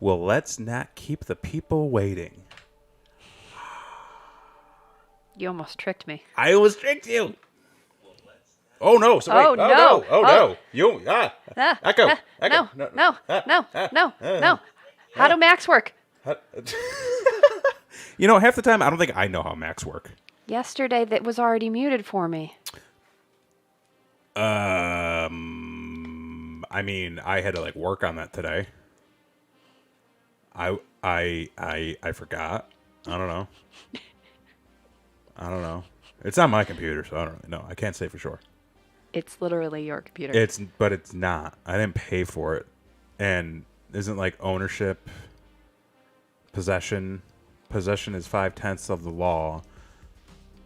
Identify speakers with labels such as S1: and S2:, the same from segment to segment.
S1: Well, let's not keep the people waiting.
S2: You almost tricked me.
S1: I almost tricked you. Oh no! So wait.
S2: Oh, no.
S1: Oh no! You Echo.
S2: No. How do Macs work?
S1: You know, half the time I don't think I know how Macs work.
S2: Yesterday, that was already muted for me.
S1: I mean, I had to like work on that today. I forgot. I don't know. It's on my computer, so I don't really know. I can't say for sure.
S2: It's literally your computer.
S1: But it's not. I didn't pay for it, and isn't like ownership, possession is 5/10 of the law.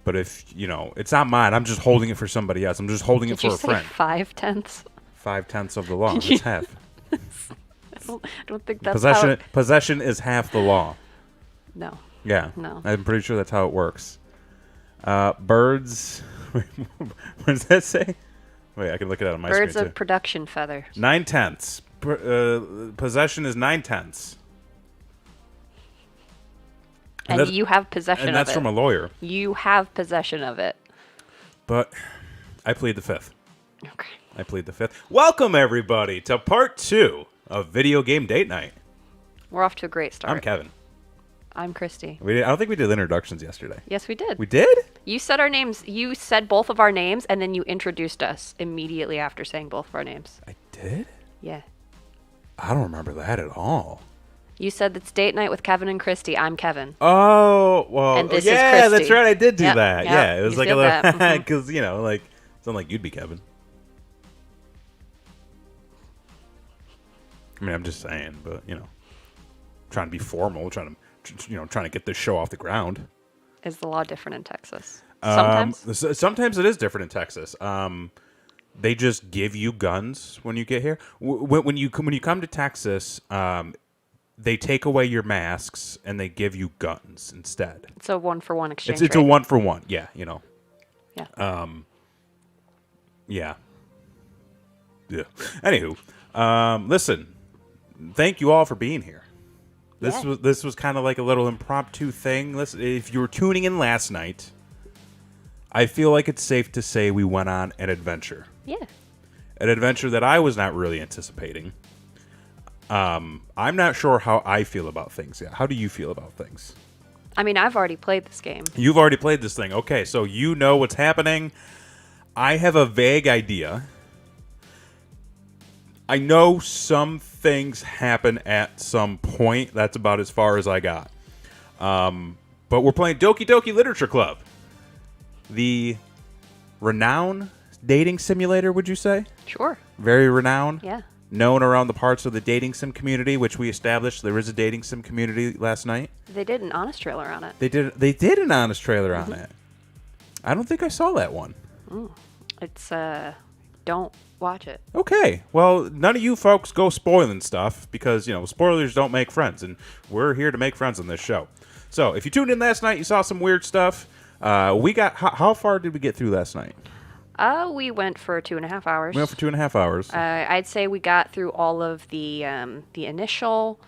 S1: But if it's not mine. I'm just holding it for somebody else. I'm just holding it for a friend.
S2: 5/10?
S1: 5/10 of the law. It's half.
S2: I don't think that's
S1: possession is half the law.
S2: No.
S1: Yeah.
S2: No.
S1: I'm pretty sure that's how it works. Birds. What does that say? Wait, I can look it out on my screen.
S2: Birds of production feathers.
S1: 9/10. Possession is 9/10.
S2: And you have possession of it.
S1: And that's from a lawyer.
S2: You have possession of it.
S1: But I plead the fifth.
S2: Okay.
S1: I plead the fifth. Welcome, everybody, to part 2 of Video Game Date Night.
S2: We're off to a great start.
S1: I'm Kevin.
S2: I'm Kristi.
S1: I don't think we did introductions yesterday.
S2: Yes, we did.
S1: We did?
S2: You said our names. You said both of our names, and then you introduced us immediately after saying both of our names.
S1: I did?
S2: Yeah.
S1: I don't remember that at all.
S2: You said it's date night with Kevin and Kristi. I'm Kevin.
S1: Oh, well,
S2: and this
S1: is
S2: Kristi.
S1: That's right. I did do that.
S2: Yep,
S1: yeah, it was like a little, because,
S2: mm-hmm.
S1: like, it sounded like you'd be Kevin. I mean, I'm just saying, but, trying to be formal, trying to get this show off the ground.
S2: Is the law different in Texas? Sometimes?
S1: Sometimes it is different in Texas. They just give you guns when you get here. When you come to Texas, they take away your masks and they give you guns instead.
S2: It's a 1-for-1 exchange.
S1: It's a 1-for-1. Yeah,
S2: Yeah.
S1: Yeah. Anywho, listen. Thank you all for being here. This was kind of like a little impromptu thing. Listen, if you were tuning in last night, I feel like it's safe to say we went on an adventure.
S2: Yeah.
S1: An adventure that I was not really anticipating. I'm not sure how I feel about things yet. How do you feel about things?
S2: I mean, I've already played this game.
S1: You've already played this thing. Okay, so you know what's happening. I have a vague idea. I know some things happen at some point. That's about as far as I got. But we're playing Doki Doki Literature Club. The renowned dating simulator, would you say?
S2: Sure.
S1: Very renowned?
S2: Yeah.
S1: Known around the parts of the dating sim community, which we established there is a dating sim community last night.
S2: They did an honest trailer on it.
S1: They did an honest trailer on it. I don't think I saw that one.
S2: It's, don't watch it.
S1: Okay. Well, none of you folks go spoiling stuff because, spoilers don't make friends, and we're here to make friends on this show. So, if you tuned in last night, you saw some weird stuff. We got, how far did we get through last night?
S2: We went for 2.5 hours.
S1: We went for 2.5 hours.
S2: I'd say we got through all of the initial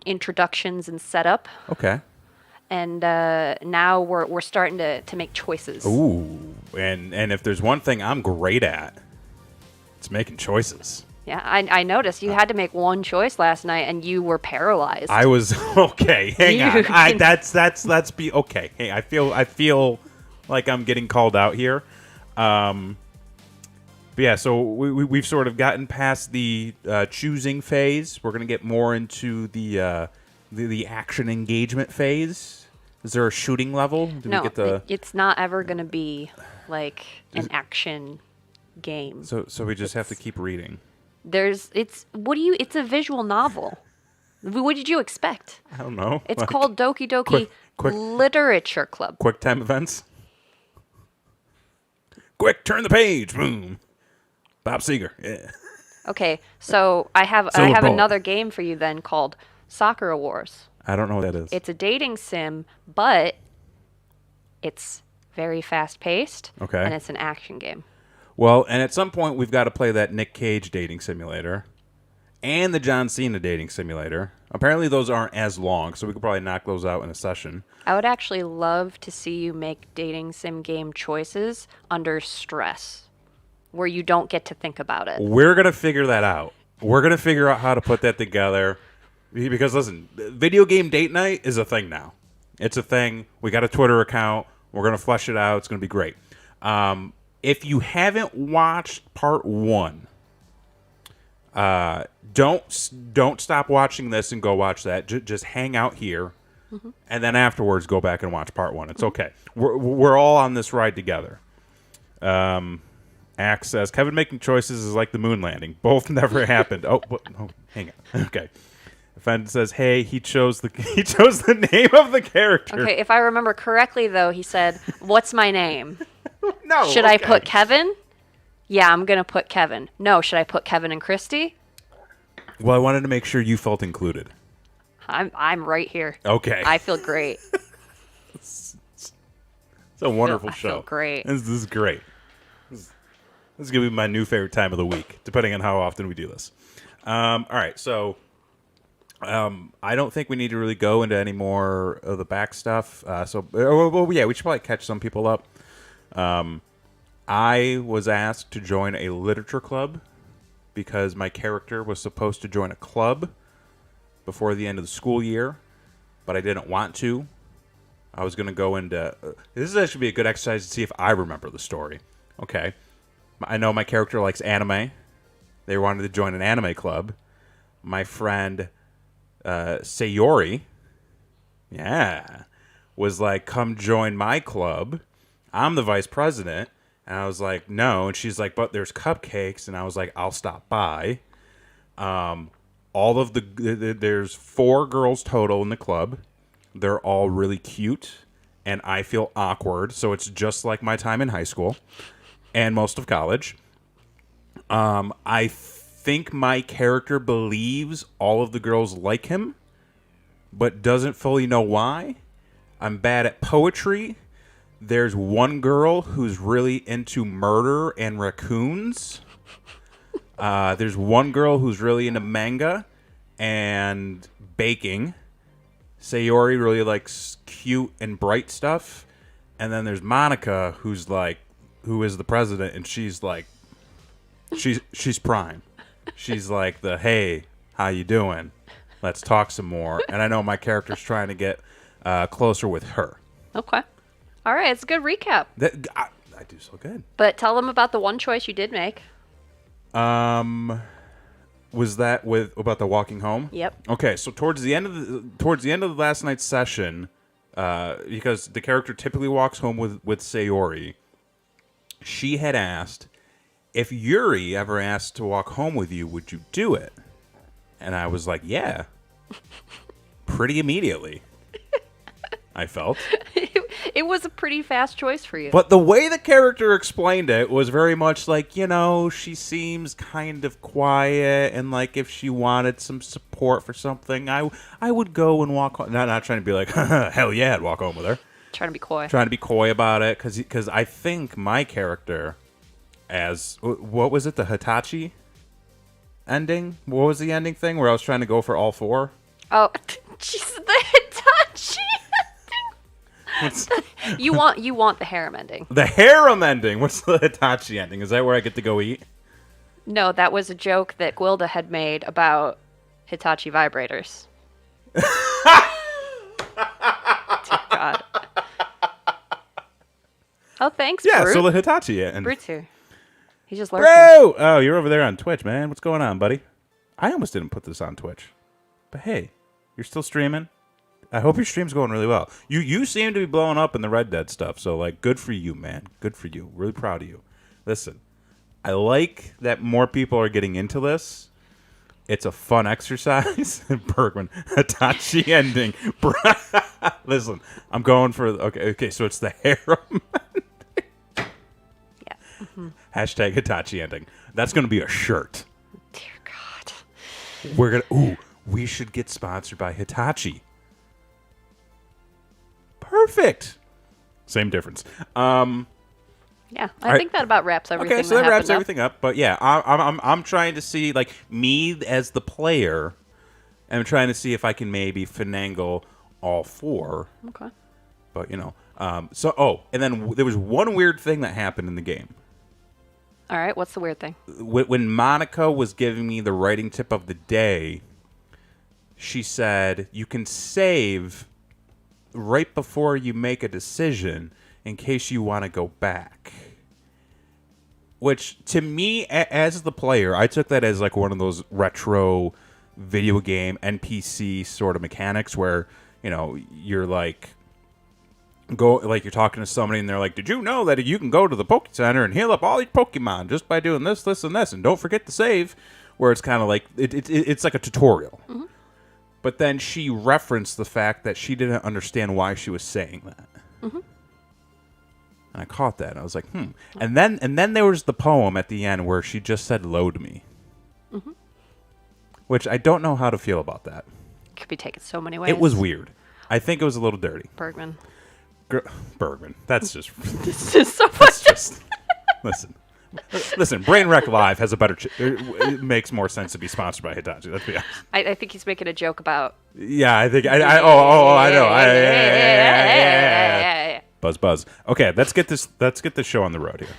S2: introductions and setup.
S1: Okay.
S2: And now we're starting to make choices.
S1: Ooh, and if there's one thing I'm great at, it's making choices.
S2: Yeah, I noticed you had to make one choice last night, and you were paralyzed.
S1: I was okay. Hang on. Let's be okay. Hey, I feel like I'm getting called out here. But yeah, so we've sort of gotten past the choosing phase. We're gonna get more into the action engagement phase. Is there a shooting level?
S2: No, it's not ever gonna be like an action game.
S1: So we just have to keep reading.
S2: It's a visual novel. What did you expect?
S1: I don't know.
S2: It's called Doki Doki Literature Club.
S1: Quick time events. Quick, turn the page. Boom. Bob Seger. Yeah.
S2: Okay, so I have another game for you then called Soccer Wars.
S1: I don't know what that is.
S2: It's a dating sim, but it's very fast paced.
S1: Okay.
S2: And it's an action game.
S1: Well, and at some point we've got to play that Nick Cage dating simulator. and the John Cena dating simulator. Apparently those aren't as long, so we could probably knock those out in a session.
S2: I would actually love to see you make dating sim game choices under stress, where you don't get to think about it.
S1: We're going to figure that out. We're going to figure out how to put that together. Because, listen, video game date night is a thing now. It's a thing. We got a Twitter account. We're going to flesh it out. It's going to be great. If you haven't watched part 1, don't stop watching this and go watch that. Just hang out here, and then afterwards go back and watch part 1. It's okay. We're all on this ride together. Axe says, Kevin making choices is like the moon landing. Both never happened. Oh, hang on. Okay. Fen says, hey, he chose the name of the character.
S2: Okay, if I remember correctly, though, he said, what's my name?
S1: No.
S2: Should I put Kevin? Yeah, I'm going to put Kevin. No, should I put Kevin and Kristi?
S1: Well, I wanted to make sure you felt included.
S2: I'm right here.
S1: Okay.
S2: I feel great.
S1: It's a wonderful show.
S2: I feel great.
S1: This is great. This is going to be my new favorite time of the week, depending on how often we do this. All right, so I don't think we need to really go into any more of the back stuff. Well, yeah, we should probably catch some people up. I was asked to join a literature club because my character was supposed to join a club before the end of the school year, but I didn't want to. I was going to go into... this is actually be a good exercise to see if I remember the story. Okay. I know my character likes anime. They wanted to join an anime club. My friend Sayori, was like, come join my club. I'm the vice president. And I was like, no. And she's like, but there's cupcakes. And I was like, I'll stop by. There's 4 girls total in the club. They're all really cute. And I feel awkward. So it's just like my time in high school and most of college. I think my character believes all of the girls like him, but doesn't fully know why. I'm bad at poetry. There's one girl who's really into murder and raccoons. There's one girl who's really into manga and baking. Sayori really likes cute and bright stuff. And then there's Monica, who is the president, and she's like, she's prime. She's like hey, how you doing? Let's talk some more. And I know my character's trying to get closer with her.
S2: Okay. All right, it's a good recap.
S1: I do so good.
S2: But tell them about the one choice you did make.
S1: Was that about the walking home?
S2: Yep.
S1: Okay, so towards the end of the last night's session, because the character typically walks home with Sayori, she had asked, if Yuri ever asked to walk home with you, would you do it? And I was like, yeah. Pretty immediately. I felt.
S2: It was a pretty fast choice for you.
S1: But the way the character explained it was very much like, she seems kind of quiet, and like if she wanted some support for something, I would go and walk home. Not trying to be like, hell yeah, I'd walk home with her.
S2: Trying to be coy.
S1: Trying to be coy about it, because I think my character, what was it, the Hitachi ending? What was the ending thing where I was trying to go for all 4?
S2: Oh, jeez, the Hitachi ending. You want the harem ending.
S1: The harem ending. What's the Hitachi ending? Is that where I get to go eat?
S2: No, that was a joke that Gwilda had made about Hitachi vibrators. Dear God. Oh, thanks,
S1: Yeah,
S2: Brute.
S1: so the Hitachi ending.
S2: Brute's here. He's just lurking.
S1: Bro! Oh, you're over there on Twitch, man. What's going on, buddy? I almost didn't put this on Twitch. But hey, you're still streaming. I hope your stream's going really well. You seem to be blowing up in the Red Dead stuff, so like, good for you, man. Good for you. Really proud of you. Listen, I like that more people are getting into this. It's a fun exercise. Bergman, Hitachi ending. Listen, I'm going for okay. So it's the harem.
S2: Yeah. Mm-hmm.
S1: Hashtag Hitachi ending. That's going to be a shirt.
S2: Dear God.
S1: We should get sponsored by Hitachi. Perfect. Same difference.
S2: Yeah, I think that about wraps everything.
S1: Okay, so that wraps everything up. But yeah, I'm trying to see, like, me as the player. I'm trying to see if I can maybe finagle all 4.
S2: Okay.
S1: But and then there was one weird thing that happened in the game.
S2: All right, what's the weird thing?
S1: When Monica was giving me the writing tip of the day, she said you can save right before you make a decision in case you want to go back. Which, to me, as the player, I took that as like one of those retro video game NPC sort of mechanics where, you're like, you're talking to somebody and they're like, did you know that you can go to the Poke Center and heal up all your Pokemon just by doing this, this, and this, and don't forget to save, where it's kind of like, it's like a tutorial. Mm-hmm. But then she referenced the fact that she didn't understand why she was saying that. Mm-hmm. And I caught that. And I was like, And then there was the poem at the end where she just said, load me. Mm-hmm. Which I don't know how to feel about that.
S2: Could be taken so many ways.
S1: It was weird. I think it was a little dirty.
S2: Bergman.
S1: That's just...
S2: This is so
S1: that's just... Listen, Brainwreck Live has a better... it makes more sense to be sponsored by Hitachi. Let's be honest.
S2: I think he's making a joke about...
S1: Yeah, I think... I know. Buzz. Okay, let's get this show on the road here.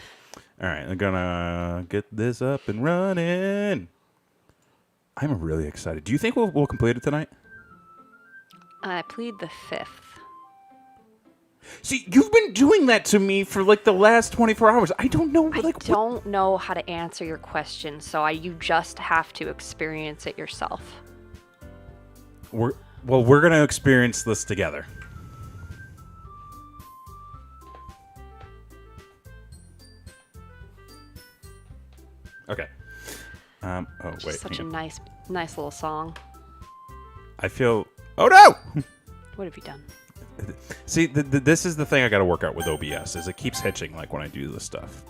S1: All right, I'm gonna get this up and running. I'm really excited. Do you think we'll complete it tonight?
S2: I plead the 5th.
S1: See, you've been doing that to me for like the last 24 hours. I don't know.
S2: I don't know how to answer your question, so you just have to experience it yourself.
S1: We're gonna experience this together. Okay. Wait.
S2: Such a nice little song.
S1: I feel. Oh no!
S2: What have you done?
S1: See, this is the thing I got to work out with OBS, is it keeps hitching like when I do this stuff.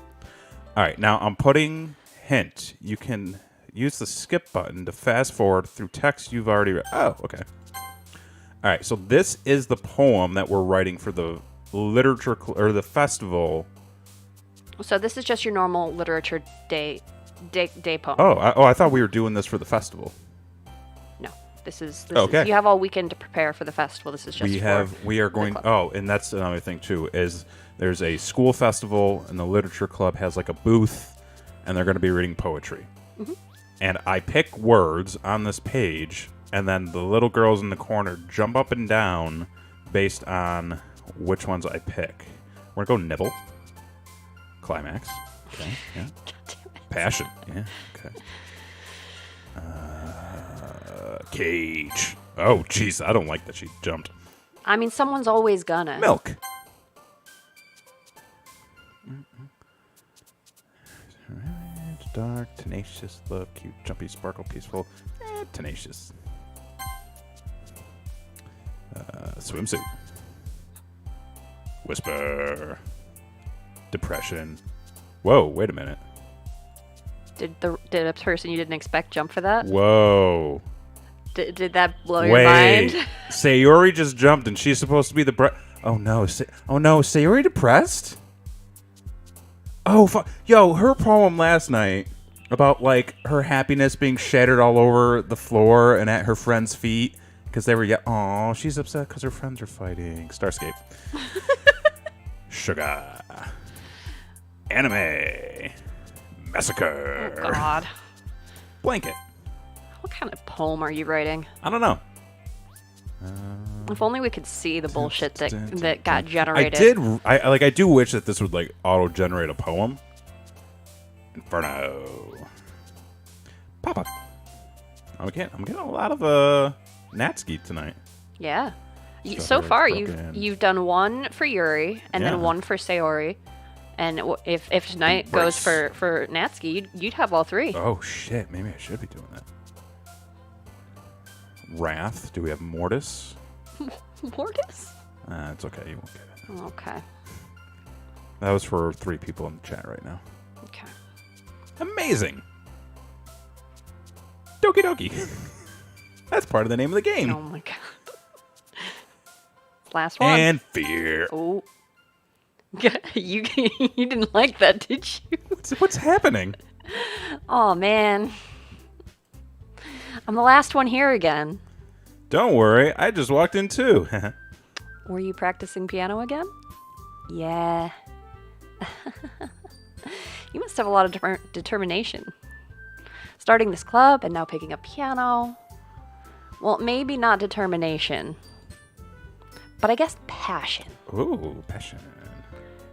S1: All right, now I'm putting hint. You can use the skip button to fast forward through text you've already read. Oh, okay. All right, so this is the poem that we're writing for the literature or the festival.
S2: So this is just your normal literature day poem.
S1: I thought we were doing this for the festival.
S2: No, this is
S1: okay.
S2: You have all weekend to prepare for the festival. This is just
S1: we are going. Oh, and that's another thing too, is there's a school festival and the literature club has like a booth, and they're going to be reading poetry. Mm-hmm. And I pick words on this page, and then the little girls in the corner jump up and down based on which ones I pick. We're going to go nibble. Climax. Okay, yeah. Passion. Yeah, okay. Cage. Oh, jeez, I don't like that she jumped.
S2: I mean, someone's always gonna.
S1: Milk. Dark, tenacious, love, cute, jumpy, sparkle, peaceful, tenacious. Swimsuit. Whisper. Depression. Whoa, wait a minute.
S2: Did a person you didn't expect jump for that?
S1: Whoa.
S2: Did that blow your mind?
S1: Sayori just jumped and she's supposed to be the... Oh no, Sayori depressed? Oh, yo, her poem last night about, like, her happiness being shattered all over the floor and at her friends' feet because they were... Oh, she's upset because her friends are fighting. Starscape. Sugar. Anime. Massacre.
S2: Oh, God.
S1: Blanket.
S2: What kind of poem are you writing?
S1: I don't know.
S2: If only we could see the bullshit that got generated.
S1: I do wish that this would like auto-generate a poem. Inferno. Papa. I'm getting a lot of Natsuki tonight.
S2: Yeah. So far, you've done one for Yuri and then one for Sayori. And if tonight goes for Natsuki, you'd have all three.
S1: Oh, shit. Maybe I should be doing that. Wrath. Do we have Mortis?
S2: Mortis?
S1: It's okay. You won't get it.
S2: Okay.
S1: That was for 3 people in the chat right now.
S2: Okay.
S1: Amazing. Doki Doki. That's part of the name of the game.
S2: Oh, my God. Last one.
S1: And Fear.
S2: Oh. You didn't like that, did you?
S1: What's happening?
S2: Oh, man. I'm the last one here again.
S1: Don't worry, I just walked in too.
S2: Were you practicing piano again? Yeah. You must have a lot of determination. Starting this club and now picking up piano. Well, maybe not determination, but I guess passion.
S1: Ooh, passion.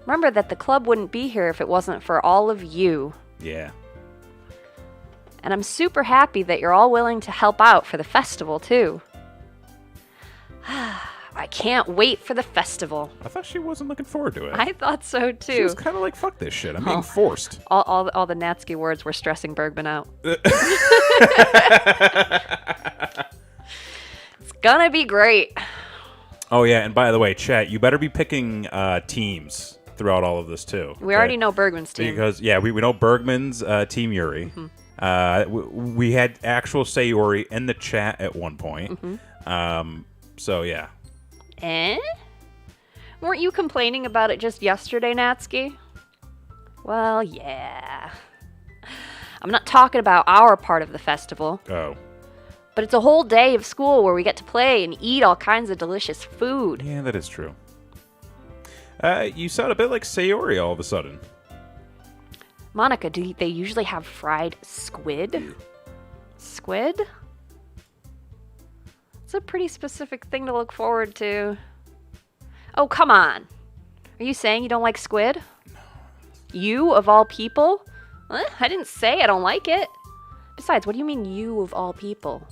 S2: Remember that the club wouldn't be here if it wasn't for all of you.
S1: Yeah.
S2: And I'm super happy that you're all willing to help out for the festival, too. I can't wait for the festival.
S1: I thought she wasn't looking forward to it.
S2: I thought so, too.
S1: She was kind of like, fuck this shit. I'm being forced.
S2: All the Natsuki words were stressing Bergman out. It's gonna be great.
S1: Oh, yeah, and by the way, chat, you better be picking teams throughout all of this, too.
S2: We already know Bergman's team.
S1: Because, yeah, we know Bergman's Team Yuri. Mm-hmm. We had actual Sayori in the chat at one point. Mm-hmm. So, yeah.
S2: Weren't you complaining about it just yesterday, Natsuki? Well, yeah. I'm not talking about our part of the festival.
S1: Oh.
S2: But it's a whole day of school where we get to play and eat all kinds of delicious food.
S1: Yeah, that is true. You sound a bit like Sayori all of a sudden.
S2: Monica, do they usually have fried squid? Squid? It's a pretty specific thing to look forward to. Oh, come on. Are you saying you don't like squid? No. You, of all people? I didn't say I don't like it. Besides, what do you mean you of all people?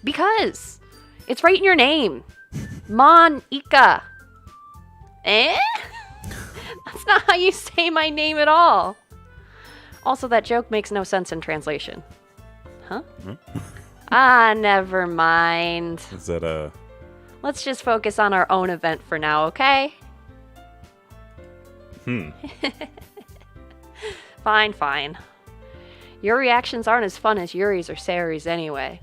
S2: Because it's right in your name. Monica. That's not how you say my name at all. Also, that joke makes no sense in translation. Huh? Never mind.
S1: Is that
S2: Let's just focus on our own event for now, okay? Fine. Your reactions aren't as fun as Yuri's or Sayori's anyway.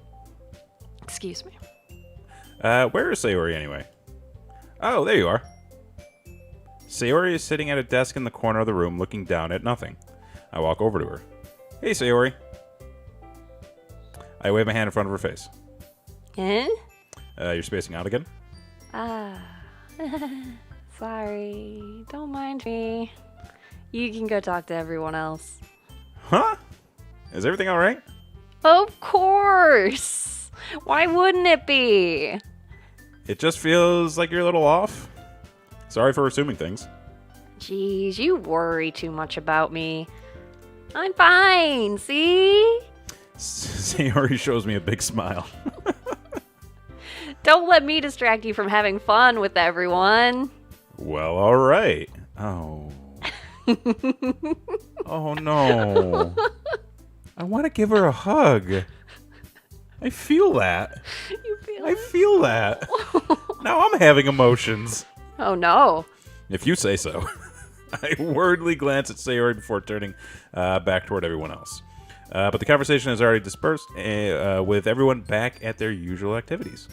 S2: Excuse me.
S1: Where is Sayori anyway? Oh, there you are. Sayori is sitting at a desk in the corner of the room looking down at nothing. I walk over to her. Hey, Sayori. I wave my hand in front of her face. You're spacing out again?
S2: Sorry. Don't mind me. You can go talk to everyone else.
S1: Huh? Is everything all right?
S2: Of course! Why wouldn't it be?
S1: It just feels like you're a little off. Sorry for assuming things.
S2: Jeez, you worry too much about me. I'm fine, see?
S1: Sayori shows me a big smile.
S2: Don't let me distract you from having fun with everyone.
S1: Well, all right. Oh. Oh, no. I want to give her a hug. I feel that.
S2: You feel
S1: I feel that. Now I'm having emotions.
S2: Oh, no.
S1: If you say so. I worriedly glance at Sayori before turning back toward everyone else. But the conversation has already dispersed with everyone back at their usual activities.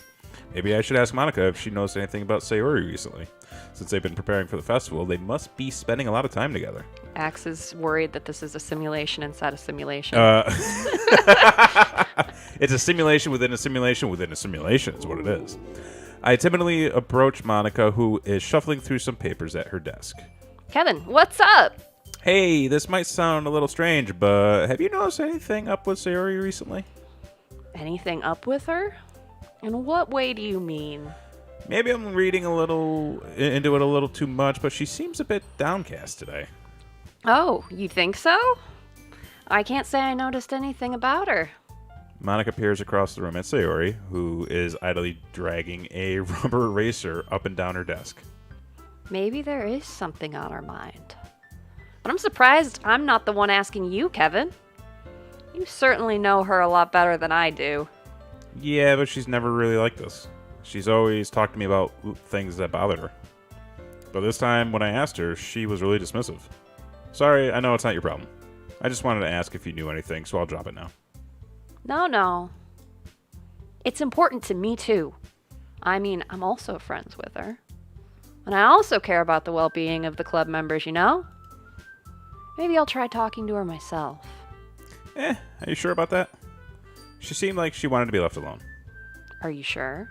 S1: Maybe I should ask Monica if she knows anything about Sayori recently. Since they've been preparing for the festival, they must be spending a lot of time together.
S2: Axe is worried that this is a simulation inside a simulation.
S1: It's a simulation within a simulation within a simulation is what it is. I timidly approach Monica, who is shuffling through some papers at her desk.
S2: Kevin, what's up?
S1: Hey, this might sound a little strange, but have you noticed anything up with Sayori recently?
S2: Anything up with her? In what way do you mean?
S1: Maybe I'm reading a little into it a little too much, but she seems a bit downcast today.
S2: Oh, you think so? I can't say I noticed anything about her.
S1: Monica peers across the room at Sayori, who is idly dragging a rubber eraser up and down her desk.
S2: Maybe there is something on her mind. But I'm surprised I'm not the one asking you, Kevin. You certainly know her a lot better than I do.
S1: Yeah, but she's never really like this. She's always talked to me about things that bothered her. But this time, when I asked her, she was really dismissive. Sorry, I know it's not your problem. I just wanted to ask if you knew anything, so I'll drop it now.
S2: No. It's important to me, too. I mean, I'm also friends with her. And I also care about the well-being of the club members, you know? Maybe I'll try talking to her myself.
S1: Are you sure about that? She seemed like she wanted to be left alone.
S2: Are you sure?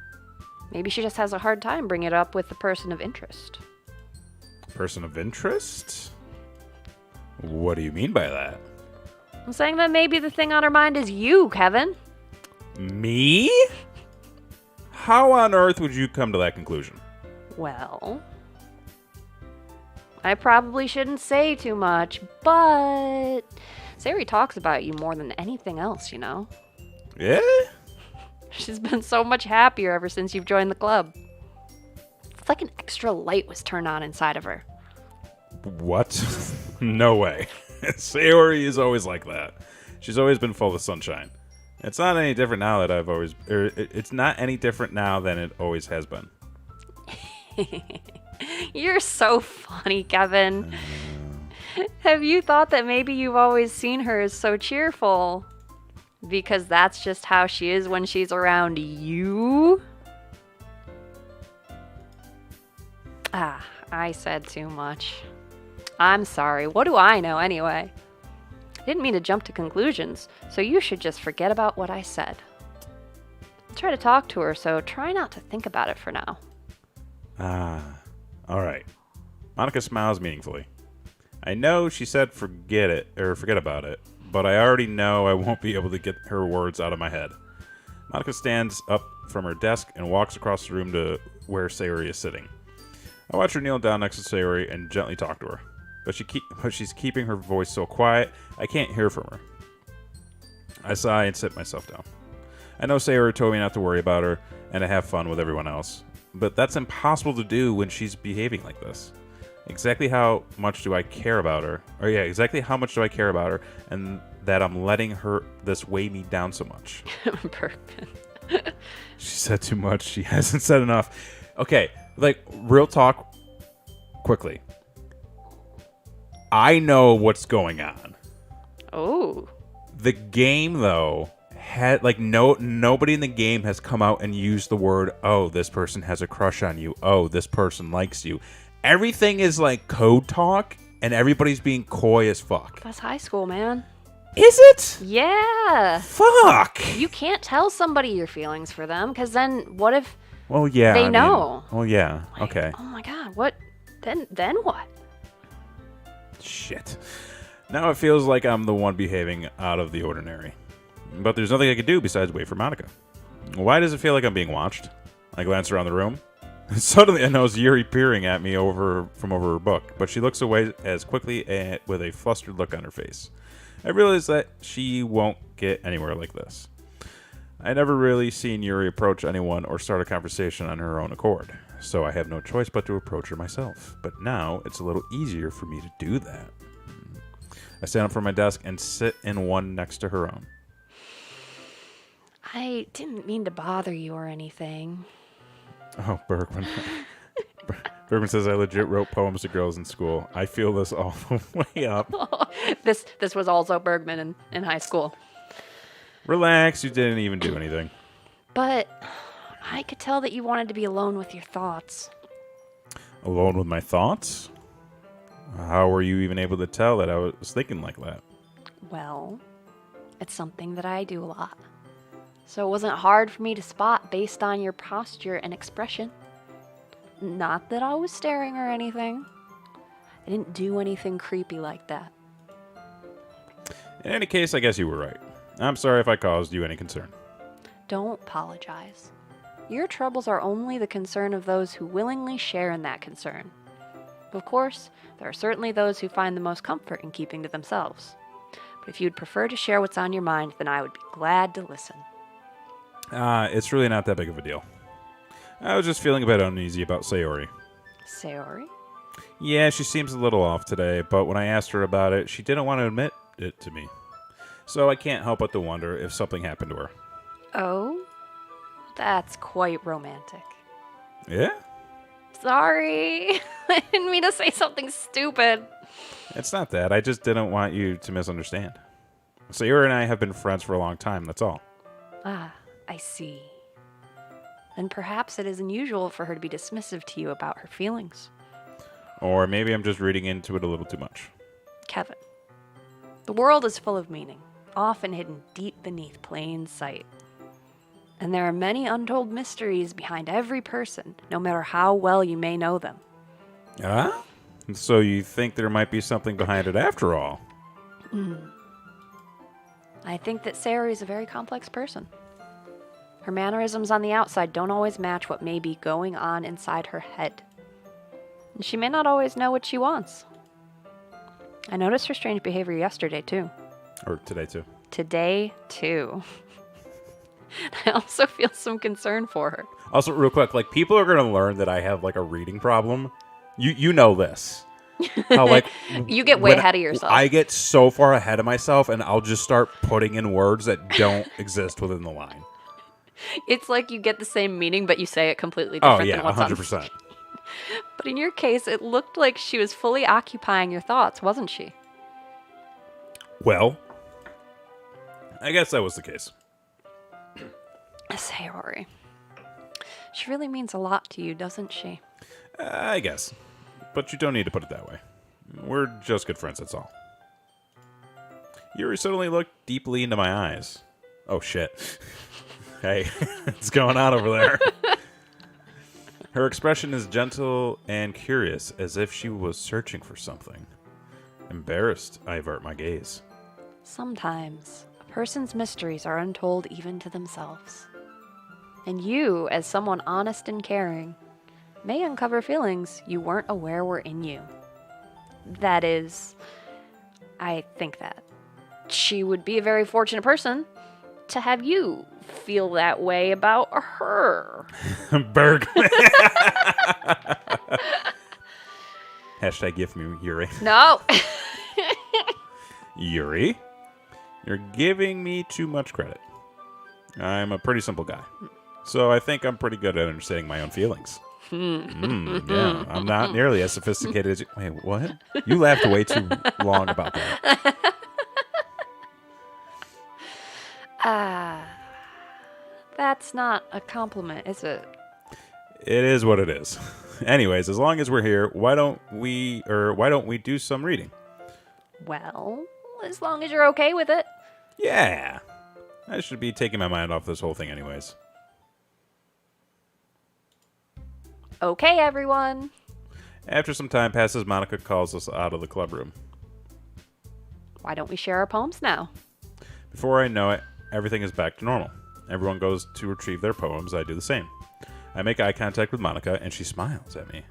S2: Maybe she just has a hard time bringing it up with the person of interest.
S1: Person of interest? What do you mean by that?
S2: I'm saying that maybe the thing on her mind is you, Kevin.
S1: Me? How on earth would you come to that conclusion?
S2: Well, I probably shouldn't say too much, but Sayori talks about you more than anything else, you know?
S1: Yeah?
S2: She's been so much happier ever since you've joined the club. It's like an extra light was turned on inside of her.
S1: What? No way. Sayori is always like that. She's always been full of sunshine. It's not any different now that it's not any different now than it always has been.
S2: You're so funny, Kevin. Have you thought that maybe you've always seen her as so cheerful? Because that's just how she is when she's around you? I said too much. I'm sorry. What do I know anyway? I didn't mean to jump to conclusions, so you should just forget about what I said. I'll try to talk to her, so try not to think about it for now.
S1: All right. Monica smiles meaningfully. I know she said forget about it, but I already know I won't be able to get her words out of my head. Monica stands up from her desk and walks across the room to where Sayori is sitting. I watch her kneel down next to Sayori and gently talk to her, but she's keeping her voice so quiet I can't hear from her. I sigh and sit myself down. I know Sayori told me not to worry about her and to have fun with everyone else, but that's impossible to do when she's behaving like this. Exactly how much do I care about her? Exactly how much do I care about her and that I'm letting this weigh me down so much?
S2: Bergman.
S1: She said too much. She hasn't said enough. Okay, real talk, quickly. I know what's going on.
S2: Oh.
S1: The game, though, had nobody in the game has come out and used the word, oh, this person has a crush on you. Oh, this person likes you. Everything is like code talk, and everybody's being coy as fuck.
S2: That's high school, man.
S1: Is it?
S2: Yeah.
S1: Fuck.
S2: You can't tell somebody your feelings for them, because then what if
S1: well, yeah,
S2: they know?
S1: Oh, yeah. Okay.
S2: Oh, my God. What? Then what?
S1: Shit. Now it feels like I'm the one behaving out of the ordinary. But there's nothing I can do besides wait for Monica. Why does it feel like I'm being watched? I glance around the room. Suddenly I notice Yuri peering at me from over her book, but she looks away as quickly with a flustered look on her face. I realize that she won't get anywhere like this. I never really seen Yuri approach anyone or start a conversation on her own accord, so I have no choice but to approach her myself. But now it's a little easier for me to do that. I stand up from my desk and sit in one next to her own.
S2: I didn't mean to bother you or anything.
S1: Oh, Bergman. Bergman says I legit wrote poems to girls in school. I feel this all the way up.
S2: This was also Bergman in high school.
S1: Relax, you didn't even do anything.
S2: But I could tell that you wanted to be alone with your thoughts.
S1: Alone with my thoughts? How were you even able to tell that I was thinking like that?
S2: Well, it's something that I do a lot. So it wasn't hard for me to spot based on your posture and expression. Not that I was staring or anything. I didn't do anything creepy like that.
S1: In any case, I guess you were right. I'm sorry if I caused you any concern.
S2: Don't apologize. Your troubles are only the concern of those who willingly share in that concern. Of course, there are certainly those who find the most comfort in keeping to themselves. But if you'd prefer to share what's on your mind, then I would be glad to listen.
S1: It's really not that big of a deal. I was just feeling a bit uneasy about Sayori.
S2: Sayori?
S1: Yeah, she seems a little off today, but when I asked her about it, she didn't want to admit it to me. So I can't help but to wonder if something happened to her.
S2: Oh? That's quite romantic.
S1: Yeah?
S2: Sorry. I didn't mean to say something stupid.
S1: It's not that. I just didn't want you to misunderstand. Sayori and I have been friends for a long time, that's all.
S2: Ah, I see. then perhaps it is unusual for her to be dismissive to you about her feelings.
S1: Or maybe I'm just reading into it a little too much.
S2: Kevin, the world is full of meaning, often hidden deep beneath plain sight. And there are many untold mysteries behind every person, no matter how well you may know them.
S1: Ah? So you think there might be something behind it after all?
S2: I think that Sayori is a very complex person. Her mannerisms on the outside don't always match what may be going on inside her head. And she may not always know what she wants. I noticed her strange behavior yesterday, too.
S1: Or today, too.
S2: Today, too. I also feel some concern for her.
S1: Also, real quick, like, people are going to learn that I have, like, a reading problem. You know this. How, like,
S2: You get way ahead of yourself.
S1: I get so far ahead of myself, and I'll just start putting in words that don't exist within the line.
S2: It's like you get the same meaning, but you say it completely different
S1: Oh, yeah,
S2: than what's
S1: 100%.
S2: on. But in your case, it looked like she was fully occupying your thoughts, wasn't she?
S1: Well, I guess that was the case.
S2: Sayori. She really means a lot to you, doesn't she?
S1: I guess. But you don't need to put it that way. We're just good friends, that's all. Yuri suddenly looked deeply into my eyes. Oh, shit. Hey, what's going on over there? Her expression is gentle and curious, as if she was searching for something. Embarrassed, I avert my gaze.
S2: Sometimes, a person's mysteries are untold even to themselves. And you, as someone honest and caring, may uncover feelings you weren't aware were in you. That is, I think that she would be a very fortunate person to have you feel that way about her.
S1: Bergman. Hashtag give me Yuri.
S2: No.
S1: Yuri, you're giving me too much credit. I'm a pretty simple guy. So I think I'm pretty good at understanding my own feelings. Yeah, I'm not nearly as sophisticated as you. Wait, what? You laughed way too long about that.
S2: That's not a compliment, is it?
S1: It is what it is. Anyways, as long as we're here, why don't we do some reading?
S2: Well, as long as you're okay with it.
S1: Yeah. I should be taking my mind off this whole thing anyways.
S2: Okay, everyone.
S1: After some time passes, Monica calls us out of the club room.
S2: Why don't we share our poems now?
S1: Before I know it, everything is back to normal. Everyone goes to retrieve their poems. I do the same. I make eye contact with Monica, and she smiles at me.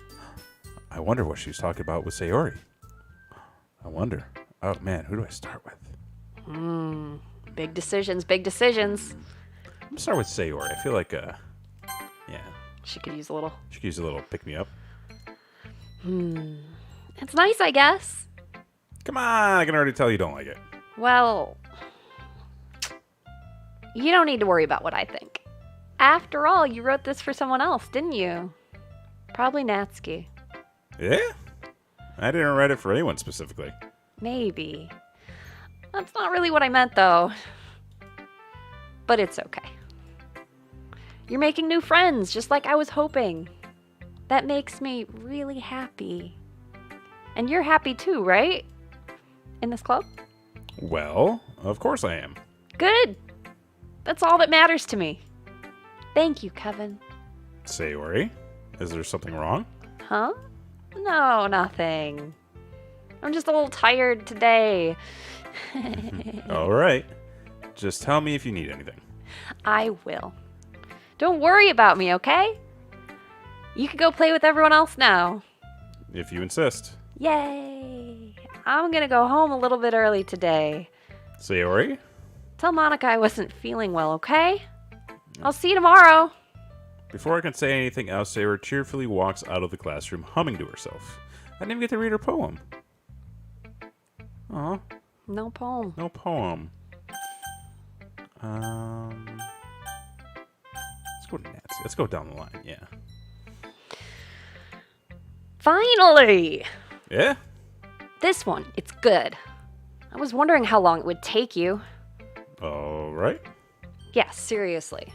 S1: I wonder what she's talking about with Sayori. I wonder. Oh, man, who do I start with?
S2: Big decisions, big decisions.
S1: I'm going to start with Sayori. I feel like, yeah.
S2: She could use a little.
S1: She could use a little pick-me-up.
S2: It's nice, I guess.
S1: Come on, I can already tell you don't like it.
S2: Well, you don't need to worry about what I think. After all, you wrote this for someone else, didn't you? Probably Natsuki.
S1: Yeah? I didn't write it for anyone specifically.
S2: Maybe. That's not really what I meant, though. But it's okay. You're making new friends, just like I was hoping. That makes me really happy. And you're happy too, right? In this club?
S1: Well, of course I am.
S2: Good. That's all that matters to me. Thank you, Kevin.
S1: Sayori, is there something wrong?
S2: Huh? No, nothing. I'm just a little tired today.
S1: All right. Just tell me if you need anything.
S2: I will. Don't worry about me, okay? You can go play with everyone else now.
S1: If you insist.
S2: Yay! I'm gonna go home a little bit early today.
S1: Sayori?
S2: Tell Monica I wasn't feeling well, okay? I'll see you tomorrow.
S1: Before I can say anything else, Sayori cheerfully walks out of the classroom, humming to herself. I didn't even get to read her poem. Aw,
S2: No poem.
S1: no poem. Let's go to Nancy. Let's go down the line, yeah.
S2: Finally!
S1: Yeah?
S2: This one, it's good. I was wondering how long it would take you.
S1: All right.
S2: Yeah, seriously.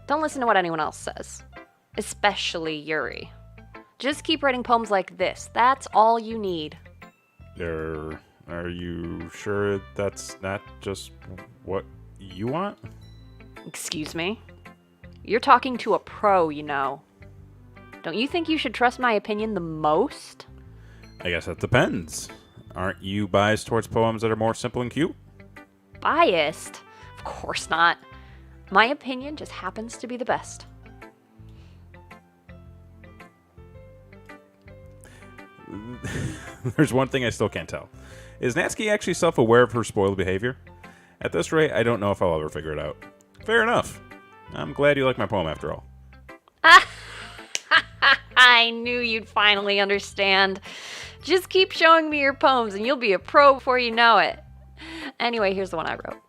S2: Don't listen to what anyone else says. Especially Yuri. Just keep writing poems like this. That's all you need.
S1: Are you sure that's not just what you want?
S2: Excuse me? You're talking to a pro, you know. Don't you think you should trust my opinion the most?
S1: I guess that depends. Aren't you biased towards poems that are more simple and cute?
S2: Biased? Of course not. My opinion just happens to be the best.
S1: There's one thing I still can't tell. Is Natsuki actually self-aware of her spoiled behavior? At this rate, I don't know if I'll ever figure it out. Fair enough. I'm glad you like my poem after all.
S2: I knew you'd finally understand. Just keep showing me your poems and you'll be a pro before you know it. Anyway, here's the one I wrote.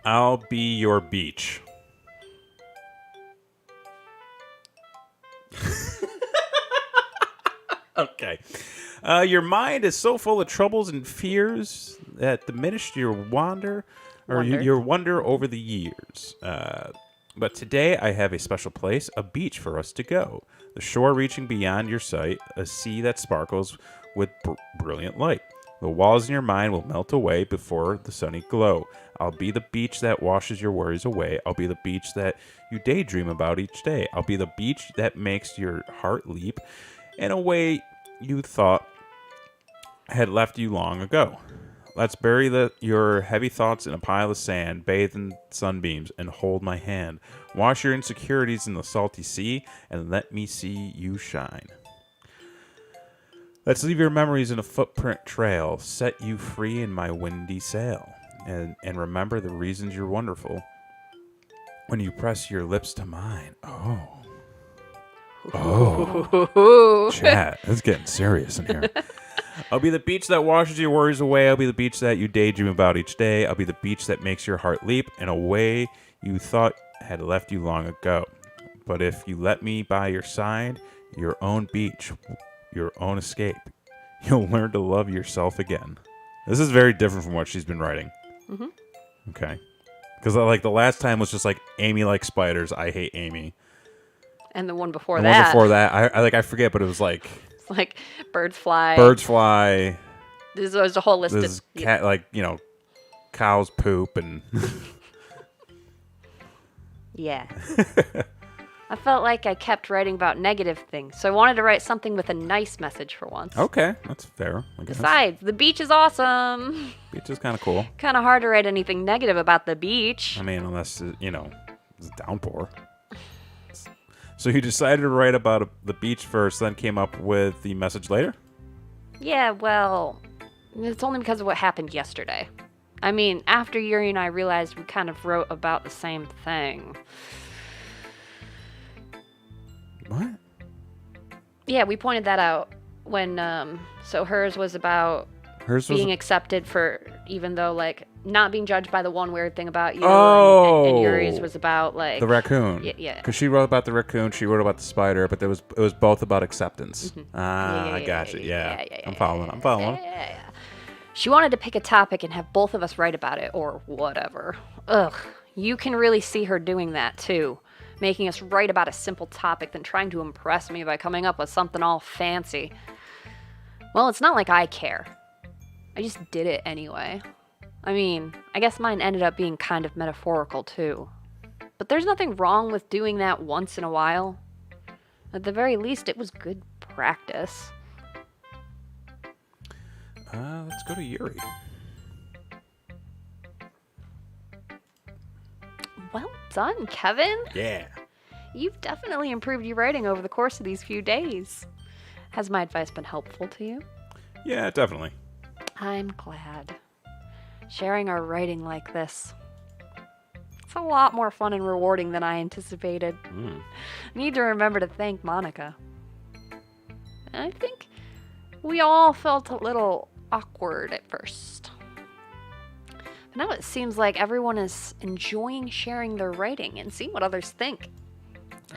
S1: I'll be your beach. Okay. Your mind is so full of troubles and fears that diminished your wonder over the years. But today I have a special place, a beach for us to go. The shore reaching beyond your sight, a sea that sparkles with brilliant light. The walls in your mind will melt away before the sunny glow. I'll be the beach that washes your worries away. I'll be the beach that you daydream about each day. I'll be the beach that makes your heart leap in a way you thought had left you long ago. Let's bury your heavy thoughts in a pile of sand, bathe in sunbeams, and hold my hand. Wash your insecurities in the salty sea, and let me see you shine. Let's leave your memories in a footprint trail, set you free in my windy sail, and remember the reasons you're wonderful when you press your lips to mine. Oh, chat, it's getting serious in here. I'll be the beach that washes your worries away. I'll be the beach that you daydream about each day. I'll be the beach that makes your heart leap in a way you thought had left you long ago. But if you let me by your side, your own beach, your own escape, you'll learn to love yourself again. This is very different from what she's been writing. Mm-hmm. Okay. Because like the last time was just like Amy likes spiders. I hate Amy.
S2: And the one before
S1: that. The one before that, I forget, but it was like...
S2: It's like birds fly.
S1: Birds fly.
S2: This was a whole list
S1: of... cat, like, you know, cows poop and...
S2: Yeah. I felt like I kept writing about negative things, so I wanted to write something with a nice message for once.
S1: Okay, that's fair.
S2: Besides, the beach is awesome.
S1: Beach is kind of cool.
S2: Kind of hard to write anything negative about the beach.
S1: I mean, unless, you know, it's a downpour. So you decided to write about the beach first, then came up with the message later?
S2: Yeah, well, it's only because of what happened yesterday. I mean, after Yuri and I realized we kind of wrote about the same thing.
S1: What?
S2: Yeah, we pointed that out when, so hers was about being accepted for, even though, like, not being judged by the one weird thing about you. And Yuri's was about, like...
S1: The raccoon.
S2: Yeah.
S1: Because she wrote about the raccoon, she wrote about the spider, but it was both about acceptance. Mm-hmm. I gotcha. Yeah. I'm following.
S2: Yeah. She wanted to pick a topic and have both of us write about it, or whatever. Ugh. You can really see her doing that, too. Making us write about a simple topic, then trying to impress me by coming up with something all fancy. Well, it's not like I care. I just did it anyway. I mean, I guess mine ended up being kind of metaphorical, too. But there's nothing wrong with doing that once in a while. At the very least, it was good practice.
S1: Let's go to Yuri.
S2: Well done, Kevin.
S1: Yeah.
S2: You've definitely improved your writing over the course of these few days. Has my advice been helpful to you?
S1: Yeah, definitely.
S2: I'm glad. Sharing our writing like this. It's a lot more fun and rewarding than I anticipated. I need to remember to thank Monica. I think we all felt a little awkward at first. But now it seems like everyone is enjoying sharing their writing and seeing what others think.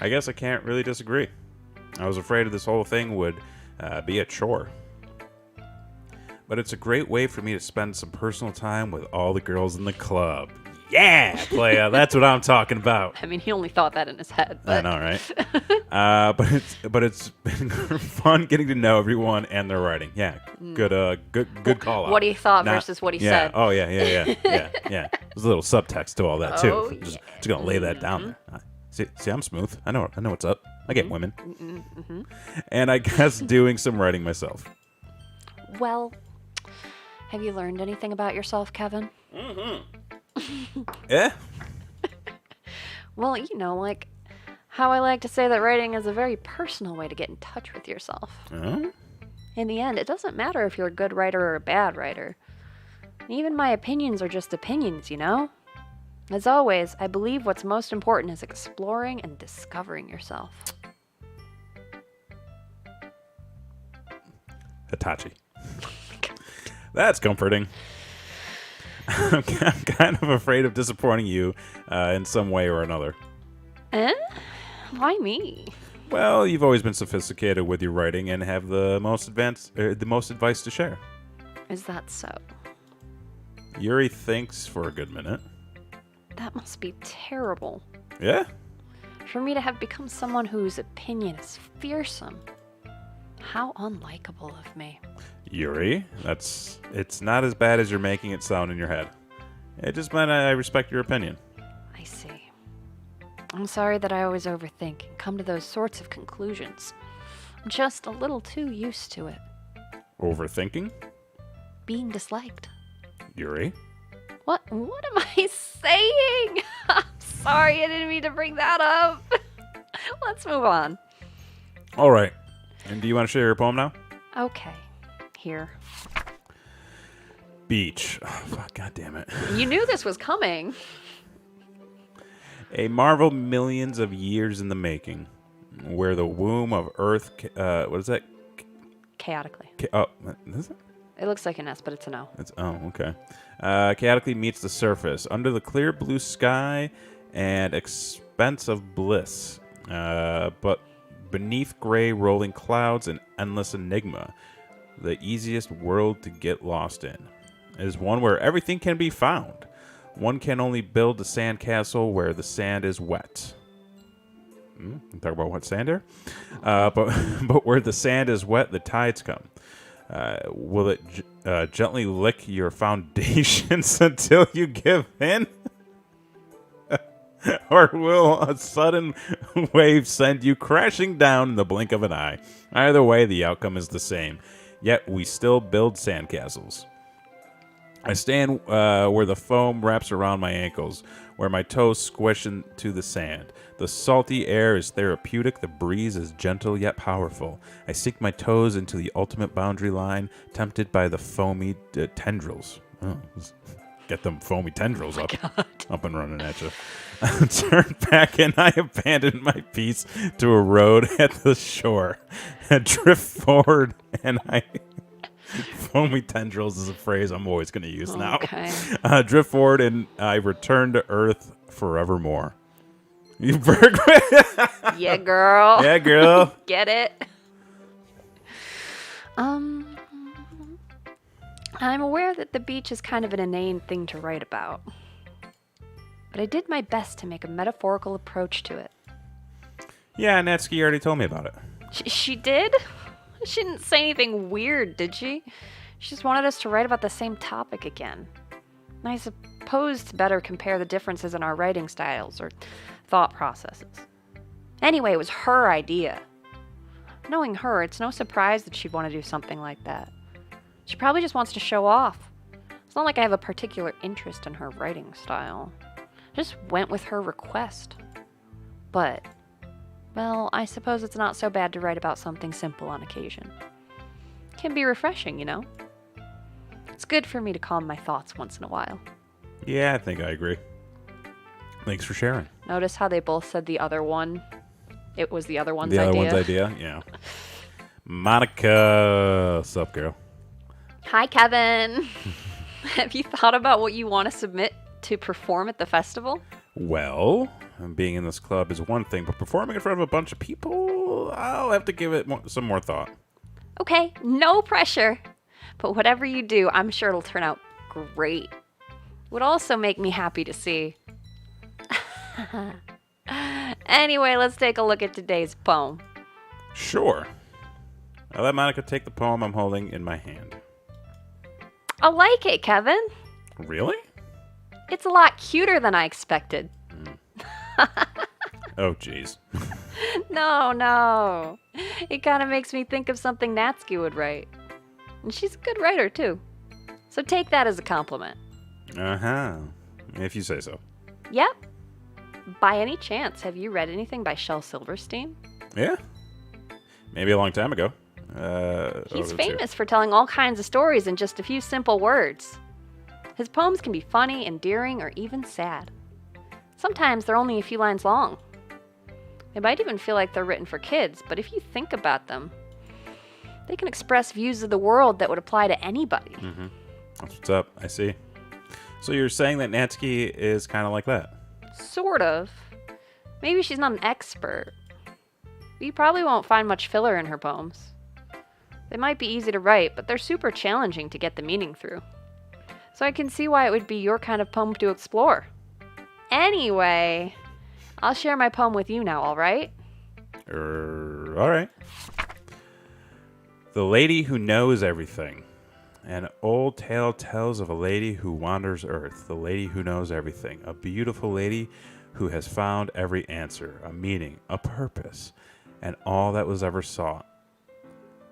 S1: I guess I can't really disagree. I was afraid of this whole thing would be a chore. But it's a great way for me to spend some personal time with all the girls in the club. Yeah, playa. That's what I'm talking about.
S2: I mean, he only thought that in his head. But.
S1: I know, right? But it's been fun getting to know everyone and their writing. Yeah, good call out.
S2: What he thought versus what he said.
S1: Oh yeah. There's a little subtext to all that too.
S2: Oh,
S1: Just gonna lay that down there. See, I'm smooth. I know what's up. I get women. And I guess doing some writing myself.
S2: Well, have you learned anything about yourself, Kevin?
S1: Yeah.
S2: Well, like how I like to say that writing is a very personal way to get in touch with yourself. In the end, it doesn't matter if you're a good writer or a bad writer. Even my opinions are just opinions, As always, I believe what's most important is exploring and discovering yourself.
S1: Hitachi. That's comforting. I'm kind of afraid of disappointing you in some way or another.
S2: Why me?
S1: Well, you've always been sophisticated with your writing and have the most advice to share.
S2: Is that so?
S1: Yuri thinks for a good minute.
S2: That must be terrible.
S1: Yeah?
S2: For me to have become someone whose opinion is fearsome. How unlikable of me.
S1: Yuri, it's not as bad as you're making it sound in your head. It just meant I respect your opinion.
S2: I see. I'm sorry that I always overthink and come to those sorts of conclusions. I'm just a little too used to it.
S1: Overthinking?
S2: Being disliked.
S1: Yuri?
S2: What am I saying? I'm sorry, I didn't mean to bring that up. Let's move on.
S1: All right. And do you want to share your poem now?
S2: Okay. Here.
S1: Beach. Oh, fuck, God damn it.
S2: You knew this was coming.
S1: A marvel millions of years in the making, where the womb of Earth, what is that?
S2: Chaotically.
S1: Is it?
S2: It looks like an S, but it's an O.
S1: Okay. Chaotically meets the surface, under the clear blue sky and expanse of bliss. But beneath gray rolling clouds and endless enigma, the easiest world to get lost in is one where everything can be found. One can only build a sandcastle where the sand is wet. Talk about wet sand here? But where the sand is wet, the tides come. Will it gently lick your foundations until you give in? Or will a sudden wave send you crashing down in the blink of an eye? Either way, the outcome is the same. Yet we still build sandcastles. I stand where the foam wraps around my ankles, where my toes squish into the sand. The salty air is therapeutic, the breeze is gentle yet powerful. I sink my toes into the ultimate boundary line, tempted by the foamy tendrils. Get them foamy tendrils up and running at you. I turn back and I abandon my piece to a road at the shore. I drift forward and I... Foamy tendrils is a phrase I'm always going to use now. Drift forward and I return to Earth forevermore. You
S2: Yeah, girl.
S1: Yeah, girl.
S2: Get it? I'm aware that the beach is kind of an inane thing to write about. But I did my best to make a metaphorical approach to it.
S1: Yeah, Natsuki already told me about it.
S2: She did? She didn't say anything weird, did she? She just wanted us to write about the same topic again. I suppose to better compare the differences in our writing styles or thought processes. Anyway, it was her idea. Knowing her, it's no surprise that she'd want to do something like that. She probably just wants to show off. It's not like I have a particular interest in her writing style. I just went with her request. But... well, I suppose it's not so bad to write about something simple on occasion. It can be refreshing, It's good for me to calm my thoughts once in a while.
S1: Yeah, I think I agree. Thanks for sharing.
S2: Notice how they both said the other one? It was the other one's idea.
S1: The other one's idea, yeah. Monica, what's up, girl?
S2: Hi, Kevin. Have you thought about what you want to submit to perform at the festival?
S1: Well... being in this club is one thing, but performing in front of a bunch of people, I'll have to give it some more thought.
S2: Okay, no pressure. But whatever you do, I'm sure it'll turn out great. would also make me happy to see. Anyway, let's take a look at today's poem.
S1: Sure. I let Monica take the poem I'm holding in my hand.
S2: I like it, Kevin.
S1: Really?
S2: It's a lot cuter than I expected.
S1: Oh, jeez.
S2: No. It kind of makes me think of something Natsuki would write. And she's a good writer, too. So take that as a compliment.
S1: Uh-huh. If you say so.
S2: Yep. By any chance, have you read anything by Shel Silverstein?
S1: Yeah. Maybe a long time ago.
S2: He's famous for telling all kinds of stories in just a few simple words. His poems can be funny, endearing, or even sad. Sometimes they're only a few lines long. They might even feel like they're written for kids, but if you think about them, they can express views of the world that would apply to anybody.
S1: Mm-hmm. That's what's up. I see. So you're saying that Natsuki is kind of like that?
S2: Sort of. Maybe she's not an expert. You probably won't find much filler in her poems. They might be easy to write, but they're super challenging to get the meaning through. So I can see why it would be your kind of poem to explore. Anyway, I'll share my poem with you now, all right?
S1: All right. The Lady Who Knows Everything. An old tale tells of a lady who wanders earth. The lady who knows everything. A beautiful lady who has found every answer, a meaning, a purpose, and all that was ever sought.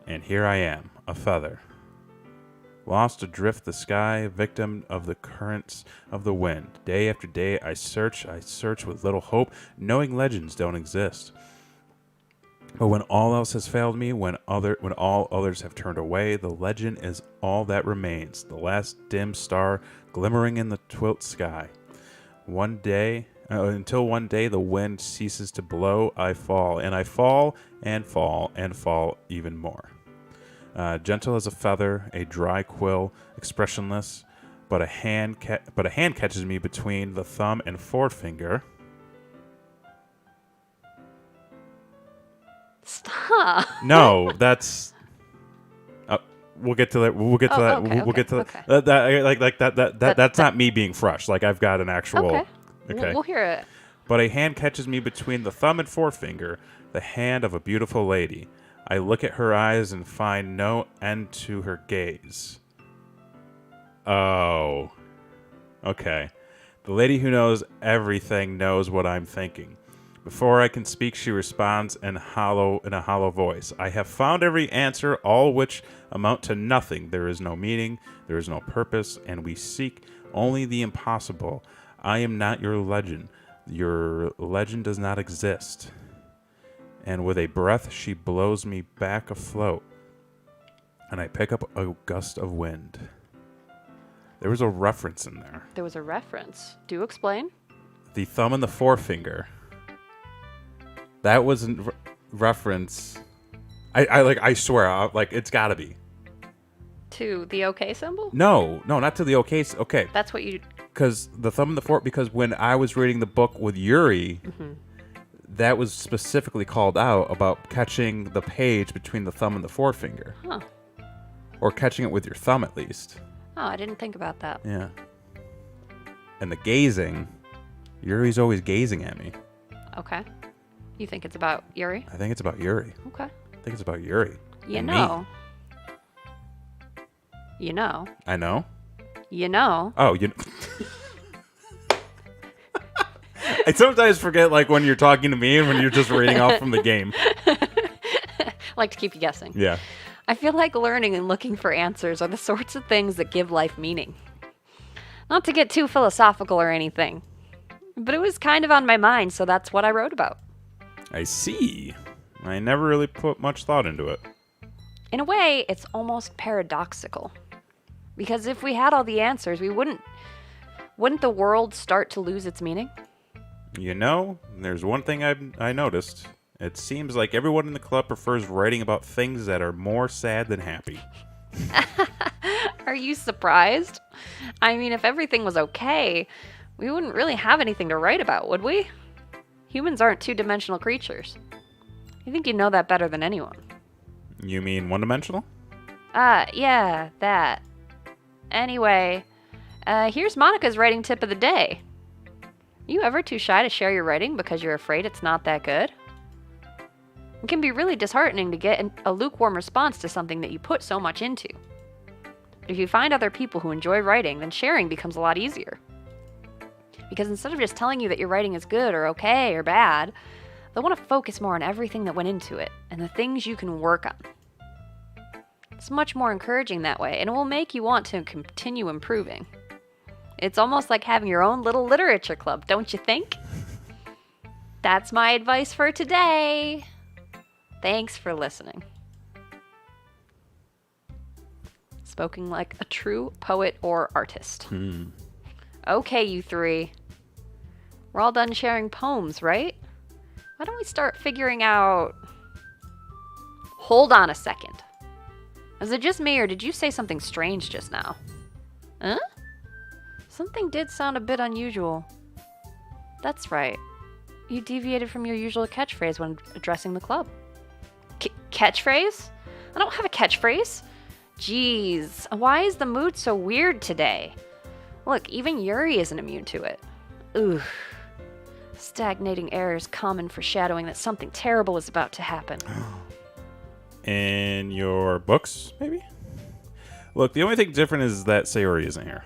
S1: And here I am, a feather, lost adrift the sky, victim of the currents of the wind. Day after day I search with little hope, knowing legends don't exist. But when all else has failed me, when all others have turned away, the legend is all that remains, the last dim star glimmering in the twilit sky. Until one day the wind ceases to blow, I fall, and I fall, and fall, and fall even more. Gentle as a feather, a dry quill, expressionless, but a hand catches me between the thumb and forefinger.
S2: Stop.
S1: No, that's. We'll get to that. We'll get to that.
S2: Okay,
S1: we'll get to
S2: okay.
S1: that. That's not me being fresh. Like I've got an actual.
S2: Okay. We'll hear it.
S1: But a hand catches me between the thumb and forefinger, the hand of a beautiful lady. I look at her eyes and find no end to her gaze. Oh. Okay. The lady who knows everything knows what I'm thinking. Before I can speak, she responds in a hollow voice. I have found every answer, all which amount to nothing. There is no meaning, there is no purpose, and we seek only the impossible. I am not your legend. Your legend does not exist. And with a breath, she blows me back afloat, and I pick up a gust of wind. There was a reference in there.
S2: There was a reference. Do explain.
S1: The thumb and the forefinger. That wasn't reference. I swear, it's gotta be.
S2: To the OK symbol?
S1: No, not to the OK. Okay.
S2: That's what you.
S1: Because the thumb and the fork. Because when I was reading the book with Yuri, that was specifically called out about catching the page between the thumb and the forefinger.
S2: Huh.
S1: Or catching it with your thumb, at least.
S2: Oh, I didn't think about that.
S1: Yeah. And the gazing. Yuri's always gazing at me.
S2: Okay. You think it's about Yuri?
S1: I think it's about Yuri.
S2: Okay.
S1: I think it's about Yuri.
S2: You
S1: and
S2: know.
S1: Me.
S2: You know.
S1: I know.
S2: You know.
S1: Oh, you. I sometimes forget, when you're talking to me and when you're just reading off from the game.
S2: Like to keep you guessing.
S1: Yeah.
S2: I feel like learning and looking for answers are the sorts of things that give life meaning. Not to get too philosophical or anything, but it was kind of on my mind, so that's what I wrote about.
S1: I see. I never really put much thought into it.
S2: In a way, it's almost paradoxical. Because if we had all the answers, wouldn't the world start to lose its meaning?
S1: You know, there's one thing I noticed. It seems like everyone in the club prefers writing about things that are more sad than happy.
S2: Are you surprised? I mean, if everything was okay, we wouldn't really have anything to write about, would we? Humans aren't two-dimensional creatures. I think you know that better than anyone.
S1: You mean one-dimensional?
S2: Yeah, that. Anyway, Here's Monica's writing tip of the day. You ever too shy to share your writing because you're afraid it's not that good? It can be really disheartening to get a lukewarm response to something that you put so much into. But if you find other people who enjoy writing, then sharing becomes a lot easier. Because instead of just telling you that your writing is good or okay or bad, they'll want to focus more on everything that went into it and the things you can work on. It's much more encouraging that way, and it will make you want to continue improving. It's almost like having your own little literature club, don't you think? That's my advice for today. Thanks for listening. Spoken like a true poet or artist. Okay, you three. We're all done sharing poems, right? Why don't we start figuring out... Hold on a second. Was it just me, or did you say something strange just now? Huh? Something did sound a bit unusual. That's right. You deviated from your usual catchphrase when addressing the club. Catchphrase? I don't have a catchphrase. Jeez, why is the mood so weird today? Look, even Yuri isn't immune to it. Ooh. Stagnating air is common foreshadowing that something terrible is about to happen.
S1: In your books, maybe? Look, the only thing different is that Sayori isn't here.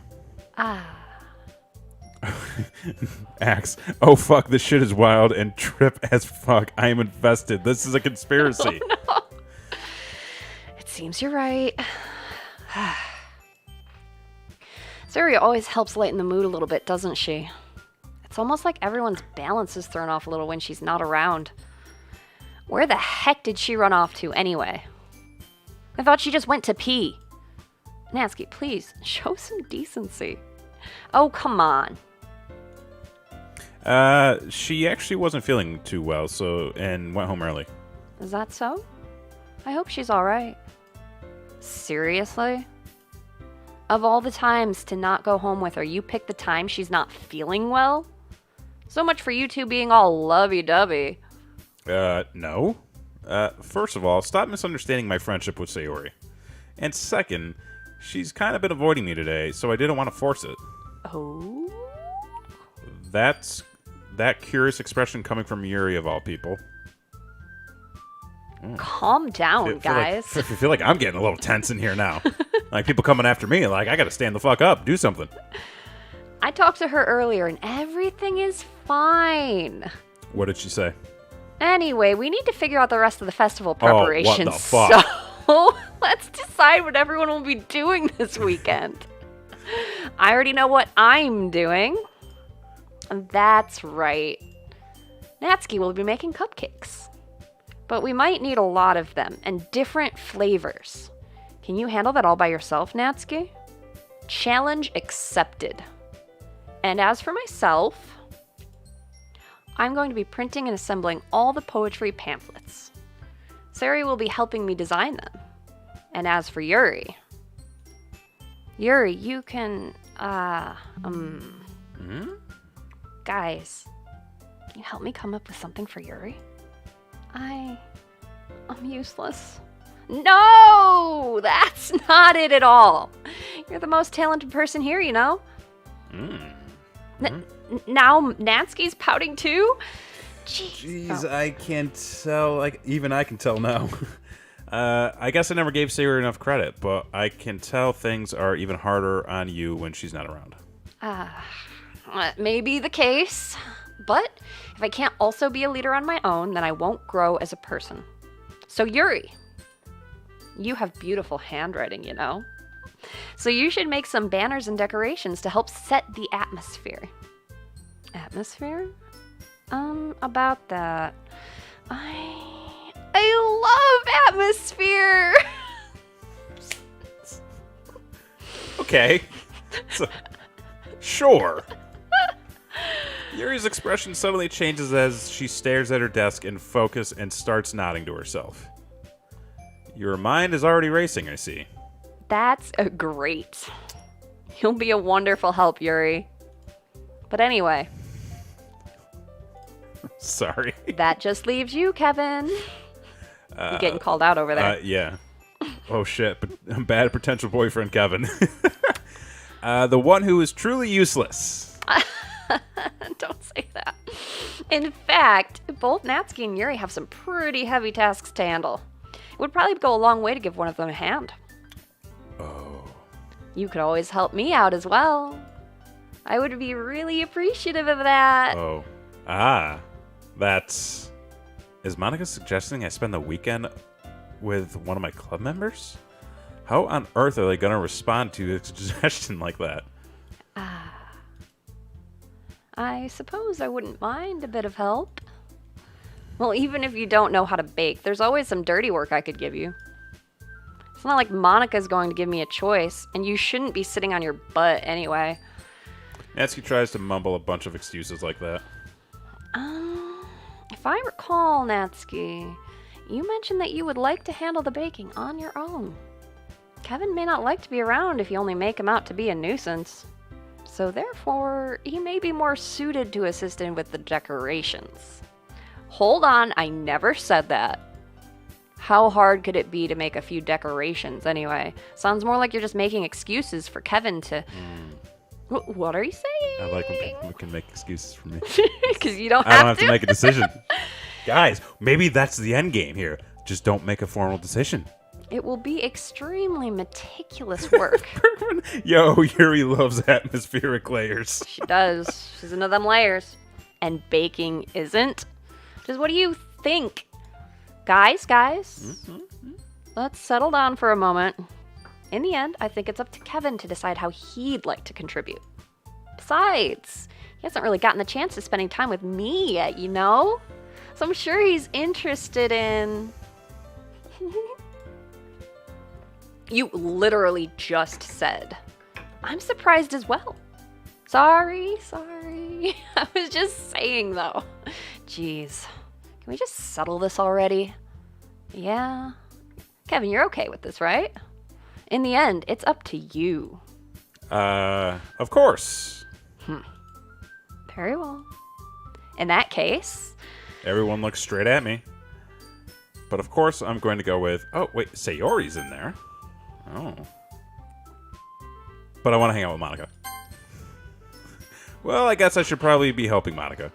S1: Axe. Oh fuck, this shit is wild and trip as fuck. I am infested. This is a conspiracy.
S2: Oh, no. It seems you're right. Sayori always helps lighten the mood a little bit, doesn't she? It's almost like everyone's balance is thrown off a little when she's not around. Where the heck did she run off to anyway? I thought she just went to pee. Natsuki, please, show some decency. Oh, come on.
S1: She actually wasn't feeling too well, and went home early.
S2: Is that so? I hope she's alright. Seriously? Of all the times to not go home with her, you picked the time she's not feeling well? So much for you two being all lovey-dovey.
S1: No. First of all, stop misunderstanding my friendship with Sayori. And second, she's kind of been avoiding me today, so I didn't want to force it.
S2: Oh?
S1: That's that curious expression coming from Yuri of all people.
S2: Calm down, guys.
S1: I feel like I'm getting a little tense in here now. Like people coming after me, like I gotta stand the fuck up, do something.
S2: I talked to her earlier and everything is fine.
S1: What did she say?
S2: Anyway, we need to figure out the rest of the festival preparations.
S1: Oh, what the fuck?
S2: So let's decide what everyone will be doing this weekend. I already know what I'm doing. And that's right. Natsuki will be making cupcakes. But we might need a lot of them and different flavors. Can you handle that all by yourself, Natsuki? Challenge accepted. And as for myself, I'm going to be printing and assembling all the poetry pamphlets. Sayori will be helping me design them. And as for Yuri, you can, Guys, can you help me come up with something for Yuri? I'm useless. No! That's not it at all. You're the most talented person here, you know? Now Natsuki's pouting too?
S1: Jeez, I can't tell. Like, even I can tell now. I guess I never gave Sayori enough credit, but I can tell things are even harder on you when she's not around.
S2: That may be the case, but if I can't also be a leader on my own, then I won't grow as a person. So Yuri, you have beautiful handwriting, you know? So you should make some banners and decorations to help set the atmosphere. Atmosphere? About that. I love atmosphere!
S1: Okay. So, sure. Yuri's expression suddenly changes as she stares at her desk in focus and starts nodding to herself. Your mind is already racing, I see.
S2: That's great. You'll be a wonderful help, Yuri. But anyway.
S1: Sorry.
S2: That just leaves you, Kevin. You're getting called out over there.
S1: Yeah. Oh, shit. But I'm bad potential boyfriend, Kevin. The one who is truly useless.
S2: Don't say that. In fact, both Natsuki and Yuri have some pretty heavy tasks to handle. It would probably go a long way to give one of them a hand.
S1: Oh.
S2: You could always help me out as well. I would be really appreciative of that.
S1: Oh. That's... Is Monica suggesting I spend the weekend with one of my club members? How on earth are they going to respond to a suggestion like that?
S2: I suppose I wouldn't mind a bit of help. Well, even if you don't know how to bake, there's always some dirty work I could give you. It's not like Monica's going to give me a choice, and you shouldn't be sitting on your butt anyway.
S1: Natsuki tries to mumble a bunch of excuses like that.
S2: If I recall, Natsuki, you mentioned that you would like to handle the baking on your own. Kevin may not like to be around if you only make him out to be a nuisance. So therefore, he may be more suited to assisting with the decorations. Hold on, I never said that. How hard could it be to make a few decorations anyway? Sounds more like you're just making excuses for Kevin to... What are you saying?
S1: I like when people can make excuses for me.
S2: Because you don't
S1: I
S2: have
S1: don't have to make a decision. Guys, maybe that's the end game here. Just don't make a formal decision.
S2: It will be extremely meticulous work.
S1: Yo, Yuri loves atmospheric layers.
S2: She does. She's into them layers. And baking isn't. Just what do you think? Guys, let's settle down for a moment. In the end, I think it's up to Kevin to decide how he'd like to contribute. Besides, he hasn't really gotten the chance of spending time with me yet, you know? So I'm sure he's interested in... You literally just said. I'm surprised as well. Sorry. I was just saying, though. Jeez. Can we just settle this already? Yeah. Kevin, you're okay with this, right? In the end, it's up to you.
S1: Of course.
S2: Very well. In that case...
S1: Everyone looks straight at me. But of course, I'm going to go with... Oh, wait, Sayori's in there. Oh. But I want to hang out with Monica. Well, I guess I should probably be helping Monica.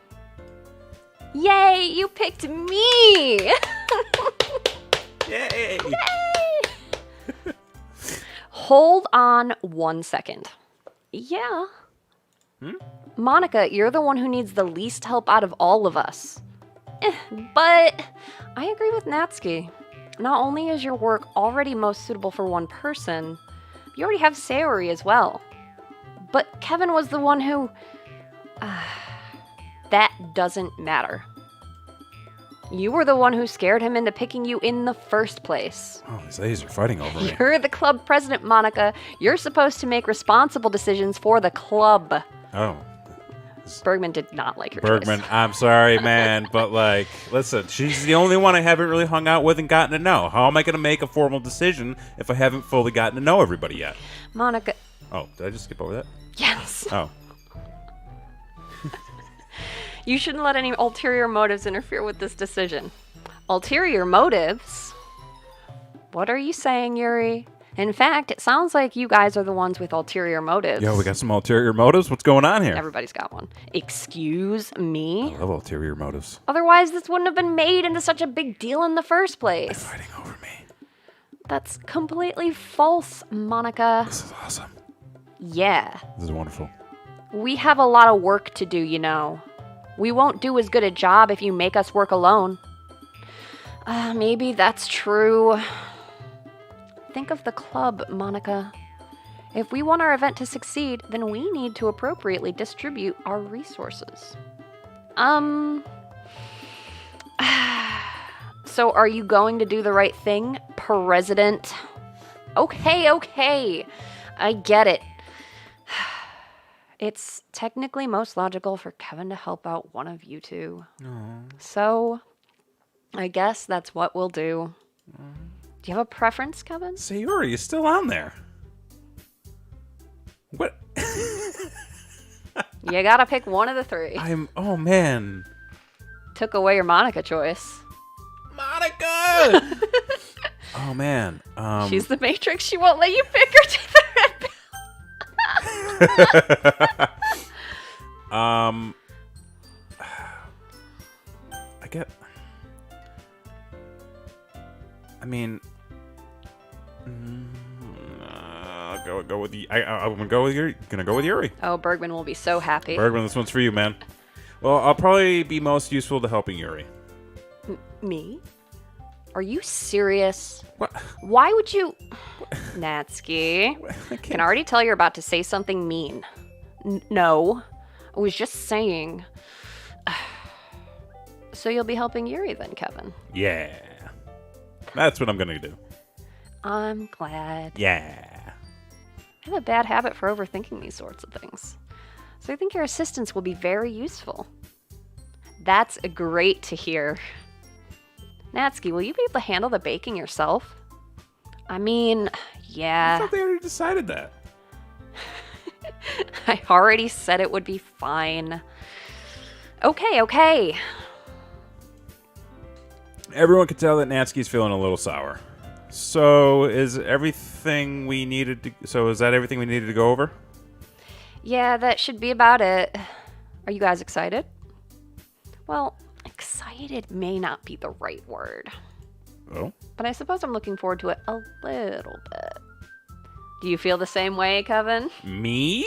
S2: Yay, you picked me!
S1: Yay!
S2: Hold on 1 second. Yeah. Monica, you're the one who needs the least help out of all of us. But I agree with Natsuki. Not only is your work already most suitable for one person, you already have Sayori as well. But Kevin was the one who... that doesn't matter. You were the one who scared him into picking you in the first place.
S1: Oh, these ladies are fighting over me.
S2: You're the club president, Monica. You're supposed to make responsible decisions for the club.
S1: Oh.
S2: Bergman did not like your
S1: Bergman,
S2: choice.
S1: I'm sorry, man, but like, listen, she's the only one I haven't really hung out with and gotten to know. How am I going to make a formal decision if I haven't fully gotten to know everybody yet?
S2: Monica.
S1: Oh, did I just skip over that?
S2: Yes.
S1: Oh.
S2: You shouldn't let any ulterior motives interfere with this decision. Ulterior motives? What are you saying, Yuri? In fact, it sounds like you guys are the ones with ulterior motives.
S1: Yo, we got some ulterior motives? What's going on here?
S2: Everybody's got one. Excuse me?
S1: I love ulterior motives.
S2: Otherwise, this wouldn't have been made into such a big deal in the first place.
S1: They're fighting over me.
S2: That's completely false, Monica.
S1: This is awesome.
S2: Yeah.
S1: This is wonderful.
S2: We have a lot of work to do, you know. We won't do as good a job if you make us work alone. Maybe that's true. Think of the club, Monica. If we want our event to succeed, then we need to appropriately distribute our resources. So are you going to do the right thing, President? Okay. I get it. It's technically most logical for Kevin to help out one of you two.
S1: Aww.
S2: So, I guess that's what we'll do. Do you have a preference, Kevin?
S1: Sayori is still on there. What?
S2: You gotta pick one of the three.
S1: Oh man.
S2: Took away your Monica choice.
S1: Monica! Oh man.
S2: She's the Matrix. She won't let you pick her to the red pill.
S1: I mean, I'll go with the. I'm gonna go with Yuri. Gonna go with Yuri.
S2: Oh, Bergman will be so happy.
S1: Bergman, this one's for you, man. Well, I'll probably be most useful to helping Yuri.
S2: Me? Are you serious?
S1: What?
S2: Why would you... Natsuki. I can already tell you're about to say something mean. No. I was just saying. So you'll be helping Yuri then, Kevin?
S1: Yeah. That's what I'm gonna do.
S2: I'm glad.
S1: Yeah.
S2: I have a bad habit for overthinking these sorts of things. So I think your assistance will be very useful. That's great to hear. Natsuki, will you be able to handle the baking yourself? I mean, yeah.
S1: I thought they already decided that.
S2: I already said it would be fine. Okay.
S1: Everyone can tell that Natsuki's feeling a little sour. So is that everything we needed to go over?
S2: Yeah, that should be about it. Are you guys excited? Well, excited may not be the right word.
S1: Oh?
S2: But I suppose I'm looking forward to it a little bit. Do you feel the same way, Kevin?
S1: Me?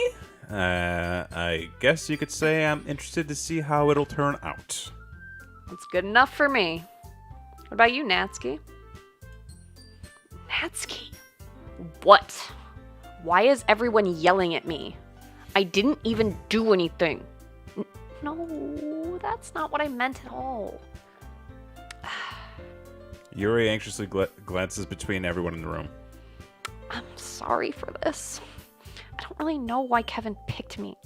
S1: I guess you could say I'm interested to see how it'll turn out.
S2: It's good enough for me. What about you, Natsuki? Natsuki? What? Why is everyone yelling at me? I didn't even do anything. No, that's not what I meant at all.
S1: Yuri anxiously glances between everyone in the room.
S2: I'm sorry for this. I don't really know why Kevin picked me.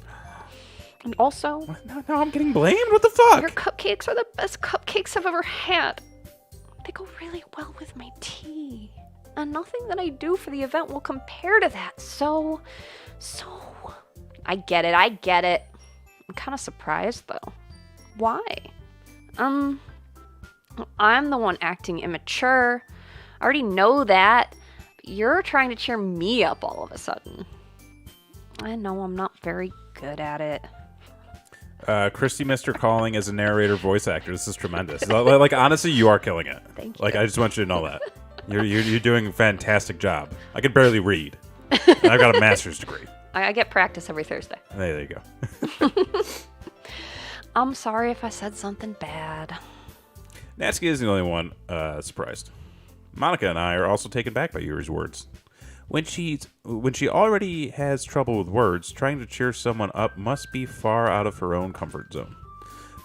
S2: And also...
S1: No, I'm getting blamed? What the fuck?
S2: Your cupcakes are the best cupcakes I've ever had. They go really well with my tea. And nothing that I do for the event will compare to that. So... I get it. I'm kind of surprised, though. Why? I'm the one acting immature. I already know that. But you're trying to cheer me up all of a sudden. I know I'm not very good at it.
S1: Kristi missed her calling as a narrator voice actor. This is tremendous. Like, honestly, you are killing it.
S2: Thank you.
S1: Like, I just want you to know that. You're doing a fantastic job. I can barely read. And I've got a master's degree.
S2: I get practice every Thursday.
S1: There you go.
S2: I'm sorry if I said something bad.
S1: Natsuki isn't the only one surprised. Monica and I are also taken back by Yuri's words. When she already has trouble with words, trying to cheer someone up must be far out of her own comfort zone.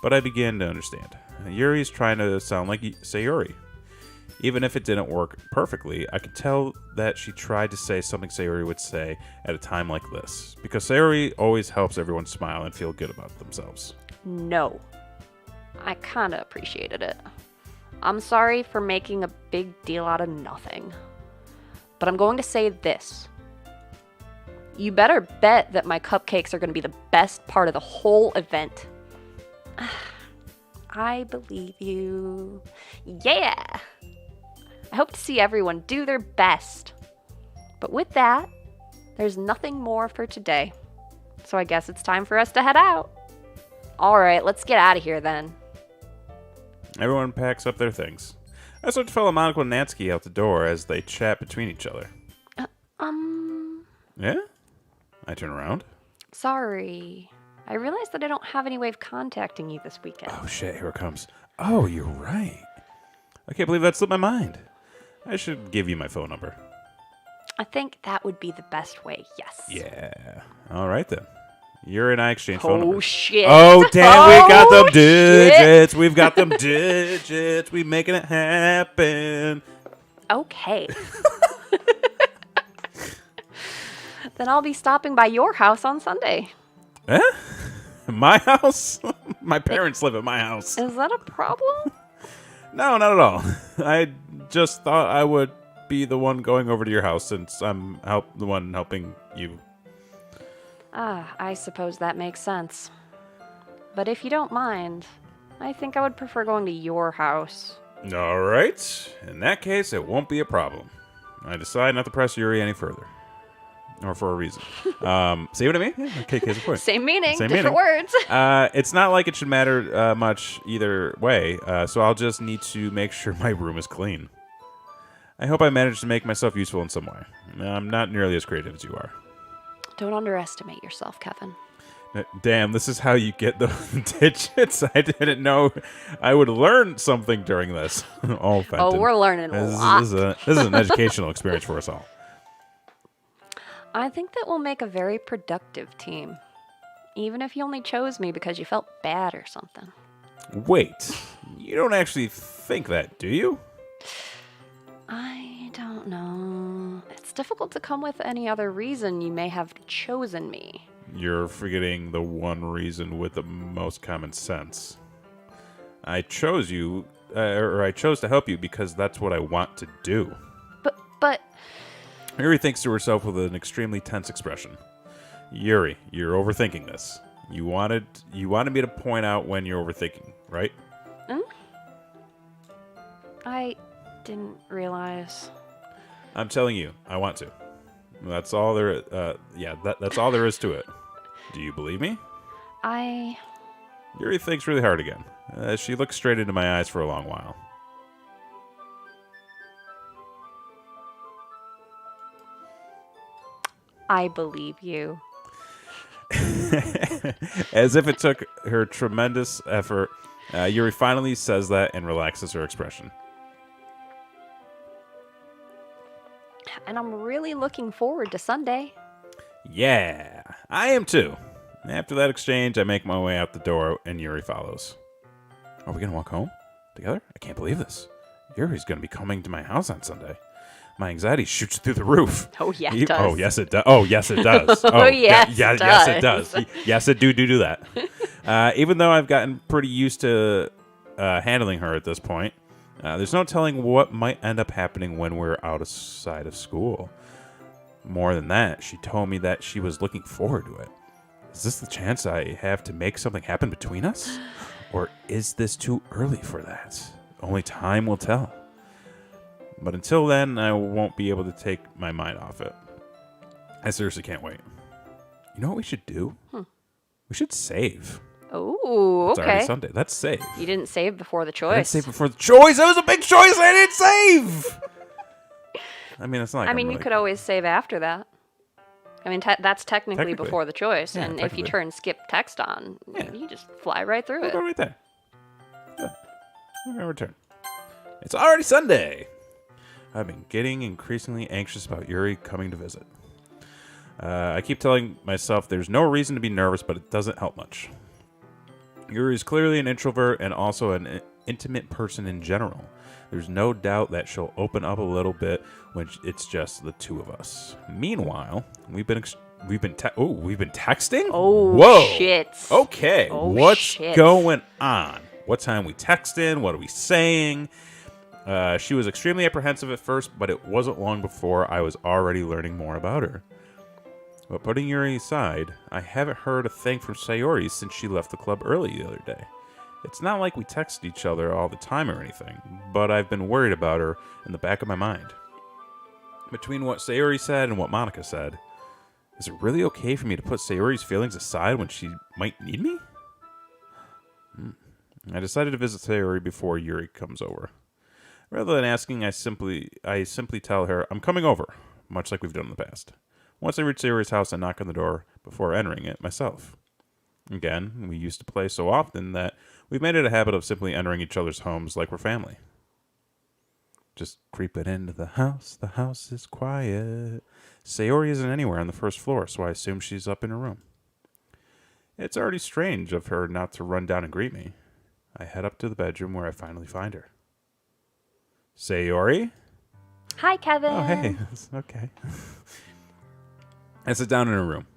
S1: But I begin to understand. Yuri's trying to sound like Sayori. Even if it didn't work perfectly, I could tell that she tried to say something Sayori would say at a time like this. Because Sayori always helps everyone smile and feel good about themselves.
S2: No. I kinda appreciated it. I'm sorry for making a big deal out of nothing. But I'm going to say this. You better bet that my cupcakes are going to be the best part of the whole event. I believe you. Yeah! I hope to see everyone do their best. But with that, there's nothing more for today. So I guess it's time for us to head out. Alright, let's get out of here then.
S1: Everyone packs up their things. I start to follow Monica and Natsuki out the door as they chat between each other. Yeah? I turn around.
S2: Sorry. I realized that I don't have any way of contacting you this weekend.
S1: Oh shit, here it comes. Oh, you're right. I can't believe that slipped my mind. I should give you my phone number.
S2: I think that would be the best way, yes.
S1: Yeah. Alright then. Yuri and I exchange phone numbers.
S2: Oh shit.
S1: Oh damn, we got them digits.
S2: Shit.
S1: We've got them digits. We making it happen.
S2: Okay. Then I'll be stopping by your house on Sunday.
S1: Eh? My house? My parents live at my house.
S2: Is that a problem?
S1: No, not at all. I just thought I would be the one going over to your house since I'm the one helping you.
S2: I suppose that makes sense. But if you don't mind, I think I would prefer going to your house.
S1: All right. In that case, it won't be a problem. I decide not to press Yuri any further. or for a reason. See what I mean? Yeah, okay, case in point.
S2: Same meaning,
S1: Same
S2: different
S1: meaning.
S2: words.
S1: It's not like it should matter much either way, so I'll just need to make sure my room is clean. I hope I managed to make myself useful in some way. I'm not nearly as creative as you are.
S2: Don't underestimate yourself, Kevin.
S1: Damn, this is how you get the digits. I didn't know I would learn something during this. Oh, Fenton.
S2: Oh, we're learning a lot.
S1: This is an educational experience for us all.
S2: I think that we'll make a very productive team. Even if you only chose me because you felt bad or something.
S1: Wait, you don't actually think that, do you?
S2: I don't know. It's difficult to come with any other reason you may have chosen me.
S1: You're forgetting the one reason with the most common sense. I chose you, or I chose to help you because that's what I want to do.
S2: But...
S1: Yuri thinks to herself with an extremely tense expression. Yuri, you're overthinking this. You wanted me to point out when you're overthinking, right?
S2: I didn't realize.
S1: I'm telling you, I want to. That's all there. That's all there is to it. Do you believe me? Yuri thinks really hard again. She looks straight into my eyes for a long while.
S2: I believe you.
S1: As if it took her tremendous effort, Yuri finally says that and relaxes her expression.
S2: And I'm really looking forward to Sunday.
S1: Yeah, I am too. After that exchange, I make my way out the door and Yuri follows. Are we going to walk home together? I can't believe this. Yuri's going to be coming to my house on Sunday. My anxiety shoots through the roof.
S2: Oh, yeah, it does.
S1: Oh, yes, it does. Oh, yes, it does.
S2: Oh, yes,
S1: yes, it does. Yes, it do that. Even though I've gotten pretty used to handling her at this point, there's no telling what might end up happening when we're outside of school. More than that, she told me that she was looking forward to it. Is this the chance I have to make something happen between us? Or is this too early for that? Only time will tell. But until then, I won't be able to take my mind off it. I seriously can't wait. You know what we should do? We should save.
S2: Oh,
S1: It's
S2: okay.
S1: already Sunday. Let's save.
S2: You didn't save before the
S1: I didn't
S2: choice.
S1: save before the choice. That was a big choice. I didn't save. I mean, it's not. Like
S2: you could always save after that. I mean, that's technically before the choice.
S1: Yeah,
S2: and if you turn skip text on, you just fly right through
S1: We'll
S2: it.
S1: go right there. Yeah. We're gonna return. It's already Sunday. I've been getting increasingly anxious about Yuri coming to visit. I keep telling myself there's no reason to be nervous, but it doesn't help much. Yuri is clearly an introvert and also an intimate person in general. There's no doubt that she'll open up a little bit when it's just the two of us. Meanwhile, we've been texting?
S2: Oh,
S1: whoa.
S2: shit.
S1: Okay,
S2: Oh,
S1: what's
S2: shit.
S1: going on? What time we texting? What are we saying? She was extremely apprehensive at first, but it wasn't long before I was already learning more about her. But putting Yuri aside, I haven't heard a thing from Sayori since she left the club early the other day. It's not like we text each other all the time or anything, but I've been worried about her in the back of my mind. Between what Sayori said and what Monica said, is it really okay for me to put Sayori's feelings aside when she might need me? I decided to visit Sayori before Yuri comes over. Rather than asking, I simply tell her I'm coming over, much like we've done in the past. Once I reach Sayori's house, I knock on the door before entering it myself. Again, we used to play so often that we've made it a habit of simply entering each other's homes like we're family. Just creeping into the house is quiet. Sayori isn't anywhere on the first floor, so I assume she's up in her room. It's already strange of her not to run down and greet me. I head up to the bedroom where I finally find her. Sayori?
S2: Hi, Kevin.
S1: Oh, hey. Okay. I sit down in her room.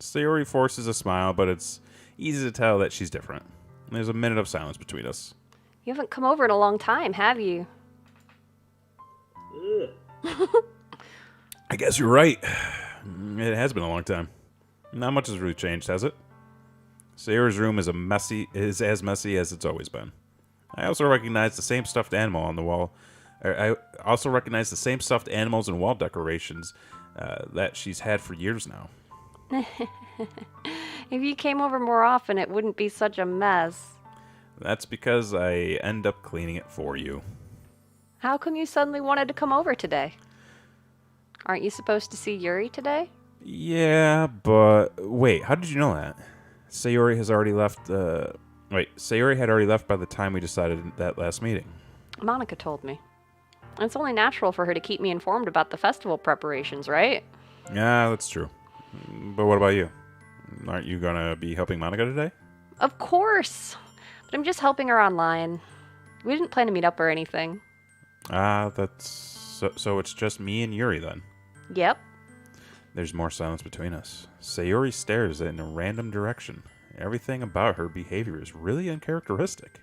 S1: Sayori forces a smile, but it's easy to tell that she's different. There's a minute of silence between us.
S2: You haven't come over in a long time, have you?
S1: I guess you're right. It has been a long time. Not much has really changed, has it? Sayori's room is as messy as it's always been. I also recognize the same stuffed animal on the wall. I also recognize the same stuffed animals and wall decorations that she's had for years now.
S2: If you came over more often, it wouldn't be such a mess.
S1: That's because I end up cleaning it for you.
S2: How come you suddenly wanted to come over today? Aren't you supposed to see Yuri today?
S1: Yeah, but wait, how did you know that? Sayori has already left. Sayori had already left by the time we decided that last meeting.
S2: Monica told me. It's only natural for her to keep me informed about the festival preparations, right?
S1: Yeah, that's true. But what about you? Aren't you gonna be helping Monica today?
S2: Of course. But I'm just helping her online. We didn't plan to meet up or anything.
S1: That's so it's just me and Yuri then.
S2: Yep.
S1: There's more silence between us. Sayori stares in a random direction. Everything about her behavior is really uncharacteristic.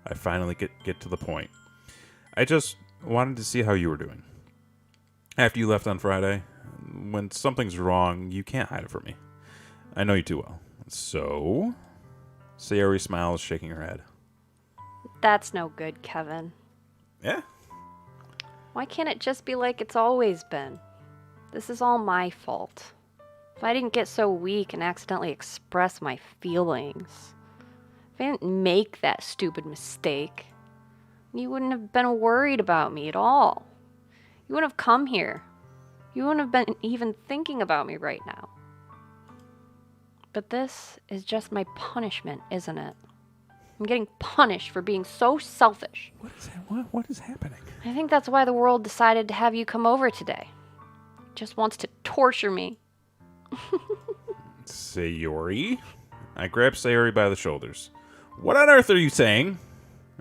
S1: I finally get to the point. I just wanted to see how you were doing. After you left on Friday, when something's wrong, you can't hide it from me. I know you too well. So? Sayori smiles, shaking her head.
S2: That's no good, Kevin.
S1: Yeah?
S2: Why can't it just be like it's always been? This is all my fault. If I didn't get so weak and accidentally express my feelings, if I didn't make that stupid mistake, you wouldn't have been worried about me at all. You wouldn't have come here. You wouldn't have been even thinking about me right now. But this is just my punishment, isn't it? I'm getting punished for being so selfish.
S1: What is happening?
S2: I think that's why the world decided to have you come over today. It just wants to torture me.
S1: Sayori? I grab Sayori by the shoulders. What on earth are you saying?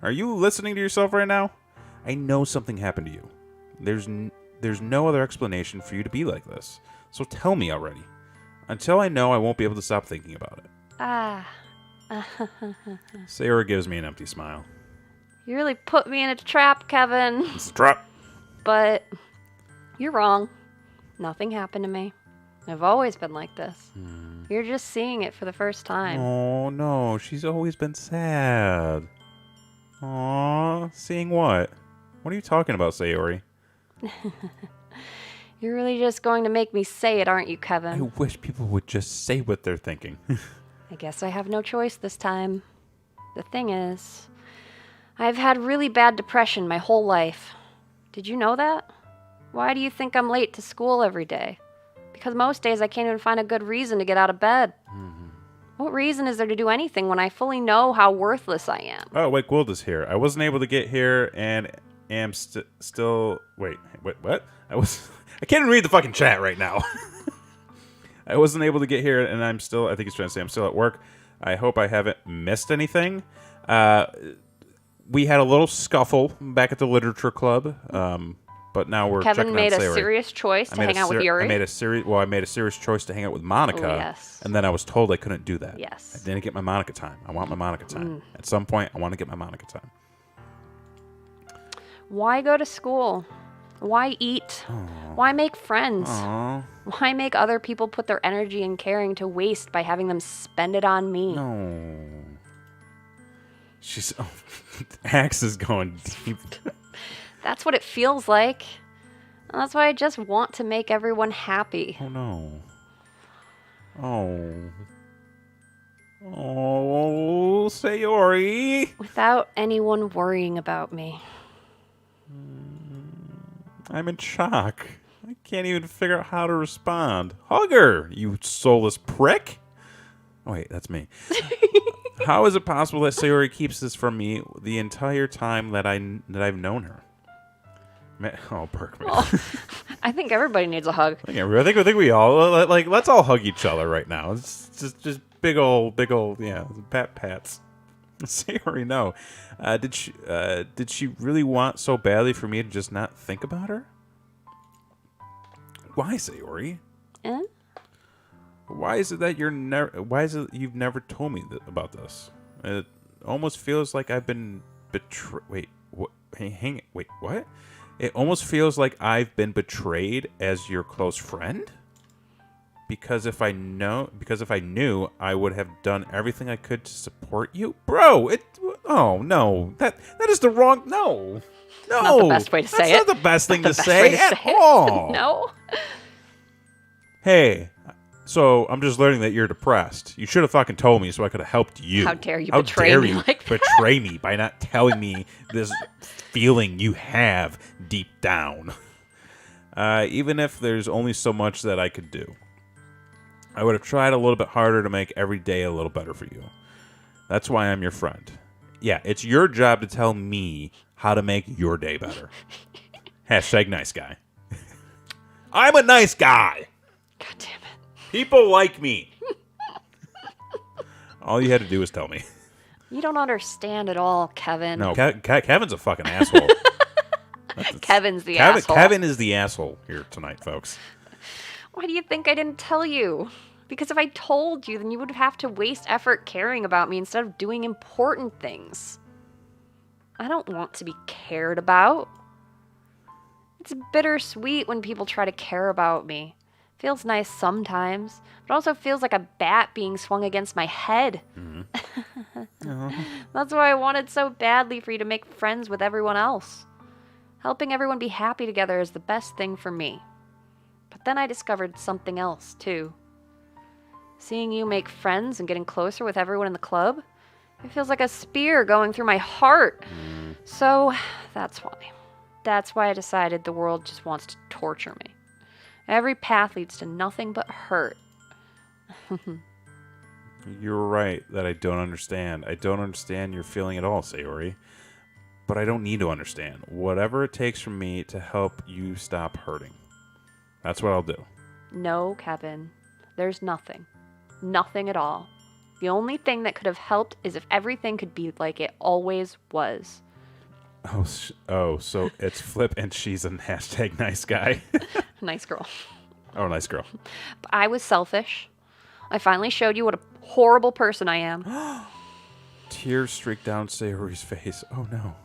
S1: Are you listening to yourself right now? I know something happened to you. There's no other explanation for you to be like this. So tell me already. Until I know, I won't be able to stop thinking about it. Sayori gives me an empty smile.
S2: You really put me in a trap, Kevin.
S1: It's a trap.
S2: But you're wrong. Nothing happened to me. I've always been like this. You're just seeing it for the first time.
S1: Oh, no. She's always been sad. Aw, seeing what? What are you talking about, Sayori?
S2: You're really just going to make me say it, aren't you,
S1: I
S2: Kevin?
S1: wish people would just say what they're thinking.
S2: I guess I have no choice this time. The thing is, I've had really bad depression my whole life. Did you know that? Why do you think I'm late to school every day? Because most days I can't even find a good reason to get out of bed. What reason is there to do anything when I fully know how worthless I am?
S1: Oh, wait, Gould is here. I wasn't able to get here and am still... Wait, what? I can't even read the fucking chat right now. I wasn't able to get here and I'm still... I think he's trying to say I'm still at work. I hope I haven't missed anything. We had a little scuffle back at the Literature Club. But now we're
S2: Kevin
S1: checking
S2: made
S1: on
S2: a
S1: Sayori.
S2: serious choice to hang out with Yuri.
S1: I made a serious choice to hang out with Monica.
S2: Oh, yes.
S1: And then I was told I couldn't do that.
S2: Yes.
S1: I didn't get my Monica time. I want my Monica time. At some point, I want to get my Monica time.
S2: Why go to school? Why eat?
S1: Aww.
S2: Why make friends?
S1: Aww.
S2: Why make other people put their energy and caring to waste by having them spend it on me?
S1: No. She's... Oh, Axe is going deep.
S2: That's what it feels like. And that's why I just want to make everyone happy.
S1: Oh, no. Oh, Sayori.
S2: Without anyone worrying about me.
S1: I'm in shock. I can't even figure out how to respond. Hug her, you soulless prick. Oh, wait, that's me. How is it possible that Sayori keeps this from me the entire time that I've known her? Oh, Berkman.
S2: Oh, I think everybody needs a hug.
S1: I think we all let's all hug each other right now. It's just big old yeah, pats. Sayori, no. Did she really want so badly for me to just not think about her? Why, Sayori? Why is it that you've never told me about this? It almost feels like I've been betrayed. Wait, what? Wait, what? It almost feels like I've been betrayed as your close friend? Because if I knew, I would have done everything I could to support you. Bro, oh no. That is the wrong No. No.
S2: Not the best way to say it.
S1: That's not the best thing to say at all.
S2: No.
S1: Hey, so I'm just learning that you're depressed. You should have fucking told me so I could have helped you.
S2: How dare you
S1: How
S2: betray
S1: dare
S2: me
S1: you
S2: like that?
S1: betray me by not telling me this feeling you have deep down. Even if there's only so much that I could do. I would have tried a little bit harder to make every day a little better for you. That's why I'm your friend. Yeah, it's your job to tell me how to make your day better. Hashtag nice guy. I'm a nice guy.
S2: God damn it.
S1: People like me. All you had to do was tell me.
S2: You don't understand at all, Kevin.
S1: No, Kevin's a fucking asshole.
S2: Kevin's the asshole.
S1: Kevin is the asshole here tonight, folks.
S2: Why do you think I didn't tell you? Because if I told you, then you would have to waste effort caring about me instead of doing important things. I don't want to be cared about. It's bittersweet when people try to care about me. Feels nice sometimes, but also feels like a bat being swung against my head.
S1: Mm-hmm.
S2: That's why I wanted so badly for you to make friends with everyone else. Helping everyone be happy together is the best thing for me. But then I discovered something else, too. Seeing you make friends and getting closer with everyone in the club, it feels like a spear going through my heart. So, that's why. That's why I decided the world just wants to torture me. Every path leads to nothing but hurt.
S1: You're right that I don't understand. I don't understand your feeling at all, Sayori. But I don't need to understand. Whatever it takes from me to help you stop hurting. That's what I'll do.
S2: No, Kevin. There's nothing. Nothing at all. The only thing that could have helped is if everything could be like it always was.
S1: Oh, so it's Flip and she's a hashtag nice guy.
S2: Nice girl.
S1: Oh, nice girl.
S2: But I was selfish. I finally showed you what a horrible person I am.
S1: Tears streak down Sayori's face. Oh, no.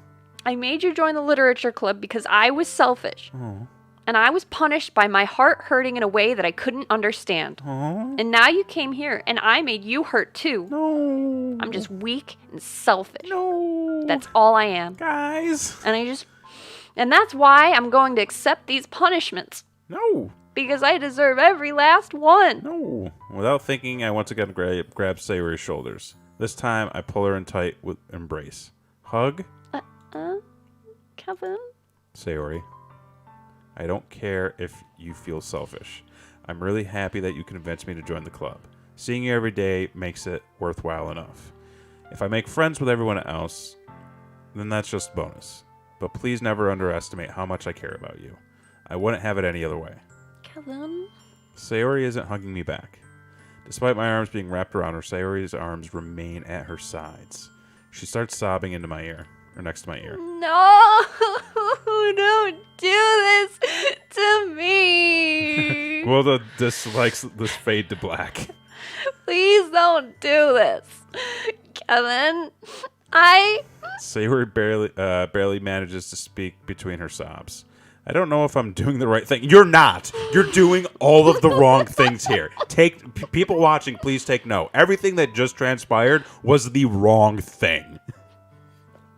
S2: I made you join the literature club because I was selfish.
S1: Oh.
S2: And I was punished by my heart hurting in a way that I couldn't understand.
S1: Oh.
S2: And now you came here, and I made you hurt too.
S1: No.
S2: I'm just weak and selfish.
S1: No.
S2: That's all I am.
S1: Guys.
S2: And that's why I'm going to accept these punishments.
S1: No.
S2: Because I deserve every last one.
S1: No. Without thinking, I once again grab Sayori's shoulders. This time, I pull her in tight with embrace. Hug.
S2: Kevin?
S1: Sayori. I don't care if you feel selfish. I'm really happy that you convinced me to join the club. Seeing you every day makes it worthwhile enough. If I make friends with everyone else, then that's just bonus. But please never underestimate how much I care about you. I wouldn't have it any other way.
S2: Kevin?
S1: Sayori isn't hugging me back. Despite my arms being wrapped around her, Sayori's arms remain at her sides. She starts sobbing into my ear, or next to my ear.
S2: No! Don't do this to me!
S1: Gwilda dislikes this fade to black.
S2: Please don't do this. Kevin,
S1: Sayori barely manages to speak between her sobs. I don't know if I'm doing the right thing. You're not. You're doing all of the wrong things here. People watching, please take note. Everything that just transpired was the wrong thing.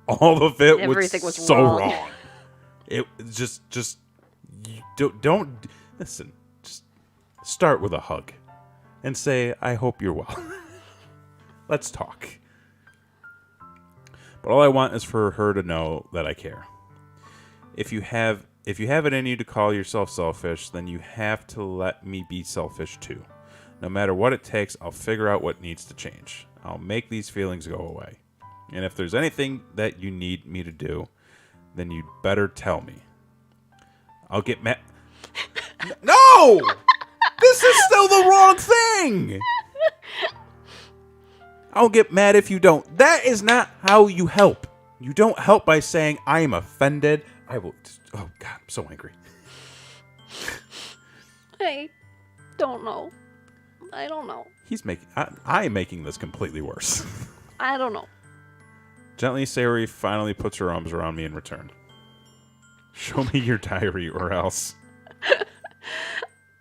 S1: All of it was so wrong. It just you don't listen. Just start with a hug and say, "I hope you're well." Let's talk. But all I want is for her to know that I care. If you have it in you to call yourself selfish, then you have to let me be selfish too. No matter what it takes, I'll figure out what needs to change. I'll make these feelings go away. And if there's anything that you need me to do, then you'd better tell me. I'll get mad. No! This is still the wrong thing! I'll get mad if you don't. That is not how you help. You don't help by saying, I am offended. I will. Oh, God, I'm so angry.
S2: I don't know. I don't know.
S1: I am making this completely worse.
S2: I don't know.
S1: Gently, Sayori finally puts her arms around me in return. Show me your diary or else.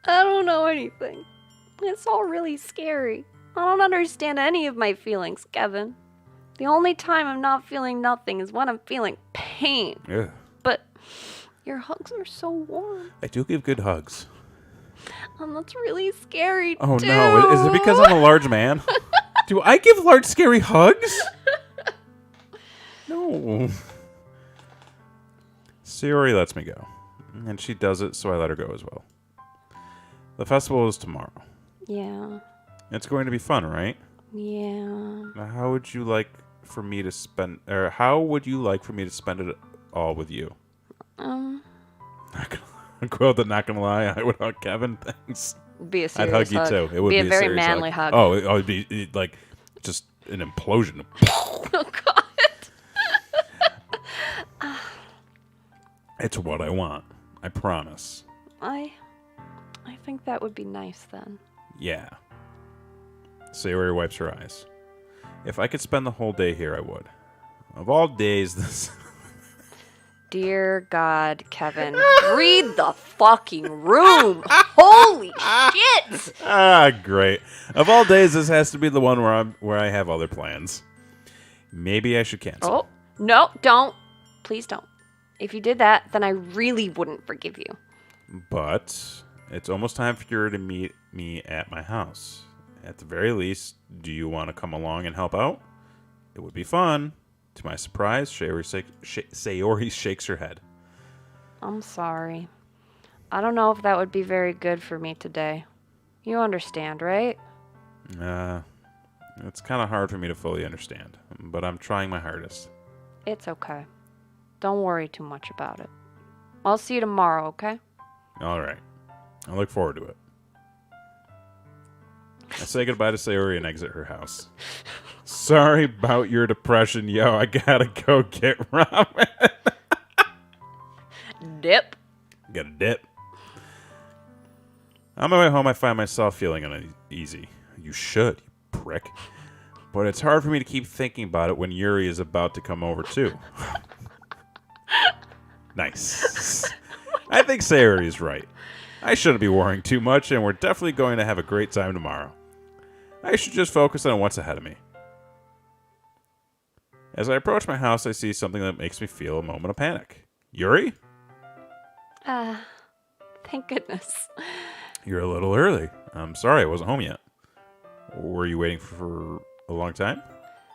S2: I don't know anything. It's all really scary. I don't understand any of my feelings, Kevin. The only time I'm not feeling nothing is when I'm feeling pain.
S1: Ugh.
S2: But your hugs are so warm.
S1: I do give good hugs.
S2: That's really scary,
S1: Oh,
S2: too.
S1: no. Is it because I'm a large man? Do I give large, scary hugs? No. Sayori lets me go. And she does it, so I let her go as well. The festival is tomorrow.
S2: Yeah.
S1: It's going to be fun, right?
S2: Yeah.
S1: Now, how would you like for me to spend it all with you? Not gonna lie, I would hug Kevin. Thanks.
S2: Be a
S1: I'd
S2: serious
S1: hug you
S2: hug.
S1: too. It would be
S2: a very
S1: serious
S2: manly hug.
S1: Oh, it would be like just an implosion.
S2: Oh, God.
S1: It's what I want. I promise.
S2: I think that would be nice then.
S1: Yeah. Sayori wipes her eyes. If I could spend the whole day here, I would. Of all days, this...
S2: Dear God, Kevin, read the fucking room. Holy shit!
S1: Great. Of all days, this has to be the one where I have other plans. Maybe I should cancel.
S2: Oh, no, don't. Please don't. If you did that, then I really wouldn't forgive you.
S1: But it's almost time for you to meet me at my house. At the very least, do you want to come along and help out? It would be fun. To my surprise, Sayori shakes her head.
S2: I'm sorry. I don't know if that would be very good for me today. You understand, right?
S1: It's kind of hard for me to fully understand, but I'm trying my hardest.
S2: It's okay. Don't worry too much about it. I'll see you tomorrow, okay?
S1: All right. I look forward to it. I say goodbye to Sayori and exit her house. Sorry about your depression, yo. I gotta go get ramen.
S2: Dip.
S1: Gotta dip. On my way home, I find myself feeling uneasy. You should, you prick. But it's hard for me to keep thinking about it when Yuri is about to come over, too. Nice. I think Sayori is right. I shouldn't be worrying too much, and we're definitely going to have a great time tomorrow. I should just focus on what's ahead of me. As I approach my house, I see something that makes me feel a moment of panic. Yuri?
S2: Thank goodness.
S1: You're a little early. I'm sorry I wasn't home yet. Were you waiting for a long time?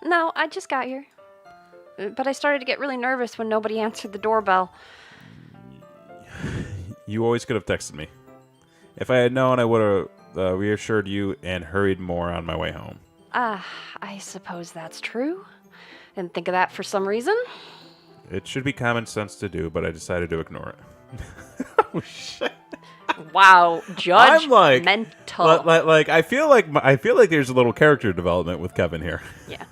S2: No, I just got here. But I started to get really nervous when nobody answered the doorbell.
S1: You always could have texted me. If I had known, I would have reassured you and hurried more on my way home.
S2: I suppose that's true. Didn't think of that for some reason.
S1: It should be common sense to do, but I decided to ignore it. Oh, shit.
S2: Wow,
S1: I'm like,
S2: mental.
S1: I feel like there's a little character development with Kevin here.
S2: Yeah.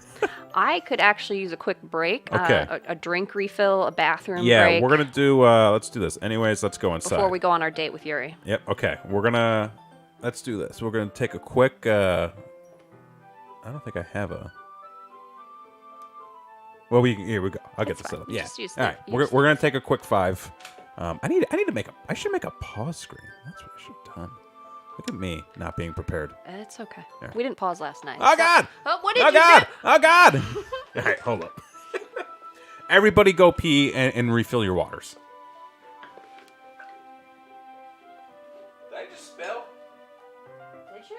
S2: I could actually use a quick break.
S1: Okay.
S2: A drink refill, a bathroom break.
S1: Yeah, we're going to do, let's do this. Anyways, let's go inside.
S2: Before we go on our date with Yuri.
S1: Yep, okay. Let's do this. We're going to take a quick, I don't think I have a... Well, here we go. I'll get this set up. Yeah. All right. We're going to take a quick 5. I should make a pause screen. That's what I should have done. Look at me not being prepared.
S2: It's okay.
S1: There.
S2: We didn't pause last night.
S1: Oh, God!
S2: What did
S1: Oh,
S2: you
S1: God!
S2: do?
S1: Oh, God! All right, hold up. Everybody go pee and refill your waters. Did I just spill?
S2: Did you?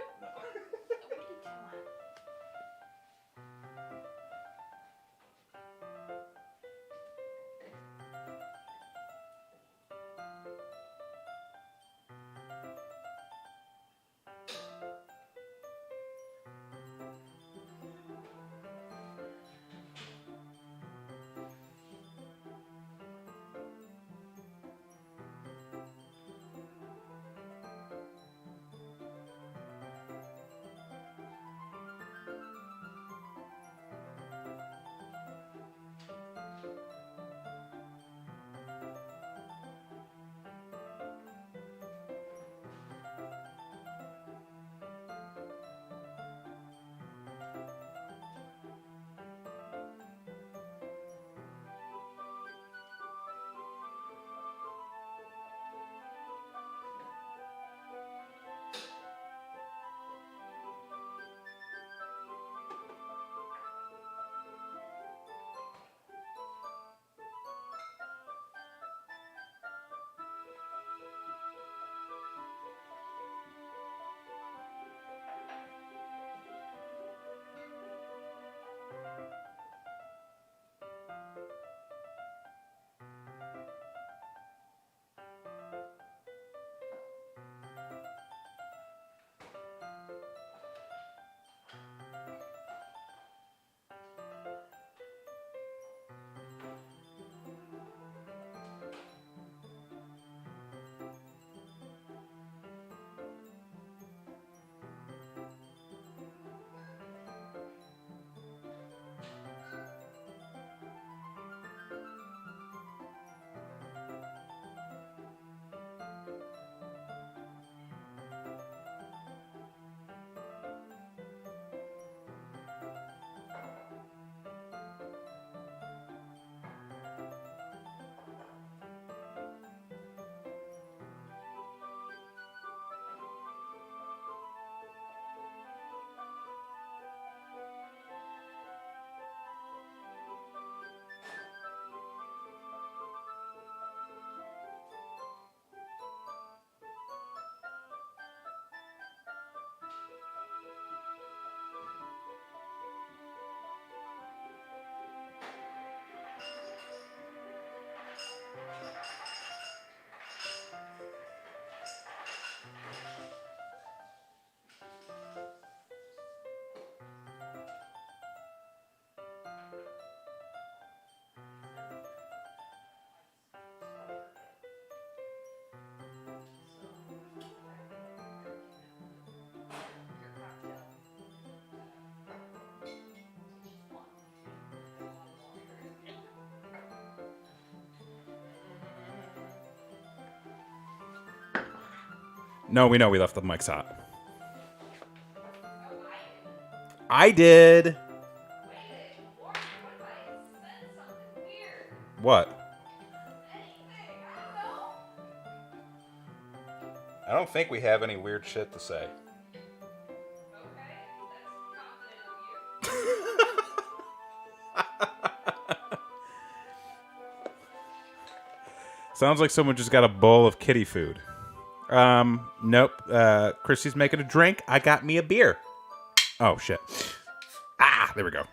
S1: No, we know we left the mics hot. I did. What? I don't think we have any weird shit to say. Sounds like someone just got a bowl of kitty food. Nope. Kristi's making a drink. I got me a beer. Oh, shit. Ah, there we go.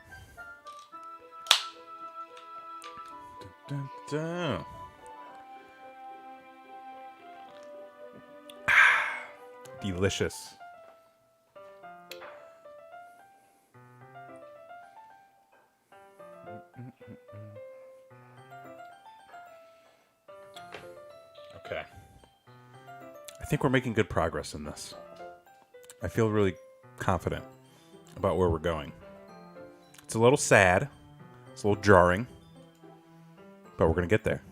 S1: Dun, dun, dun. Delicious. Okay. I think we're making good progress in this. I feel really confident about where we're going. It's a little sad. It's a little jarring. But we're going to get there.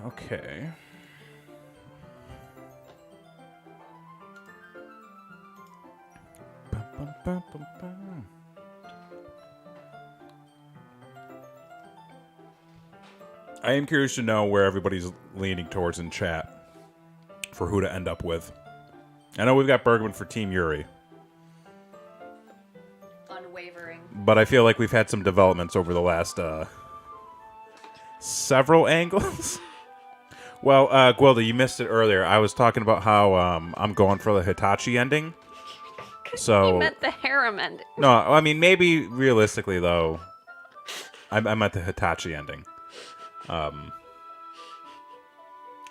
S1: Okay. I am curious to know where everybody's leaning towards in chat for who to end up with. I know we've got Bergman for Team Yuri.
S2: Unwavering.
S1: But I feel like we've had some developments over the last several angles. Well, Gwilda, you missed it earlier. I was talking about how I'm going for the Hitachi ending. So
S2: You meant the harem ending.
S1: No, I mean, maybe realistically, though, I meant the Hitachi ending.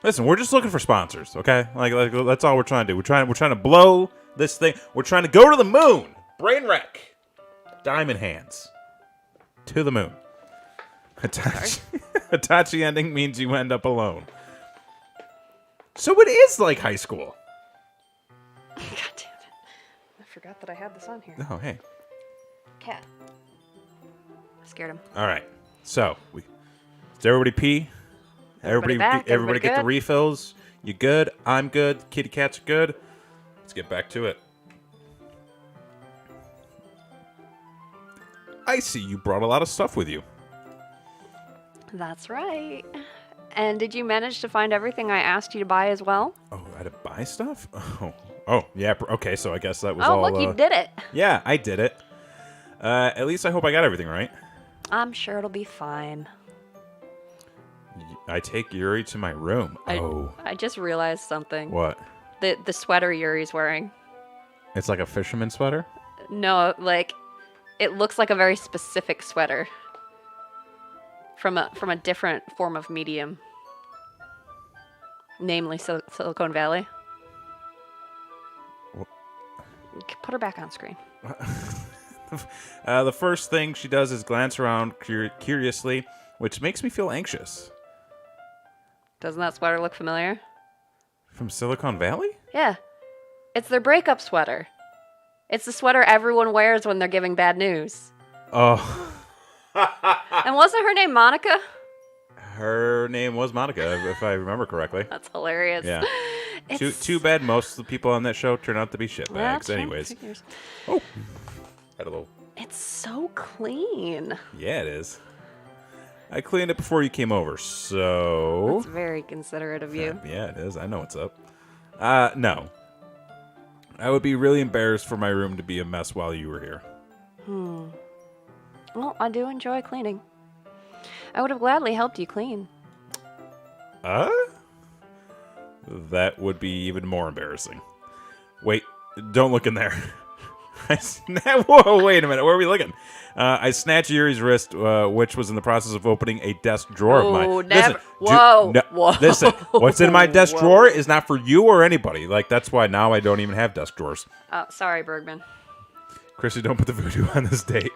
S1: Listen, we're just looking for sponsors, okay? Like that's all we're trying to do. We're trying to blow this thing. We're trying to go to the moon. Brain wreck. Diamond hands. To the moon. Hitachi ending means you end up alone. So it is like high school.
S2: God damn it. I forgot that I had this on here.
S1: Oh, hey.
S2: Cat. I scared him.
S1: All right. So, did everybody pee? Everybody
S2: back?
S1: get
S2: Everybody
S1: the
S2: good?
S1: refills. You good? I'm good. Kitty cats are good. Let's get back to it. I see you brought a lot of stuff with you.
S2: That's right. And did you manage to find everything I asked you to buy as well?
S1: Oh, I had to buy stuff? Oh, yeah. Okay, so I guess that was all...
S2: Oh, look, you did it.
S1: Yeah, I did it. At least I hope I got everything right.
S2: I'm sure it'll be fine.
S1: I take Yuri to my room.
S2: I just realized something.
S1: What?
S2: The sweater Yuri's wearing.
S1: It's like a fisherman sweater?
S2: No, like, it looks like a very specific sweater. From a different form of medium. Namely Silicon Valley.
S1: What?
S2: Put her back on screen.
S1: The first thing she does is glance around curiously, which makes me feel anxious.
S2: Doesn't that sweater look familiar?
S1: From Silicon Valley?
S2: Yeah. It's their breakup sweater. It's the sweater everyone wears when they're giving bad news.
S1: Oh.
S2: And wasn't her name Monica?
S1: Her name was Monica, if I remember correctly.
S2: That's hilarious.
S1: Yeah. Too bad most of the people on that show turn out to be shitbags. Anyways. Oh. Had a little...
S2: It's so clean.
S1: Yeah, it is. I cleaned it before you came over, so...
S2: That's very considerate of you.
S1: Yeah, it is. I know what's up. No. I would be really embarrassed for my room to be a mess while you were here.
S2: Well, I do enjoy cleaning. I would have gladly helped you clean.
S1: That would be even more embarrassing. Wait, don't look in there. Whoa, wait a minute. Where are we looking? I snatched Yuri's wrist, which was in the process of opening a desk drawer of mine.
S2: Never.
S1: Listen,
S2: Whoa.
S1: Listen, what's in my desk drawer is not for you or anybody. Like, that's why now I don't even have desk drawers.
S2: Oh, sorry, Bergman.
S1: Kristi, don't put the voodoo on this date.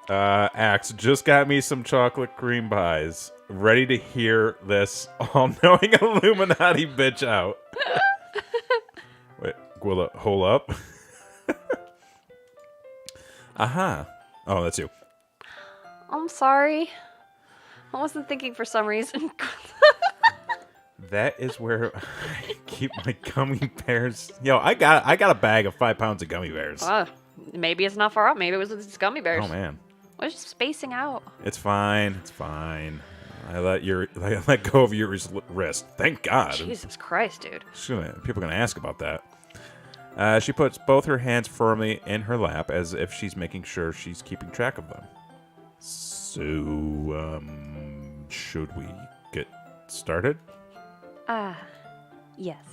S1: Axe just got me some chocolate cream pies. Ready to hear this all-knowing Illuminati bitch out. Wait, Gwilla, hold up. Aha. Oh, that's you.
S2: I'm sorry. I wasn't thinking for some reason.
S1: That is where I keep my gummy bears. Yo, I got a bag of 5 pounds of gummy bears.
S2: Maybe it's not far up. Maybe it was just gummy bears.
S1: Oh man,
S2: We're just spacing out.
S1: it's fine. It's fine. I let go of Yuri's wrist. Thank God.
S2: Jesus Christ, dude.
S1: People are gonna ask about that. She puts both her hands firmly in her lap as if she's making sure she's keeping track of them. So, should we get started?
S2: Yes.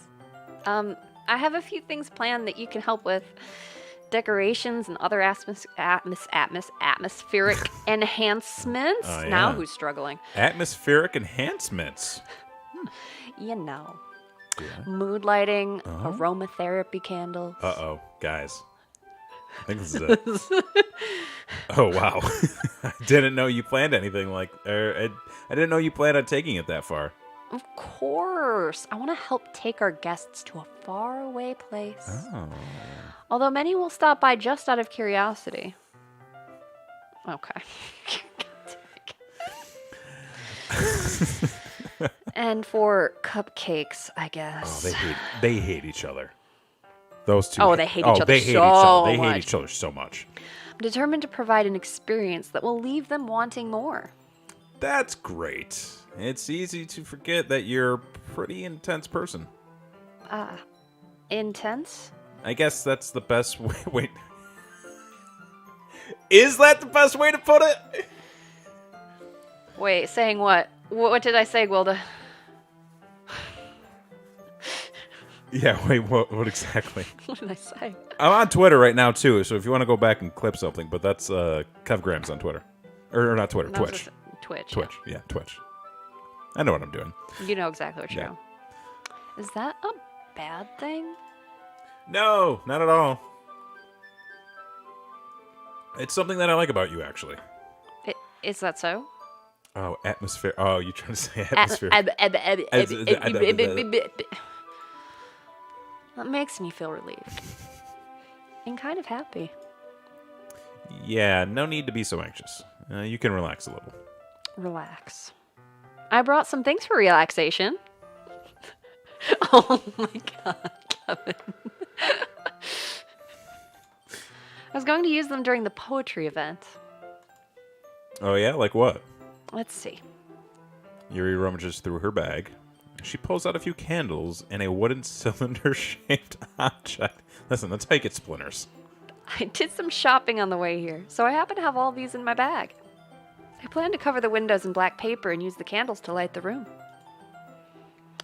S2: I have a few things planned that you can help with. Decorations and other atmospheric enhancements.
S1: Oh, yeah.
S2: Now who's struggling?
S1: Atmospheric enhancements.
S2: You know.
S1: Yeah.
S2: Mood lighting, aromatherapy candles.
S1: Uh-oh, guys. I think this is it. Oh, wow. I didn't know you planned anything like... I didn't know you planned on taking it that far.
S2: Of course. I want to help take our guests to a faraway place.
S1: Oh.
S2: Although many will stop by just out of curiosity. Okay. And for cupcakes, I guess.
S1: Oh, they hate each other. Those two.
S2: Oh, they hate each other
S1: They hate
S2: so
S1: each other. They
S2: much.
S1: hate each other so much.
S2: I'm determined to provide an experience that will leave them wanting more.
S1: That's great. It's easy to forget that you're a pretty intense person.
S2: Intense?
S1: I guess that's the best way. Wait. Is that the best way to put it?
S2: Wait, saying what? What did I say, Gwilda?
S1: Yeah, wait, what exactly?
S2: What did I say?
S1: I'm on Twitter right now, too, so if you want to go back and clip something, but that's Kev Graham's on Twitter. Or not Twitter,
S2: No,
S1: Twitch.
S2: Twitch.
S1: Twitch, yeah, Twitch. I know what I'm doing.
S2: You know exactly what you're
S1: Yeah.
S2: doing. Is that a bad thing?
S1: No, not at all. It's something that I like about you, actually.
S2: Is that so?
S1: Oh, atmosphere. Oh, you trying to say atmosphere?
S2: That makes me feel relieved. And kind of happy.
S1: Yeah, no need to be so anxious. You can relax a little.
S2: Relax. I brought some things for relaxation. Oh my god, Kevin. I was going to use them during the poetry event.
S1: Oh, yeah? Like what?
S2: Let's see.
S1: Yuri rummages through her bag. She pulls out a few candles and a wooden cylinder-shaped object. Listen, that's how you get splinters.
S2: I did some shopping on the way here, so I happen to have all these in my bag. I plan to cover the windows in black paper and use the candles to light the room.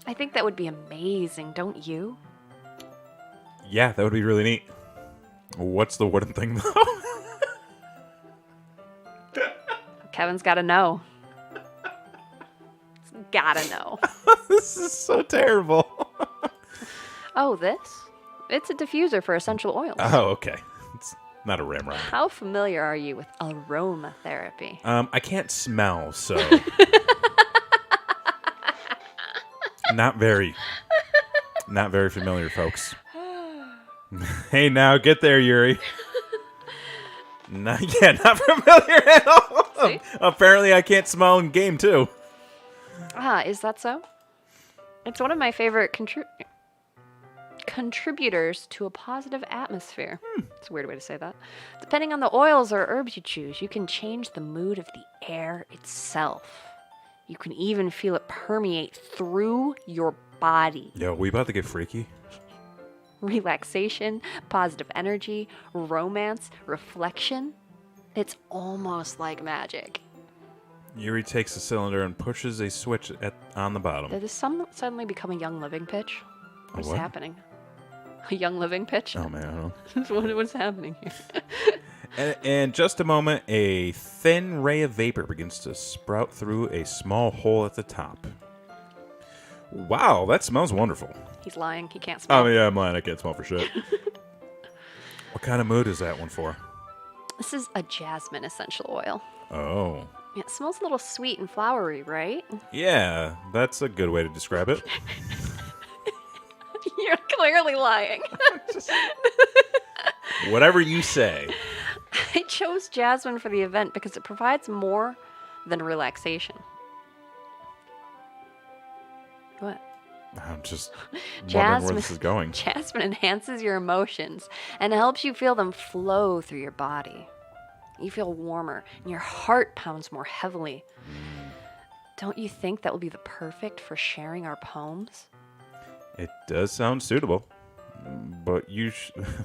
S2: I think that would be amazing, don't you?
S1: Yeah, that would be really neat. What's the wooden thing, though?
S2: Kevin's gotta know. He's gotta know.
S1: This is so terrible.
S2: Oh, this? It's a diffuser for essential oils.
S1: Oh, okay. It's not a ramrod.
S2: How familiar are you with aromatherapy?
S1: I can't smell, so... Not very familiar, folks. Hey, now, get there, Yuri. Not familiar at all.
S2: See?
S1: Apparently, I can't smell in game, too.
S2: Is that so? It's one of my favorite contributors to a positive atmosphere. It's a weird way to say that. Depending on the oils or herbs you choose, you can change the mood of the air itself. You can even feel it permeate through your body.
S1: Yo, we about to get freaky?
S2: Relaxation, positive energy, romance, reflection. It's almost like magic.
S1: Yuri takes the cylinder and pushes a switch on the bottom.
S2: Did this suddenly become a Young Living pitch? What is
S1: what?
S2: happening? A Young Living pitch?
S1: Oh, man, I don't know.
S2: What's happening here?
S1: In just a moment, a thin ray of vapor begins to sprout through a small hole at the top. Wow, that smells wonderful.
S2: He's lying. He can't smell.
S1: Oh, yeah, I'm lying. I can't smell for shit. What kind of mood is that one for?
S2: This is a jasmine essential oil.
S1: Oh.
S2: Yeah, it smells a little sweet and flowery, right?
S1: Yeah, that's a good way to describe it.
S2: You're clearly lying.
S1: Whatever you say.
S2: I chose jasmine for the event because it provides more than relaxation. What?
S1: I'm just wondering
S2: Jasmine,
S1: where this is going.
S2: Jasmine enhances your emotions and helps you feel them flow through your body. You feel warmer and your heart pounds more heavily. Don't you think that will be the perfect for sharing our poems?
S1: It does sound suitable, but you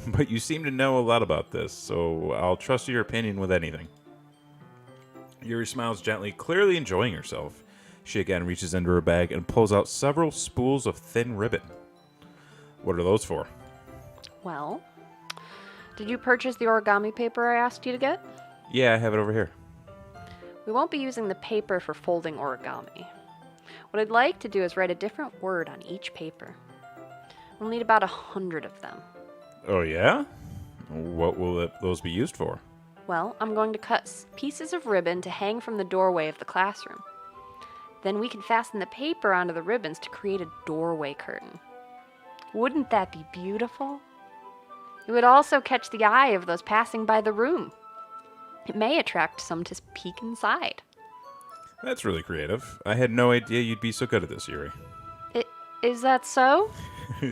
S1: but you seem to know a lot about this, so I'll trust your opinion with anything. Yuri smiles gently, clearly enjoying herself. She again reaches into her bag and pulls out several spools of thin ribbon. What are those for?
S2: Well, did you purchase the origami paper I asked you to get?
S1: Yeah, I have it over here.
S2: We won't be using the paper for folding origami. What I'd like to do is write a different word on each paper. We'll need about 100 of them.
S1: Oh, yeah? What will those be used for?
S2: Well, I'm going to cut pieces of ribbon to hang from the doorway of the classroom. Then we can fasten the paper onto the ribbons to create a doorway curtain. Wouldn't that be beautiful? It would also catch the eye of those passing by the room. It may attract some to peek inside.
S1: That's really creative. I had no idea you'd be so good at this, Yuri.
S2: Is that so?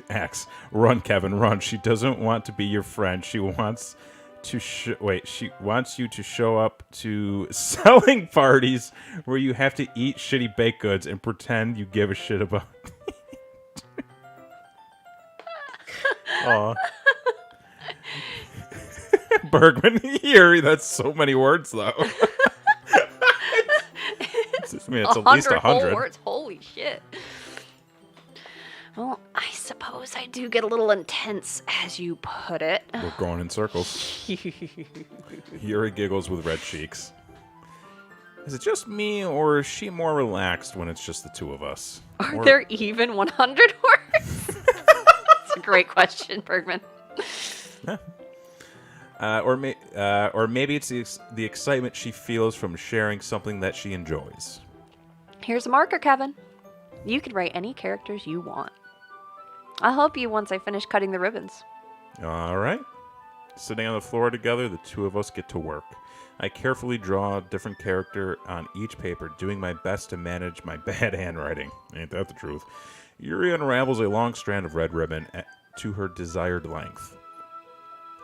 S1: Axe, run, Kevin, run. She doesn't want to be your friend. She wants to she wants you to show up to selling parties where you have to eat shitty baked goods and pretend you give a shit about it. Aw. Bergman, Yuri, that's so many words, though. I mean, it's at least 100
S2: words. Holy shit. Well, I suppose I do get a little intense, as you put it.
S1: We're going in circles. Yuri giggles with red cheeks. Is it just me, or is she more relaxed when it's just the two of us?
S2: Are there even 100 words? That's a great question, Bergman.
S1: Or maybe it's the excitement she feels from sharing something that she enjoys.
S2: Here's a marker, Kevin. You can write any characters you want. I'll help you once I finish cutting the ribbons.
S1: All right. Sitting on the floor together, the two of us get to work. I carefully draw a different character on each paper, doing my best to manage my bad handwriting. Ain't that the truth? Yuri unravels a long strand of red ribbon to her desired length.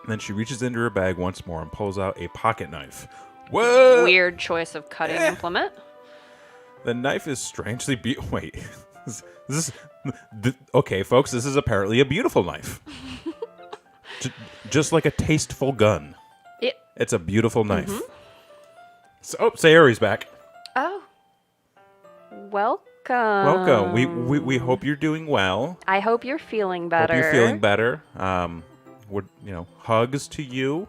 S1: Then she reaches into her bag once more and pulls out a pocket knife. Whoa!
S2: Weird choice of cutting implement.
S1: The knife is strangely wait. Okay, folks, this is apparently a beautiful knife. Just like a tasteful gun. It's a beautiful knife. So, Sayori's back.
S2: Oh. Welcome.
S1: Welcome. We hope you're doing well.
S2: I hope you're feeling better.
S1: Hope you're feeling better. Hugs to you.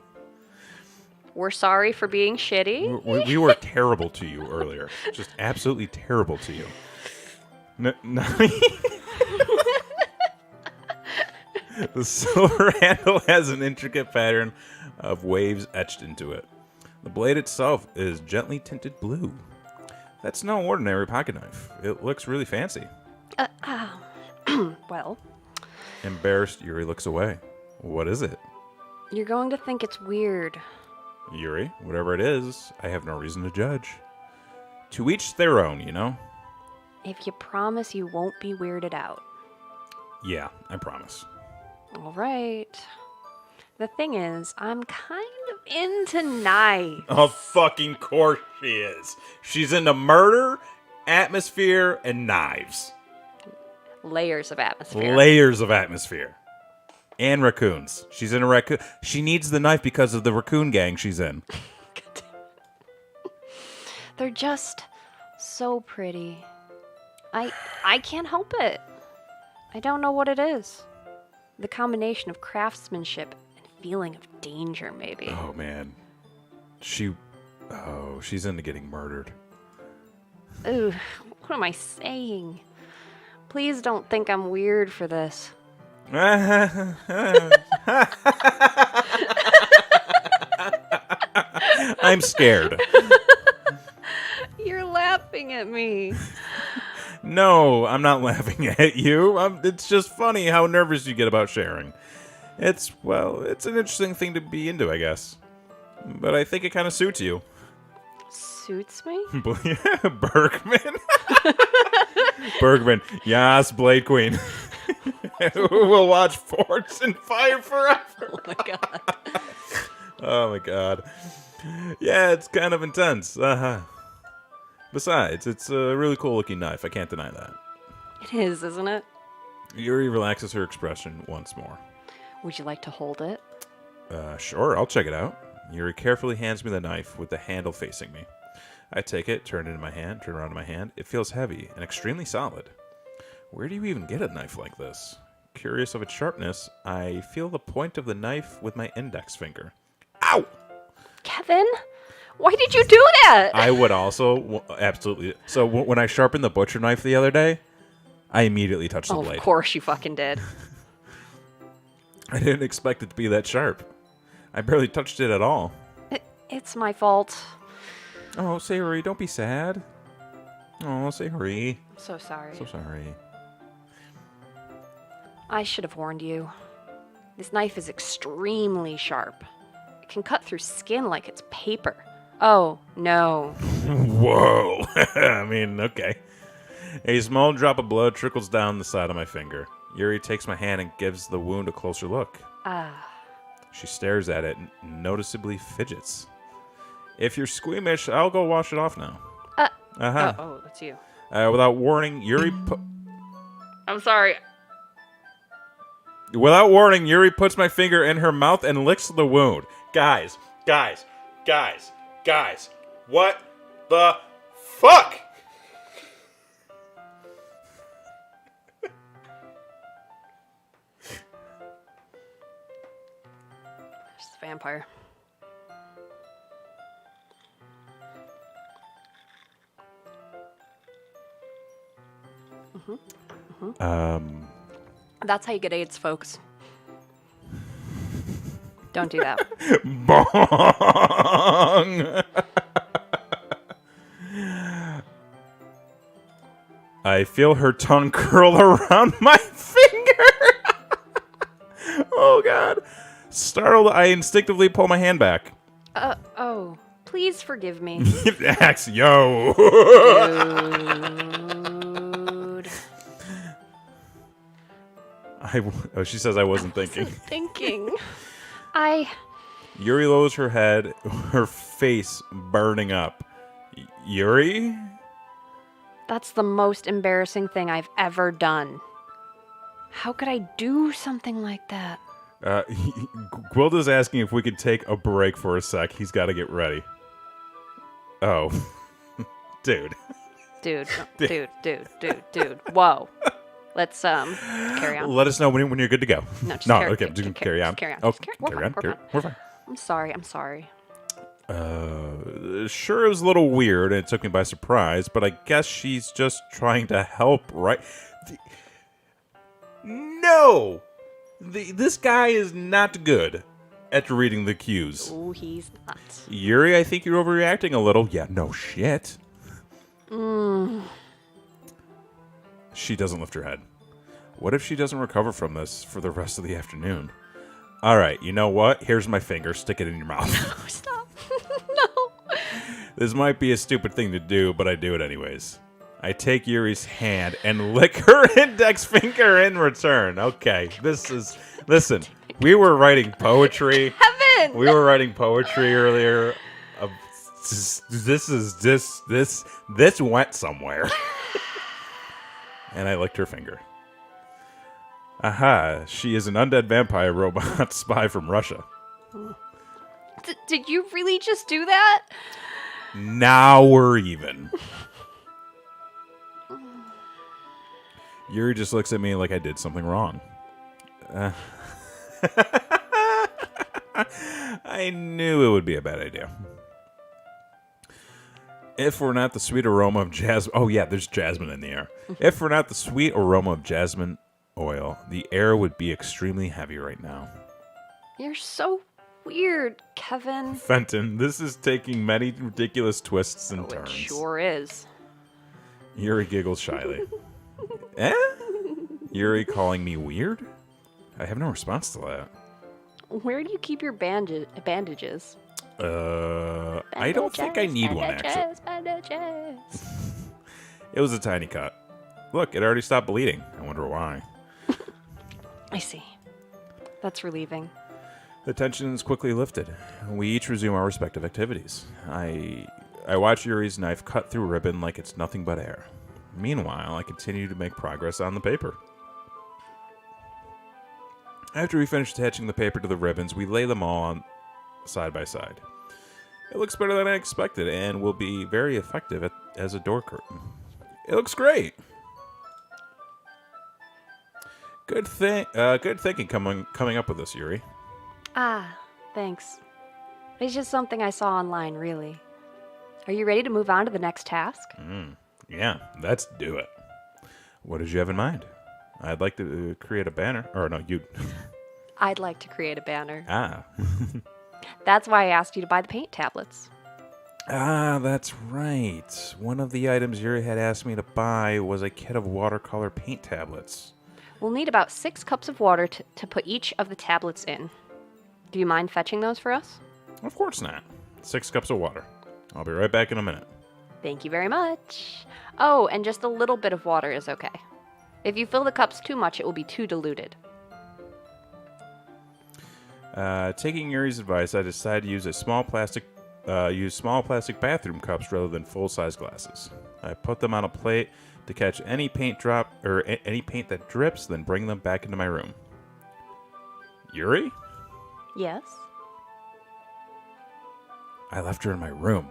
S2: We're sorry for being shitty.
S1: We were terrible to you earlier. Just absolutely terrible to you. The silver handle has an intricate pattern of waves etched into it. The blade itself is gently tinted blue. That's no ordinary pocket knife. It looks really fancy.
S2: Well.
S1: Embarrassed, Yuri looks away. What is it?
S2: You're going to think it's weird.
S1: Yuri, whatever it is, I have no reason to judge. To each their own, you know?
S2: If you promise you won't be weirded out.
S1: Yeah, I promise.
S2: All right. The thing is, I'm kind of into knives.
S1: Of fucking course she is. She's into murder, atmosphere, and knives.
S2: Layers of atmosphere.
S1: Layers of atmosphere. And raccoons. She's in a raccoon. She needs the knife because of the raccoon gang she's in.
S2: They're just so pretty. I can't help it. I don't know what it is. The combination of craftsmanship and feeling of danger, maybe.
S1: Oh, man. She's into getting murdered.
S2: Ooh, what am I saying? Please don't think I'm weird for this.
S1: I'm scared.
S2: You're laughing at me.
S1: No, I'm not laughing at you. It's just funny how nervous you get about sharing. It's an interesting thing to be into, I guess. But I think it kind of suits you.
S2: Suits me?
S1: Bergman? Bergman, yes, Blade Queen. We'll watch Forged in Fire forever.
S2: Oh my god.
S1: Oh my god. Yeah, it's kind of intense. Besides, it's a really cool looking knife. I can't deny that.
S2: It is, isn't it?
S1: Yuri relaxes her expression once more.
S2: Would you like to hold it?
S1: Sure, I'll check it out. Yuri carefully hands me the knife with the handle facing me. I take it, turn it in my hand, turn around in my hand. It feels heavy and extremely solid. Where do you even get a knife like this? Curious of its sharpness, I feel the point of the knife with my index finger. Ow!
S2: Kevin? Why did you do that?
S1: I would also, absolutely. So when I sharpened the butcher knife the other day, I immediately touched the blade.
S2: Of course you fucking did.
S1: I didn't expect it to be that sharp. I barely touched it at all.
S2: It's my fault.
S1: Oh, Sayori, don't be sad. Oh, Sayori.
S2: I'm so sorry.
S1: So sorry.
S2: I should have warned you. This knife is extremely sharp. It can cut through skin like it's paper. Oh, no.
S1: Whoa. I mean, okay. A small drop of blood trickles down the side of my finger. Yuri takes my hand and gives the wound a closer look. She stares at it and noticeably fidgets. If you're squeamish, I'll go wash it off now.
S2: Oh, that's you.
S1: Without warning, Yuri
S2: I'm sorry.
S1: Without warning, Yuri puts my finger in her mouth and licks the wound. Guys. What the fuck?
S2: Just a vampire. That's how you get AIDS, folks. Don't do that.
S1: Bong! I feel her tongue curl around my finger. Oh, God. Startled, I instinctively pull my hand back.
S2: Oh. Please forgive me.
S1: Axe, yo.
S2: Dude.
S1: She says I wasn't thinking.
S2: Thinking.
S1: Yuri lowers her head, her face burning up. Yuri?
S2: That's the most embarrassing thing I've ever done. How could I do something like that?
S1: Gwilda's asking if we could take a break for a sec. He's got to get ready. Oh. Dude.
S2: Dude. Whoa. Let's carry on.
S1: Let us know when you're good to go.
S2: No, just
S1: carry on.
S2: Carry on.
S1: Oh,
S2: We're fine.
S1: We're fine.
S2: I'm sorry.
S1: Sure, it was a little weird and it took me by surprise, but I guess she's just trying to help, right? No! This guy is not good at reading the cues.
S2: Oh, he's not.
S1: Yuri, I think you're overreacting a little. Yeah, no shit. She doesn't lift her head. What if she doesn't recover from this for the rest of the afternoon? All right, you know what? Here's my finger. Stick it in your mouth.
S2: Oh, stop. No.
S1: This might be a stupid thing to do, but I do it anyways. I take Yuri's hand and lick her index finger in return. Okay, listen, we were writing poetry.
S2: Kevin!
S1: We were writing poetry earlier. This went somewhere. And I licked her finger. Aha, she is an undead vampire robot spy from Russia.
S2: Did you really just do that?
S1: Now we're even. Yuri just looks at me like I did something wrong. I knew it would be a bad idea. If we're not the sweet aroma of jasmine... Oh, yeah, there's jasmine in the air. If we're not the sweet aroma of jasmine oil, the air would be extremely heavy right now.
S2: You're so weird, Kevin.
S1: Fenton, this is taking many ridiculous twists and turns.
S2: It sure is.
S1: Yuri giggles shyly. Eh? Yuri calling me weird? I have no response to that.
S2: Where do you keep your bandages?
S1: I don't think I need one, actually.
S2: Bandages.
S1: It was a tiny cut. Look, it already stopped bleeding. I wonder why.
S2: I see. That's relieving.
S1: The tension is quickly lifted. We each resume our respective activities. I watch Yuri's knife cut through ribbon like it's nothing but air. Meanwhile, I continue to make progress on the paper. After we finish attaching the paper to the ribbons, we lay them all on side by side. It looks better than I expected and will be very effective as a door curtain. It looks great. Good thinking coming up with this, Yuri.
S2: Ah, thanks. It's just something I saw online, really. Are you ready to move on to the next task?
S1: Yeah, let's do it. What did you have in mind? I'd like to create a banner. Or no, you.
S2: I'd like to create a banner.
S1: Ah.
S2: That's why I asked you to buy the paint tablets.
S1: Ah, that's right. One of the items Yuri had asked me to buy was a kit of watercolor paint tablets.
S2: We'll need about 6 cups of water to put each of the tablets in. Do you mind fetching those for us?
S1: Of course not. 6 cups of water. I'll be right back in a minute.
S2: Thank you very much. Oh, and just a little bit of water is okay. If you fill the cups too much, it will be too diluted.
S1: Taking Yuri's advice, I decided to use small plastic bathroom cups rather than full-size glasses. I put them on a plate to catch any paint drop or any paint that drips, then bring them back into my room. Yuri?
S2: Yes?
S1: I left her in my room.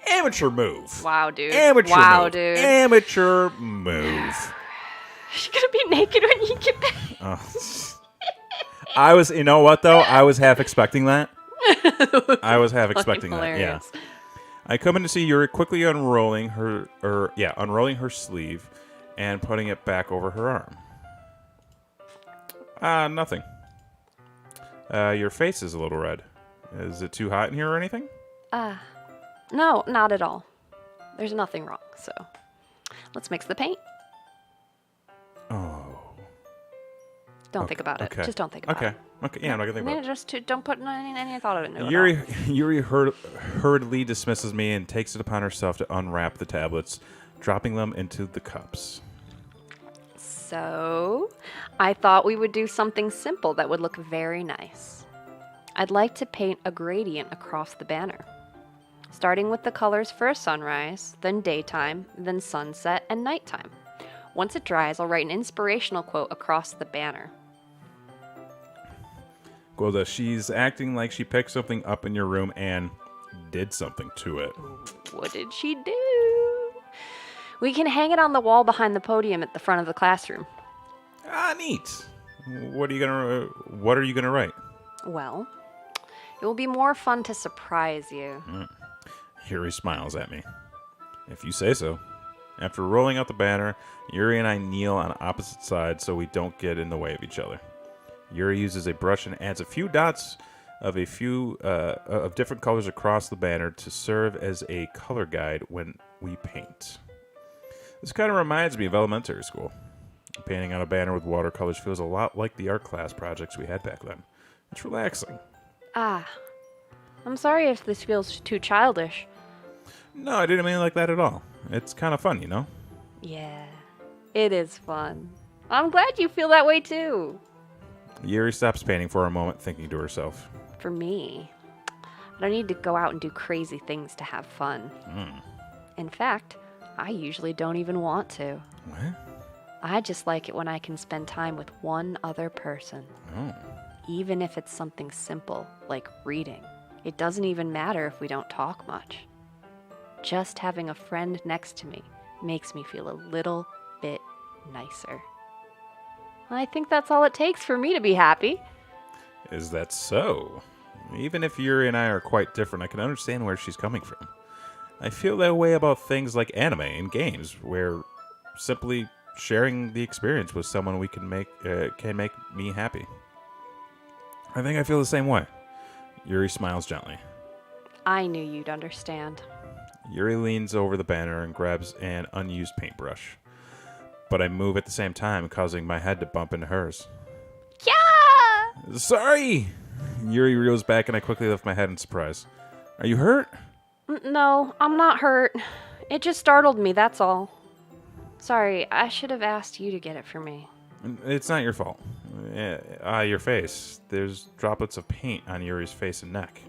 S1: Amateur move.
S2: Wow, dude.
S1: Amateur move.
S2: Dude.
S1: Amateur move.
S2: She's gonna be naked when you get back.
S1: I was, you know what though? I was half expecting that. I was half expecting that. Yeah. I come in to see Yuri quickly unrolling her sleeve and putting it back over her arm. Nothing. Your face is a little red. Is it too hot in here or anything?
S2: No, not at all. There's nothing wrong, so let's mix the paint.
S1: Oh.
S2: Don't think about it.
S1: Okay.
S2: Just don't think about it.
S1: Okay. Yeah, I'm not gonna think about it.
S2: Just don't put any thought of it.
S1: Yuri hurriedly dismisses me and takes it upon herself to unwrap the tablets, dropping them into the cups.
S2: So, I thought we would do something simple that would look very nice. I'd like to paint a gradient across the banner, starting with the colors first sunrise, then daytime, then sunset, and nighttime. Once it dries, I'll write an inspirational quote across the banner.
S1: Gwilda, she's acting like she picked something up in your room and did something to it.
S2: What did she do? We can hang it on the wall behind the podium at the front of the classroom.
S1: Neat. What are you gonna write?
S2: Well, it will be more fun to surprise you.
S1: Yuri smiles at me. If you say so. After rolling out the banner, Yuri and I kneel on opposite sides so we don't get in the way of each other. Yuri uses a brush and adds a few dots of different colors across the banner to serve as a color guide when we paint. This kind of reminds me of elementary school. Painting on a banner with watercolors feels a lot like the art class projects we had back then. It's relaxing.
S2: I'm sorry if this feels too childish.
S1: No, I didn't mean it like that at all. It's kind of fun, you know?
S2: Yeah, it is fun. I'm glad you feel that way too.
S1: Yuri stops painting for a moment, thinking to herself.
S2: For me, I don't need to go out and do crazy things to have fun. In fact, I usually don't even want to.
S1: What?
S2: I just like it when I can spend time with one other person.
S1: Oh.
S2: Even if it's something simple, like reading. It doesn't even matter if we don't talk much. Just having a friend next to me makes me feel a little bit nicer. I think that's all it takes for me to be happy.
S1: Is that so? Even if Yuri and I are quite different, I can understand where she's coming from. I feel that way about things like anime and games, where simply sharing the experience with someone we can make me happy. I think I feel the same way. Yuri smiles gently.
S2: I knew you'd understand.
S1: Yuri leans over the banner and grabs an unused paintbrush. But I move at the same time, causing my head to bump into hers.
S2: Yeah!
S1: Sorry! Yuri reels back and I quickly lift my head in surprise. Are you hurt?
S2: No, I'm not hurt. It just startled me, that's all. Sorry, I should have asked you to get it for me.
S1: It's not your fault. Your face. There's droplets of paint on Yuri's face and neck.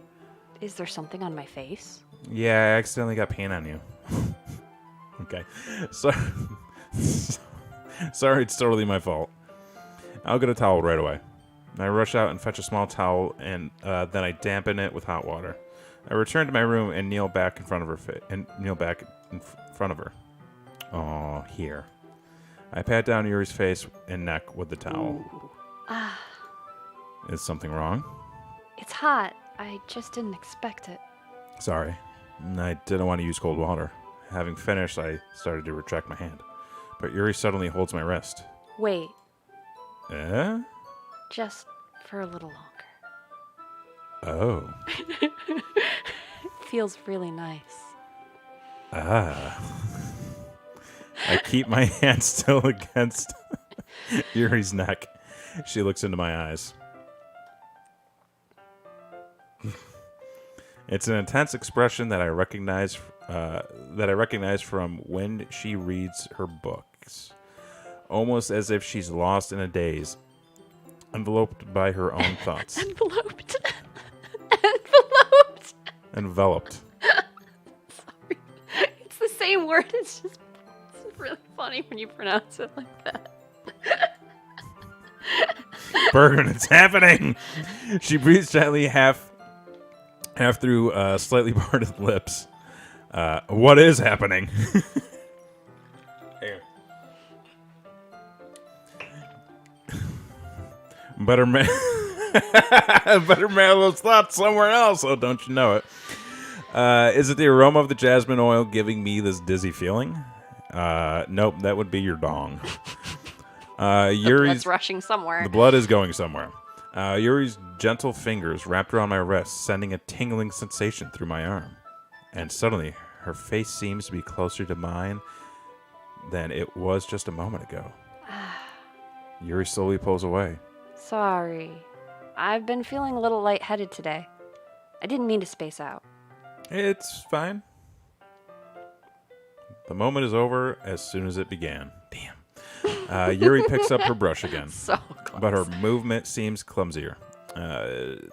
S2: Is there something on my face?
S1: Yeah, I accidentally got paint on you. Okay. So, sorry, it's totally my fault. I'll get a towel right away. I rush out and fetch a small towel, and then I dampen it with hot water. I return to my room and kneel back in front of her. Oh, here. I pat down Yuri's face and neck with the towel. Is something wrong?
S2: It's hot. I just didn't expect it.
S1: Sorry. I didn't want to use cold water. Having finished, I started to retract my hand. But Yuri suddenly holds my wrist.
S2: Wait.
S1: Eh?
S2: Just for a little longer.
S1: Oh.
S2: It feels really nice.
S1: Ah. I keep my hand still against Yuri's neck. She looks into my eyes. It's an intense expression that I recognize from when she reads her books, almost as if she's lost in a daze, enveloped by her own thoughts.
S2: Enveloped.
S1: Enveloped.
S2: Sorry. It's the same word. It's really funny when you pronounce it like that.
S1: Bergen, it's happening! She breathes gently, half through slightly parted lips. What is happening? Better mail those thoughts somewhere else. Oh, don't you know it? Is it the aroma of the jasmine oil giving me this dizzy feeling? Nope, that would be your dong.
S2: Blood's rushing somewhere.
S1: The blood is going somewhere. Yuri's gentle fingers wrapped around my wrist, sending a tingling sensation through my arm. And suddenly, her face seems to be closer to mine than it was just a moment ago. Yuri slowly pulls away.
S2: Sorry. I've been feeling a little lightheaded today. I didn't mean to space out.
S1: It's fine. The moment is over as soon as it began. Damn. Yuri picks up her brush again.
S2: So close.
S1: But her movement seems clumsier.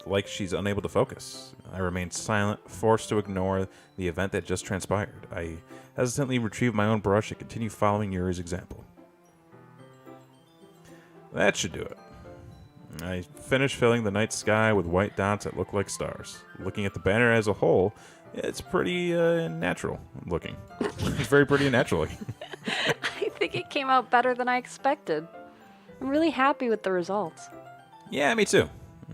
S1: Like she's unable to focus. I remain silent, forced to ignore the event that just transpired. I hesitantly retrieve my own brush and continue following Yuri's example. That should do it. I finish filling the night sky with white dots that look like stars. Looking at the banner as a whole, it's pretty natural looking. It's very pretty and natural looking.
S2: I think it came out better than I expected. I'm really happy with the results.
S1: Yeah, me too.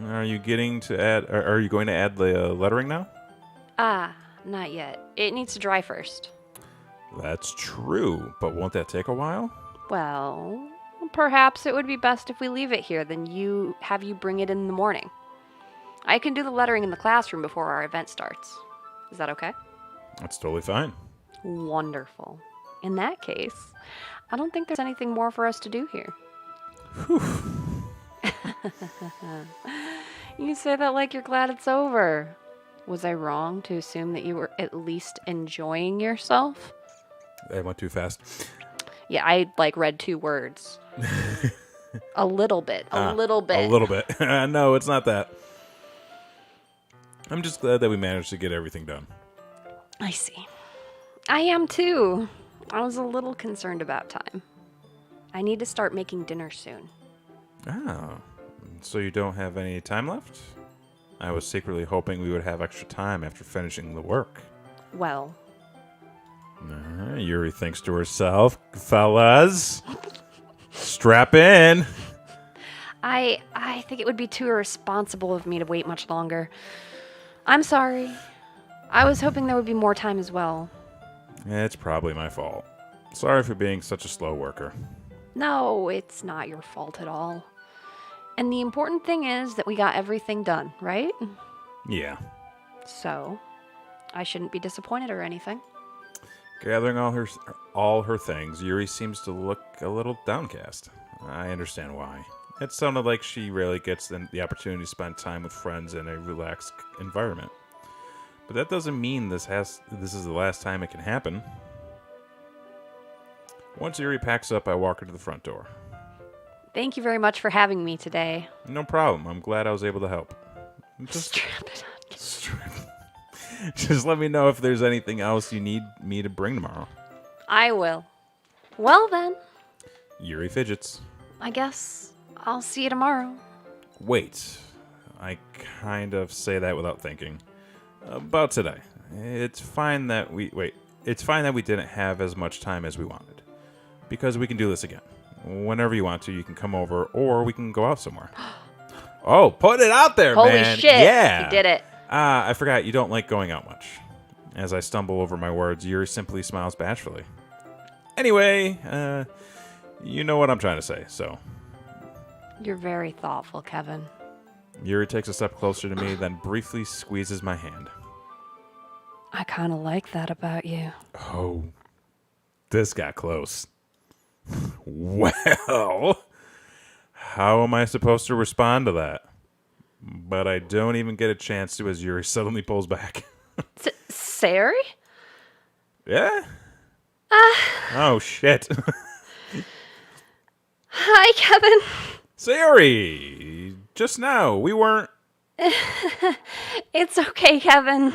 S1: Are you going to add the lettering now?
S2: Not yet. It needs to dry first.
S1: That's true, but won't that take a while?
S2: Well, perhaps it would be best if we leave it here, then have you bring it in the morning. I can do the lettering in the classroom before our event starts. Is that okay?
S1: That's totally fine.
S2: Wonderful. In that case, I don't think there's anything more for us to do here.
S1: Whew.
S2: You say that like you're glad it's over. Was I wrong to assume that you were at least enjoying yourself?
S1: I went too fast.
S2: Yeah, I read 2 words. A little bit. A little bit.
S1: A little bit. No, it's not that. I'm just glad that we managed to get everything done.
S2: I see. I am too. I was a little concerned about time. I need to start making dinner soon.
S1: Oh, so you don't have any time left? I was secretly hoping we would have extra time after finishing the work.
S2: Well.
S1: Yuri thinks to herself, fellas, strap in.
S2: I think it would be too irresponsible of me to wait much longer. I'm sorry. I was hoping there would be more time as well.
S1: It's probably my fault. Sorry for being such a slow worker.
S2: No, it's not your fault at all. And the important thing is that we got everything done, right?
S1: Yeah.
S2: So, I shouldn't be disappointed or anything.
S1: Gathering all her things, Yuri seems to look a little downcast. I understand why. It sounded like she rarely gets the opportunity to spend time with friends in a relaxed environment. But that doesn't mean this is the last time it can happen. Once Yuri packs up, I walk her to the front door.
S2: Thank you very much for having me today.
S1: No problem. I'm glad I was able to help.
S2: Strap it on.
S1: Just let me know if there's anything else you need me to bring tomorrow.
S2: I will. Well then,
S1: Yuri fidgets.
S2: I guess I'll see you tomorrow.
S1: Wait. I kind of say that without thinking. About today. It's fine that we didn't have as much time as we wanted. Because we can do this again. Whenever you want to, you can come over, or we can go out somewhere. Oh, put it out there,
S2: Holy
S1: man.
S2: shit.
S1: Yeah.
S2: You did it.
S1: I forgot you don't like going out much. As I stumble over my words, Yuri simply smiles bashfully. Anyway, you know what I'm trying to say, so.
S2: You're very thoughtful, Kevin.
S1: Yuri takes a step closer to me, then briefly squeezes my hand.
S2: I kind of like that about you.
S1: Oh, this got close. Well, how am I supposed to respond to that? But I don't even get a chance to as Yuri suddenly pulls back.
S2: Sayori?
S1: Yeah? Oh, shit.
S2: Hi, Kevin.
S1: Sayori, just now, we weren't...
S2: It's okay, Kevin.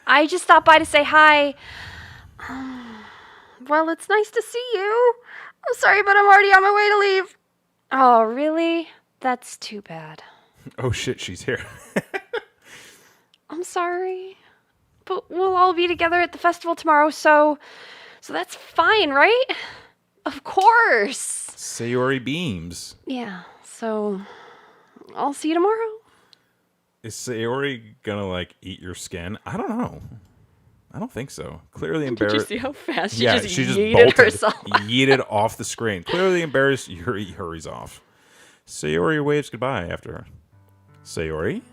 S2: I just stopped by to say hi. Well, it's nice to see you. I'm sorry, but I'm already on my way to leave. Oh, really? That's too bad.
S1: Oh, shit, she's here.
S2: I'm sorry. But we'll all be together at the festival tomorrow, so that's fine, right? Of course.
S1: Sayori beams.
S2: Yeah, so I'll see you tomorrow.
S1: Is Sayori gonna, eat your skin? I don't know. I don't think so. Clearly embarrassed.
S2: Did you see how fast she
S1: she just
S2: yeeted
S1: bolted,
S2: herself?
S1: yeeted off the screen. Clearly embarrassed, Yuri hurries off. Sayori waves goodbye after her. Sayori?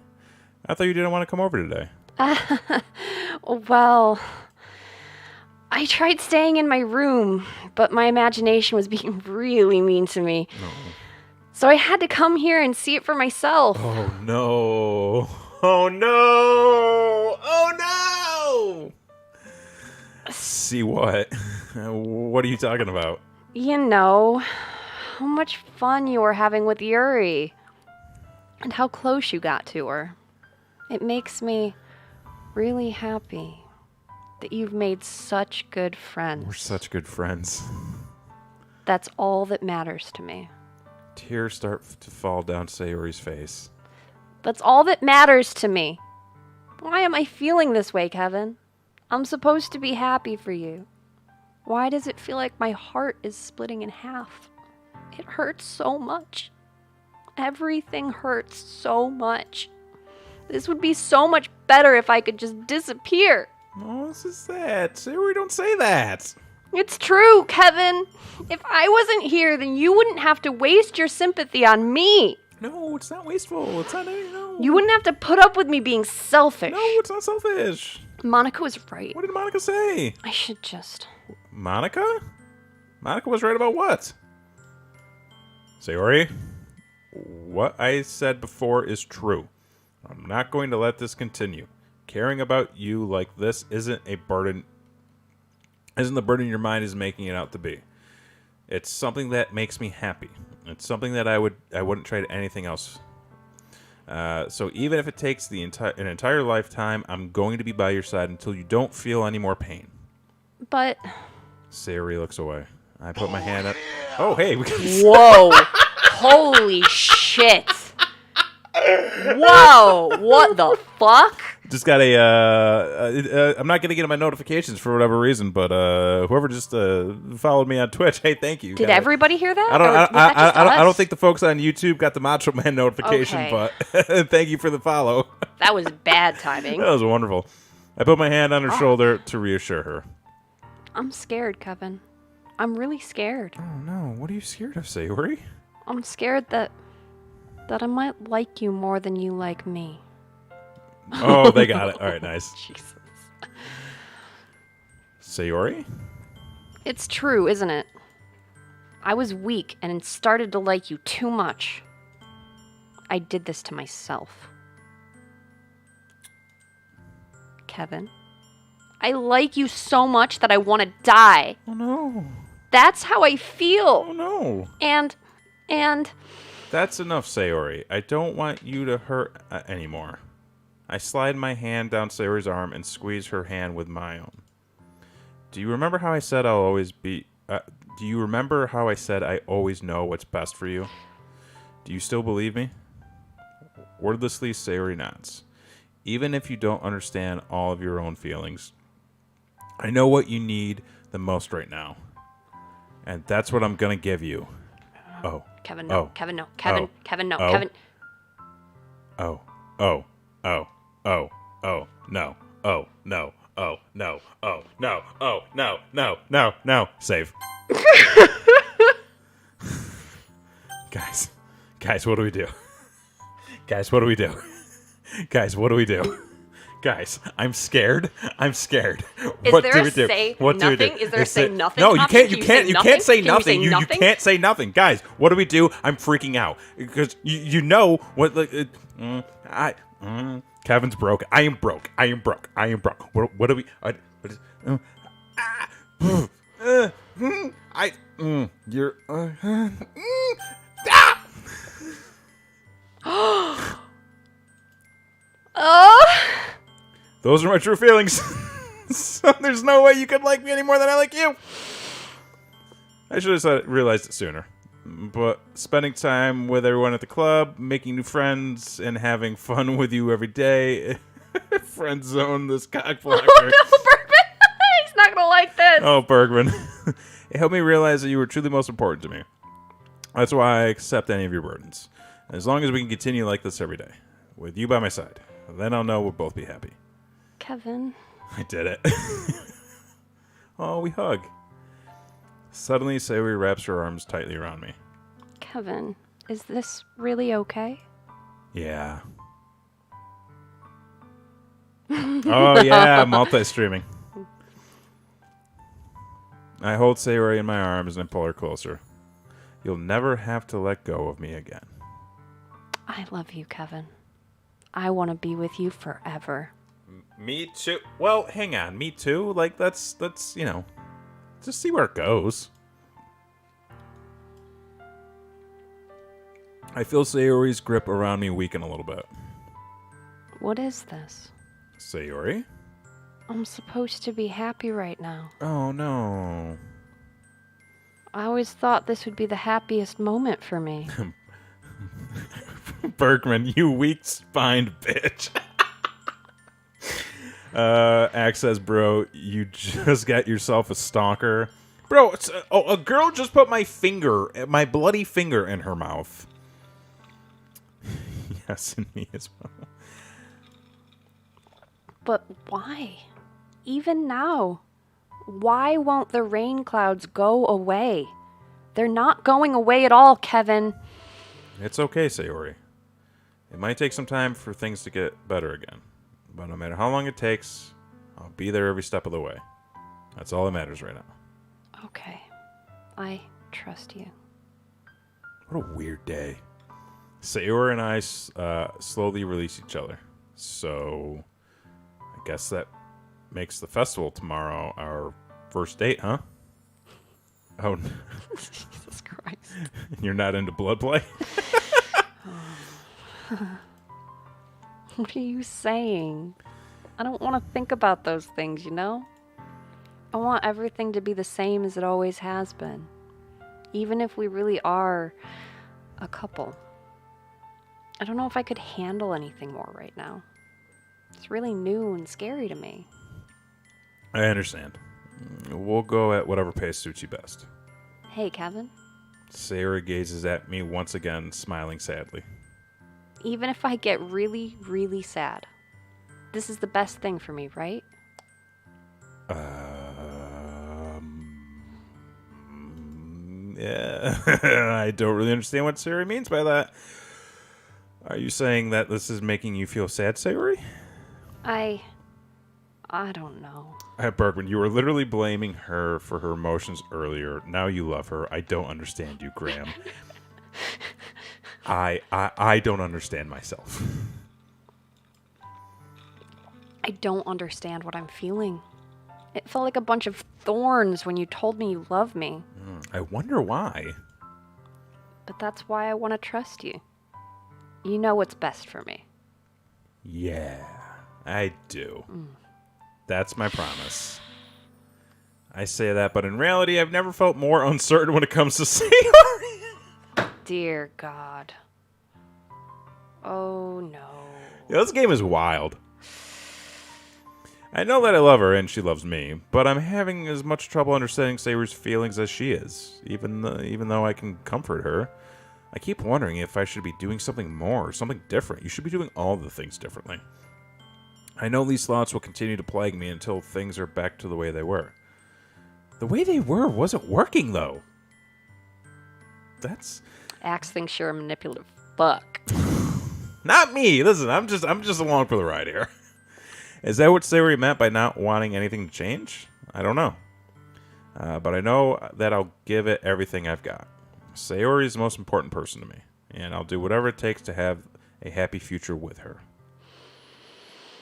S1: I thought you didn't want to come over today.
S2: Well, I tried staying in my room, but my imagination was being really mean to me.
S1: No.
S2: So I had to come here and see it for myself.
S1: Oh, no. Oh, no. Oh, no. See what? What are you talking about?
S2: You know, how much fun you were having with Yuri. And how close you got to her. It makes me really happy that you've made such good friends.
S1: We're such good friends.
S2: That's all that matters to me.
S1: Tears start to fall down Sayori's face.
S2: That's all that matters to me. Why am I feeling this way, Kevin? I'm supposed to be happy for you. Why does it feel like my heart is splitting in half? It hurts so much. Everything hurts so much. This would be so much better if I could just disappear.
S1: Oh, this is sad. Sayori, don't say that.
S2: It's true, Kevin. If I wasn't here, then you wouldn't have to waste your sympathy on me.
S1: No, it's not wasteful. It's not, no.
S2: You wouldn't have to put up with me being selfish.
S1: No, it's not selfish.
S2: Monica was right.
S1: What did Monica say?
S2: I should just...
S1: Monica? Monica was right about what? Sayori, what I said before is true. I'm not going to let this continue. Caring about you like this isn't the burden your mind is making it out to be. It's something that makes me happy. It's something that I wouldn't trade anything else. So even if it takes an entire lifetime, I'm going to be by your side until you don't feel any more pain.
S2: But...
S1: Sayori looks away. I put my hand up. Oh, hey.
S2: Whoa. Holy shit. Whoa. What the fuck?
S1: Just got I'm not going to get my notifications for whatever reason, but whoever just followed me on Twitch, hey, thank you.
S2: Did everybody hear that?
S1: I don't think the folks on YouTube got the Macho Man notification,
S2: Okay.
S1: but thank you for the follow.
S2: That was bad timing.
S1: That was wonderful. I put my hand on her shoulder to reassure her.
S2: I'm scared, Kevin. I'm really scared.
S1: Oh, no. What are you scared of, Sayori?
S2: I'm scared that I might like you more than you like me.
S1: Oh, they got it. All right, nice.
S2: Jesus.
S1: Sayori?
S2: It's true, isn't it? I was weak and started to like you too much. I did this to myself. Kevin, I like you so much that I want to die.
S1: Oh, no.
S2: That's how I feel.
S1: Oh, no.
S2: And
S1: That's enough, Sayori. I don't want you to hurt anymore. I slide my hand down Sayori's arm and squeeze her hand with my own. Do you remember how I said I'll always be... do you remember how I said I always know what's best for you? Do you still believe me? Wordlessly, Sayori nods. Even if you don't understand all of your own feelings, I know what you need the most right now. And that's what I'm going to give you. Oh.
S2: Kevin, no.
S1: Oh.
S2: Kevin, no. Kevin,
S1: Oh.
S2: Kevin, no.
S1: Oh.
S2: Kevin.
S1: Oh. Oh. Oh. Oh. Oh. No. Oh. No. Oh. No. Oh. No. Oh. No. No. No. No. Save. Guys, what do we do? Guys, what do we do? Guys, what do we do? Guys, I'm scared.
S2: Is there a say nothing? Is there a say nothing?
S1: No, you
S2: option?
S1: can't. You can't say nothing. You
S2: nothing?
S1: can't say nothing, guys. What do we do? I'm freaking out because you know what? Kevin's broke. I am broke. What do we? You're. Those are my true feelings. So there's no way you could like me any more than I like you. I should have realized it sooner. But spending time with everyone at the club, making new friends, and having fun with you every day. Friend zone this cockblocker.
S2: Oh no, Bergman! He's not gonna like this.
S1: Oh, Bergman. It helped me realize that you were truly most important to me. That's why I accept any of your burdens. As long as we can continue like this every day, with you by my side, then I'll know we'll both be happy.
S2: Kevin.
S1: I did it. Oh, we hug. Suddenly, Sayori wraps her arms tightly around me.
S2: Kevin, is this really okay?
S1: Yeah. Oh, yeah, multi-streaming. I hold Sayori in my arms and pull her closer. You'll never have to let go of me again.
S2: I love you, Kevin. I want to be with you forever.
S1: Me too. Well, hang on. Me too? Like, let's just see where it goes. I feel Sayori's grip around me weaken a little bit.
S2: What is this?
S1: Sayori?
S2: I'm supposed to be happy right now.
S1: Oh, no.
S2: I always thought this would be the happiest moment for me.
S1: Bergman, you weak-spined bitch. Axe says, bro, you just got yourself a stalker. Bro, a girl just put my bloody finger in her mouth. Yes, and me as well.
S2: But why? Even now, why won't the rain clouds go away? They're not going away at all, Kevin.
S1: It's okay, Sayori. It might take some time for things to get better again. But no matter how long it takes, I'll be there every step of the way. That's all that matters right now.
S2: Okay. I trust you.
S1: What a weird day. Sayori and I slowly release each other. So, I guess that makes the festival tomorrow our first date, huh? Oh,
S2: Jesus Christ.
S1: You're not into blood play?
S2: What are you saying? I don't want to think about those things, you know? I want everything to be the same as it always has been. Even if we really are a couple. I don't know if I could handle anything more right now. It's really new and scary to me.
S1: I understand. We'll go at whatever pace suits you best.
S2: Hey, Kevin.
S1: Sayori gazes at me once again, smiling sadly.
S2: Even if I get really, really sad, this is the best thing for me, right?
S1: Yeah. I don't really understand what Sayori means by that. Are you saying that this is making you feel sad, Sayori?
S2: I don't know.
S1: Bergman, you were literally blaming her for her emotions earlier. Now you love her. I don't understand you, Graham. I don't understand myself.
S2: I don't understand what I'm feeling. It felt like a bunch of thorns when you told me you love me.
S1: I wonder why.
S2: But that's why I want to trust you. You know what's best for me.
S1: Yeah, I do. That's my promise. I say that, but in reality, I've never felt more uncertain when it comes to Sayori.
S2: Dear God. Oh no.
S1: Yeah, this game is wild. I know that I love her and she loves me, but I'm having as much trouble understanding Sayori's feelings as she is. Even though I can comfort her, I keep wondering if I should be doing something more, something different. You should be doing all the things differently. I know these thoughts will continue to plague me until things are back to the way they were. The way they were wasn't working, though. That's...
S2: Axe thinks you're a manipulative fuck.
S1: Not me. Listen, I'm just along for the ride here. Is that what Sayori meant by not wanting anything to change? I don't know. But I know that I'll give it everything I've got. Sayori is the most important person to me, and I'll do whatever it takes to have a happy future with her.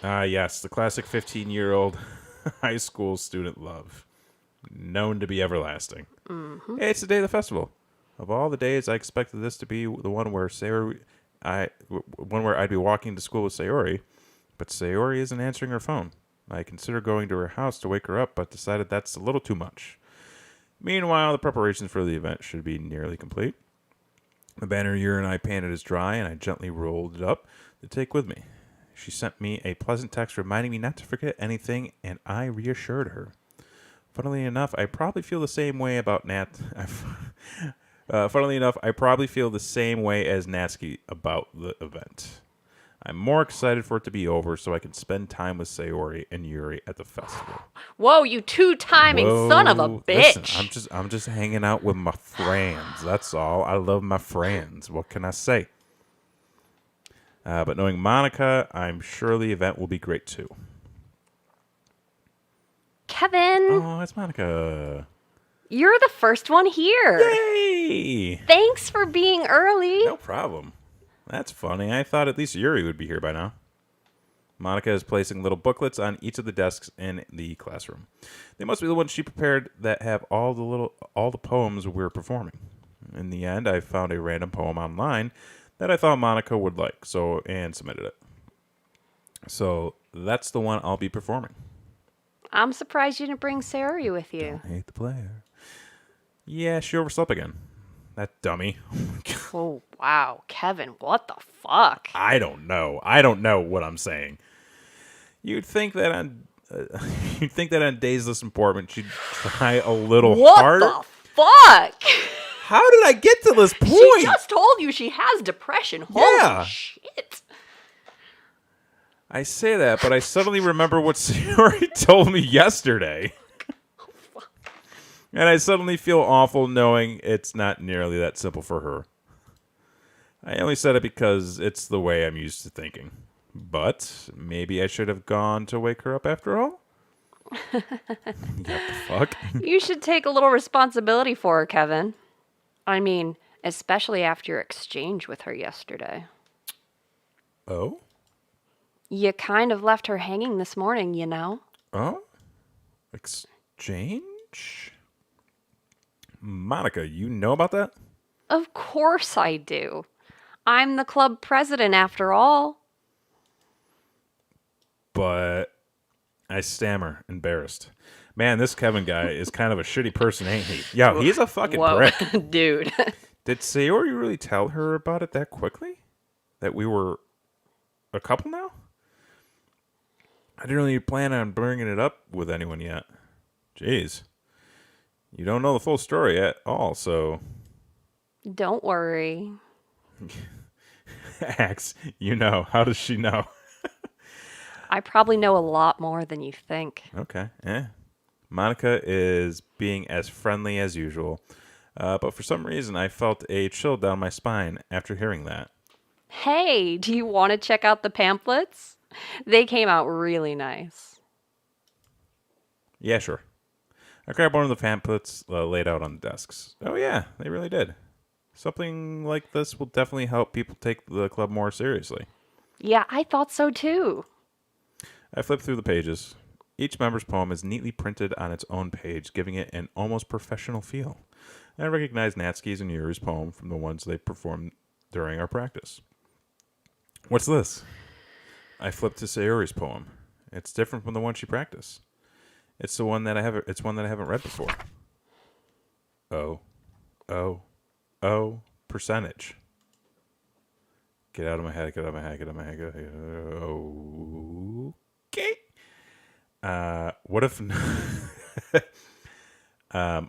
S1: Yes, the classic 15-year-old high school student love. Known to be everlasting.
S2: Mm-hmm.
S1: Hey, it's the day of the festival. Of all the days, I expected this to be the one where I'd be walking to school with Sayori, but Sayori isn't answering her phone. I considered going to her house to wake her up, but decided that's a little too much. Meanwhile, the preparations for the event should be nearly complete. The banner Yuri and I painted is dry, and I gently rolled it up to take with me. She sent me a pleasant text reminding me not to forget anything, and I reassured her. Funnily enough, I probably feel the same way about Funnily enough, I probably feel the same way as Natsuki about the event. I'm more excited for it to be over so I can spend time with Sayori and Yuri at the festival.
S2: Whoa, you two-timing son of a bitch!
S1: Listen, I'm just hanging out with my friends. That's all. I love my friends. What can I say? But knowing Monica, I'm sure the event will be great too.
S2: Kevin!
S1: Oh, it's Monica.
S2: You're the first one here.
S1: Yay!
S2: Thanks for being early.
S1: No problem. That's funny. I thought at least Yuri would be here by now. Monica is placing little booklets on each of the desks in the classroom. They must be the ones she prepared that have all the poems we're performing. In the end, I found a random poem online that I thought Monica would like, and submitted it. So that's the one I'll be performing.
S2: I'm surprised you didn't bring Sayori with you.
S1: Don't hate the player. Yeah, she overslept again. That dummy.
S2: Oh, wow. Kevin, what the fuck?
S1: I don't know. I don't know what I'm saying. You'd think that on days this important, she'd try a little harder.
S2: What the fuck?
S1: How did I get to this point?
S2: She just told you she has depression.
S1: Yeah.
S2: Holy shit.
S1: I say that, but I suddenly remember what Sayori told me yesterday. And I suddenly feel awful knowing it's not nearly that simple for her. I only said it because it's the way I'm used to thinking. But maybe I should have gone to wake her up after all? What the fuck?
S2: You should take a little responsibility for her, Kevin. I mean, especially after your exchange with her yesterday.
S1: Oh?
S2: You kind of left her hanging this morning, you know?
S1: Oh? Exchange? Monica, you know about that?
S2: Of course I do. I'm the club president after all.
S1: But I stammer, embarrassed. Man, this Kevin guy is kind of a shitty person, ain't he? Yo, he's a fucking prick.
S2: Dude.
S1: Did Sayori really tell her about it that quickly? That we were a couple now? I didn't really plan on bringing it up with anyone yet. Jeez. You don't know the full story at all, so...
S2: Don't worry.
S1: Axe, you know. How does she know?
S2: I probably know a lot more than you think.
S1: Okay, Monica is being as friendly as usual. But for some reason, I felt a chill down my spine after hearing that.
S2: Hey, do you want to check out the pamphlets? They came out really nice.
S1: Yeah, sure. I grabbed one of the pamphlets laid out on the desks. Oh yeah, they really did. Something like this will definitely help people take the club more seriously.
S2: Yeah, I thought so too.
S1: I flipped through the pages. Each member's poem is neatly printed on its own page, giving it an almost professional feel. I recognize Natsuki's and Yuri's poem from the ones they performed during our practice. What's this? I flipped to Sayori's poem. It's different from the one she practiced. It's the one that I haven't. It's one that I haven't read before. Oh, percentage. Get out of my head. Get out of my head. Get out of my head. Get out of my head. Okay. What if?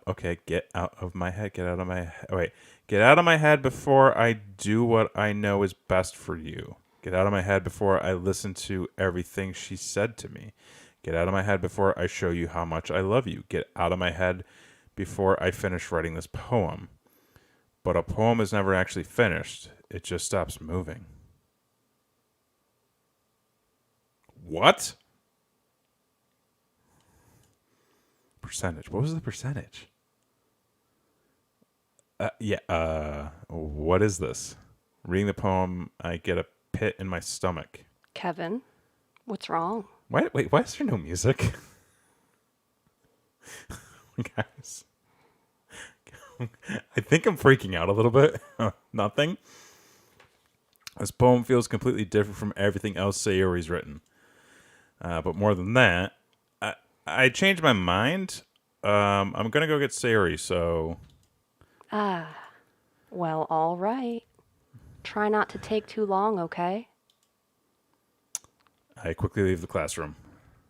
S1: Okay. Get out of my head. Get out of my head. Wait. Get out of my head before I do what I know is best for you. Get out of my head before I listen to everything she said to me. Get out of my head before I show you how much I love you. Get out of my head before I finish writing this poem. But a poem is never actually finished. It just stops moving. What? Percentage. What was the percentage? What is this? Reading the poem, I get a pit in my stomach.
S2: Kevin, what's wrong?
S1: Wait, why is there no music? Guys. I think I'm freaking out a little bit. Nothing. This poem feels completely different from everything else Sayori's written. But more than that, I changed my mind. I'm going to go get Sayori, so...
S2: Well, all right. Try not to take too long, okay?
S1: I quickly leave the classroom.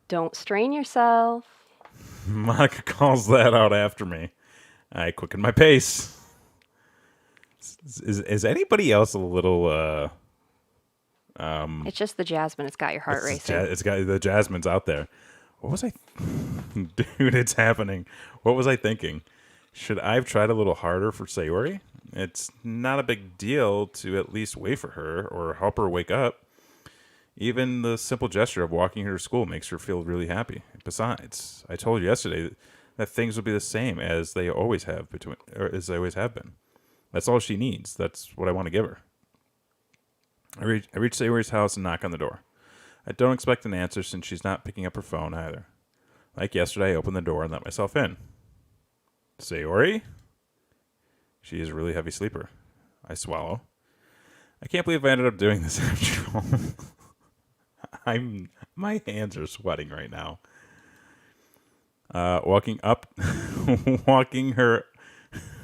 S2: Don't strain yourself.
S1: Monica calls that out after me. I quicken my pace. Is anybody else a little...
S2: It's just the jasmine. It's got your heart racing.
S1: It's got the jasmine's out there. What was I... Dude, it's happening. What was I thinking? Should I have tried a little harder for Sayori? It's not a big deal to at least wait for her or help her wake up. Even the simple gesture of walking her to school makes her feel really happy. Besides, I told you yesterday that things will be the same as they always have been. That's all she needs. That's what I want to give her. I reach Sayori's house and knock on the door. I don't expect an answer since she's not picking up her phone either. Like yesterday, I opened the door and let myself in. Sayori? She is a really heavy sleeper. I swallow. I can't believe I ended up doing this after all. My hands are sweating right now. Walking her.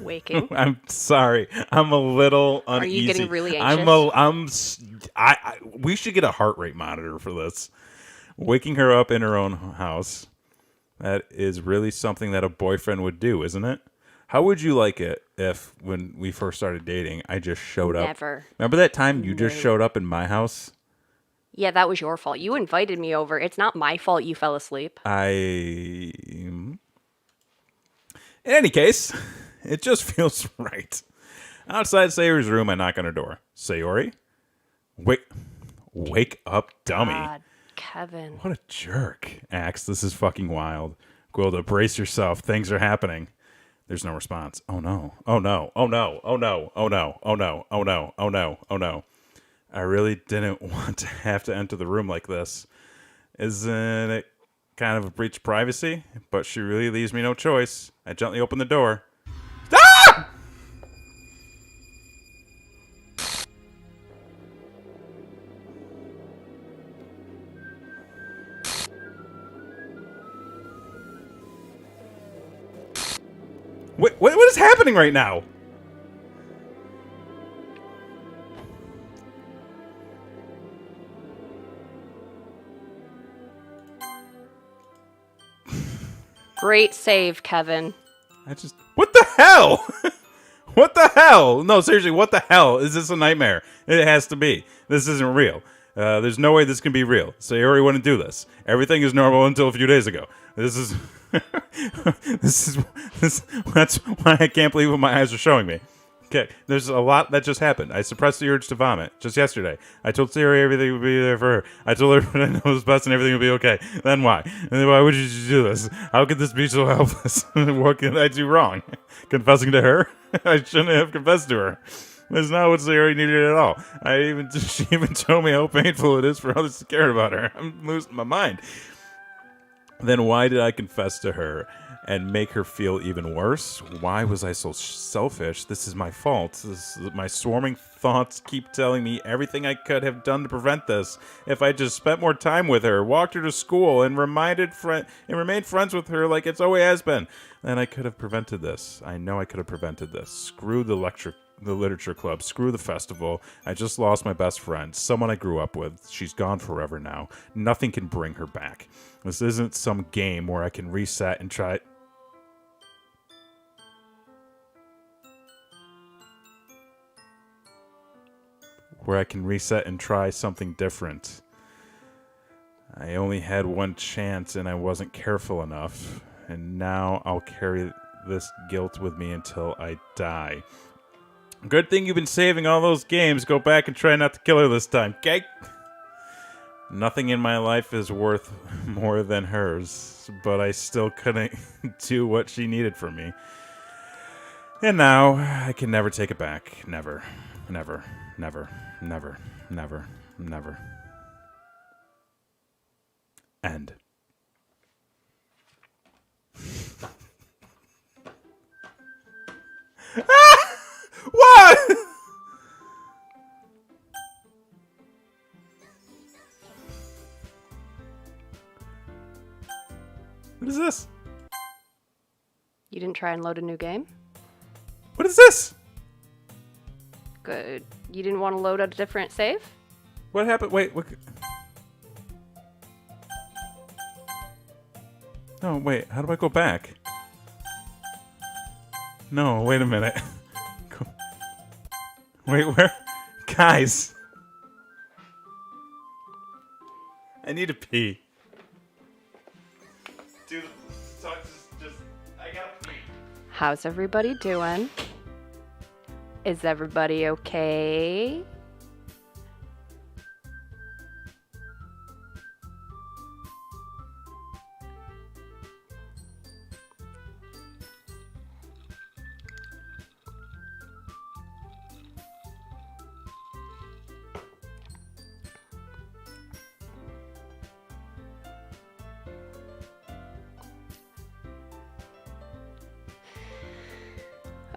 S2: Waking.
S1: I'm sorry. I'm a little uneasy.
S2: Are you getting really anxious?
S1: We should get a heart rate monitor for this. Waking her up in her own house. That is really something that a boyfriend would do, isn't it? How would you like it if, when we first started dating, I just showed up?
S2: Never.
S1: Remember that time you just showed up in my house?
S2: Yeah, that was your fault. You invited me over. It's not my fault you fell asleep.
S1: In any case, it just feels right. Outside Sayori's room, I knock on her door. Sayori? Wake up, dummy.
S2: God, Kevin.
S1: What a jerk. Axe, this is fucking wild. Gwilda, brace yourself. Things are happening. There's no response. Oh no. Oh no. Oh no. Oh no. Oh no. Oh no. Oh no. Oh no. Oh no. I really didn't want to have to enter the room like this. Isn't it kind of a breach of privacy? But she really leaves me no choice. I gently open the door. Ah! What is happening right now?
S2: Great save, Kevin.
S1: What the hell? What the hell? No, seriously, what the hell? Is this a nightmare? It has to be. This isn't real. There's no way this can be real. Sayori wouldn't do this. Everything is normal until a few days ago. That's why I can't believe what my eyes are showing me. Okay, there's a lot that just happened. I suppressed the urge to vomit just yesterday. I told Sayori everything would be there for her. I told her what I know was best and everything would be okay. Then why? And then why would you do this? How could this be so helpless? What could I do wrong? Confessing to her? I shouldn't have confessed to her. That's not what Sayori needed at all. She even told me how painful it is for others to care about her. I'm losing my mind. Then why did I confess to her and make her feel even worse? Why was I so selfish? This is my fault. My swarming thoughts keep telling me everything I could have done to prevent this. If I just spent more time with her, walked her to school, and remained friends with her like it's always has been, then I could have prevented this. I know I could have prevented this. Screw the literature club. Screw the festival. I just lost my best friend, someone I grew up with. She's gone forever now. Nothing can bring her back. This isn't some game where I can reset and try. Where I can reset and try something different. I only had one chance and I wasn't careful enough. And now I'll carry this guilt with me until I die. Good thing you've been saving all those games. Go back and try not to kill her this time, okay? Nothing in my life is worth more than hers, but I still couldn't do what she needed from me. And now, I can never take it back. Never. Never. Never. Never. Never. Never. End. What? What is this?
S2: You didn't try and load a new game?
S1: What is this?
S2: Good. You didn't want to load a different save?
S1: What happened? Wait, what? No, wait. How do I go back? No, wait a minute. Wait, where? Guys. I need to pee. Dude, just I gotta pee.
S2: How's everybody doing? Is everybody okay?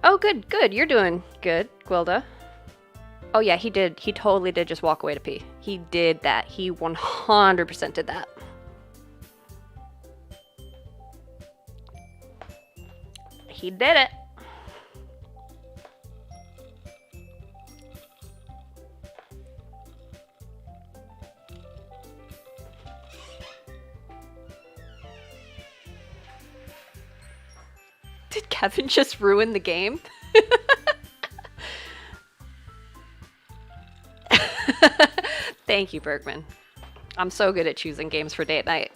S2: Oh, good, good. You're doing good, Gwilda. Oh, yeah, he did. He totally did just walk away to pee. He did that. He 100% did that. He did it. Did Kevin just ruin the game? Thank you, Bergman. I'm so good at choosing games for date night.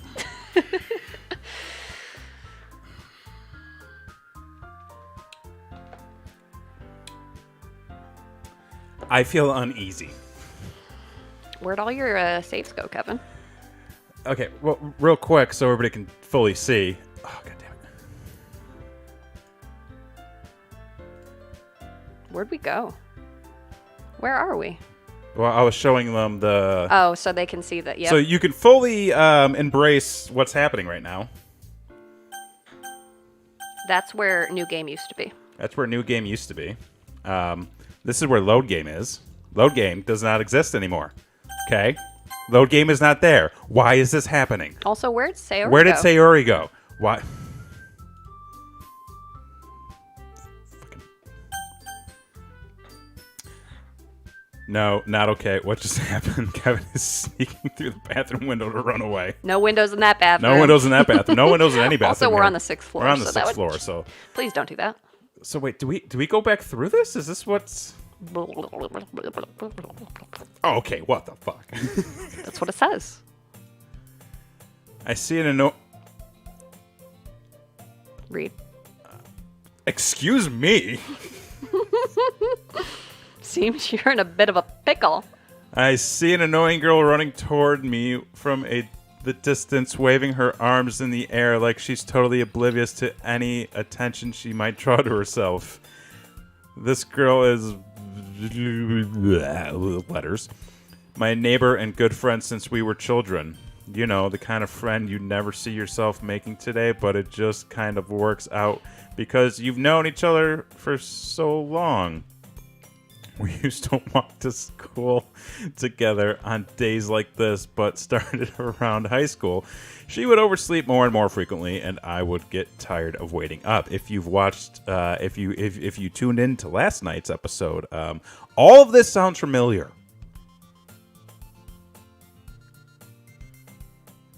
S1: I feel uneasy.
S2: Where'd all your saves go, Kevin?
S1: Okay, well, real quick so everybody can fully see. Oh, God damn it.
S2: Where'd we go? Where are we?
S1: Well, I was showing them the...
S2: Oh, so they can see that, yeah.
S1: So you can fully embrace what's happening right now.
S2: That's where new game used to be.
S1: That's where new game used to be. This is where load game is. Load game does not exist anymore. Okay? Load game is not there. Why is this happening?
S2: Also, where'd Sayori go?
S1: Where did Sayori go? Why? No, not okay. What just happened? Kevin is sneaking through the bathroom window to run away.
S2: No windows in that bathroom.
S1: No windows in that bathroom. No windows in any bathroom.
S2: Also, we're
S1: here.
S2: on the 6th floor.
S1: We're on the 6th floor, so...
S2: Please don't do that.
S1: So wait, do we go back through this? Is this what's... Oh, okay, what the fuck?
S2: That's what it says.
S1: I see it in no...
S2: Read.
S1: Excuse me?
S2: Seems you're in a bit of a pickle.
S1: I see an annoying girl running toward me from the distance, waving her arms in the air like she's totally oblivious to any attention she might draw to herself. This girl is... letters. My neighbor and good friend since we were children. You know, the kind of friend you never see yourself making today, but it just kind of works out because you've known each other for so long. We used to walk to school together on days like this, but started around high school. She would oversleep more and more frequently, and I would get tired of waiting up. If you've watched, if you tuned in to last night's episode, all of this sounds familiar.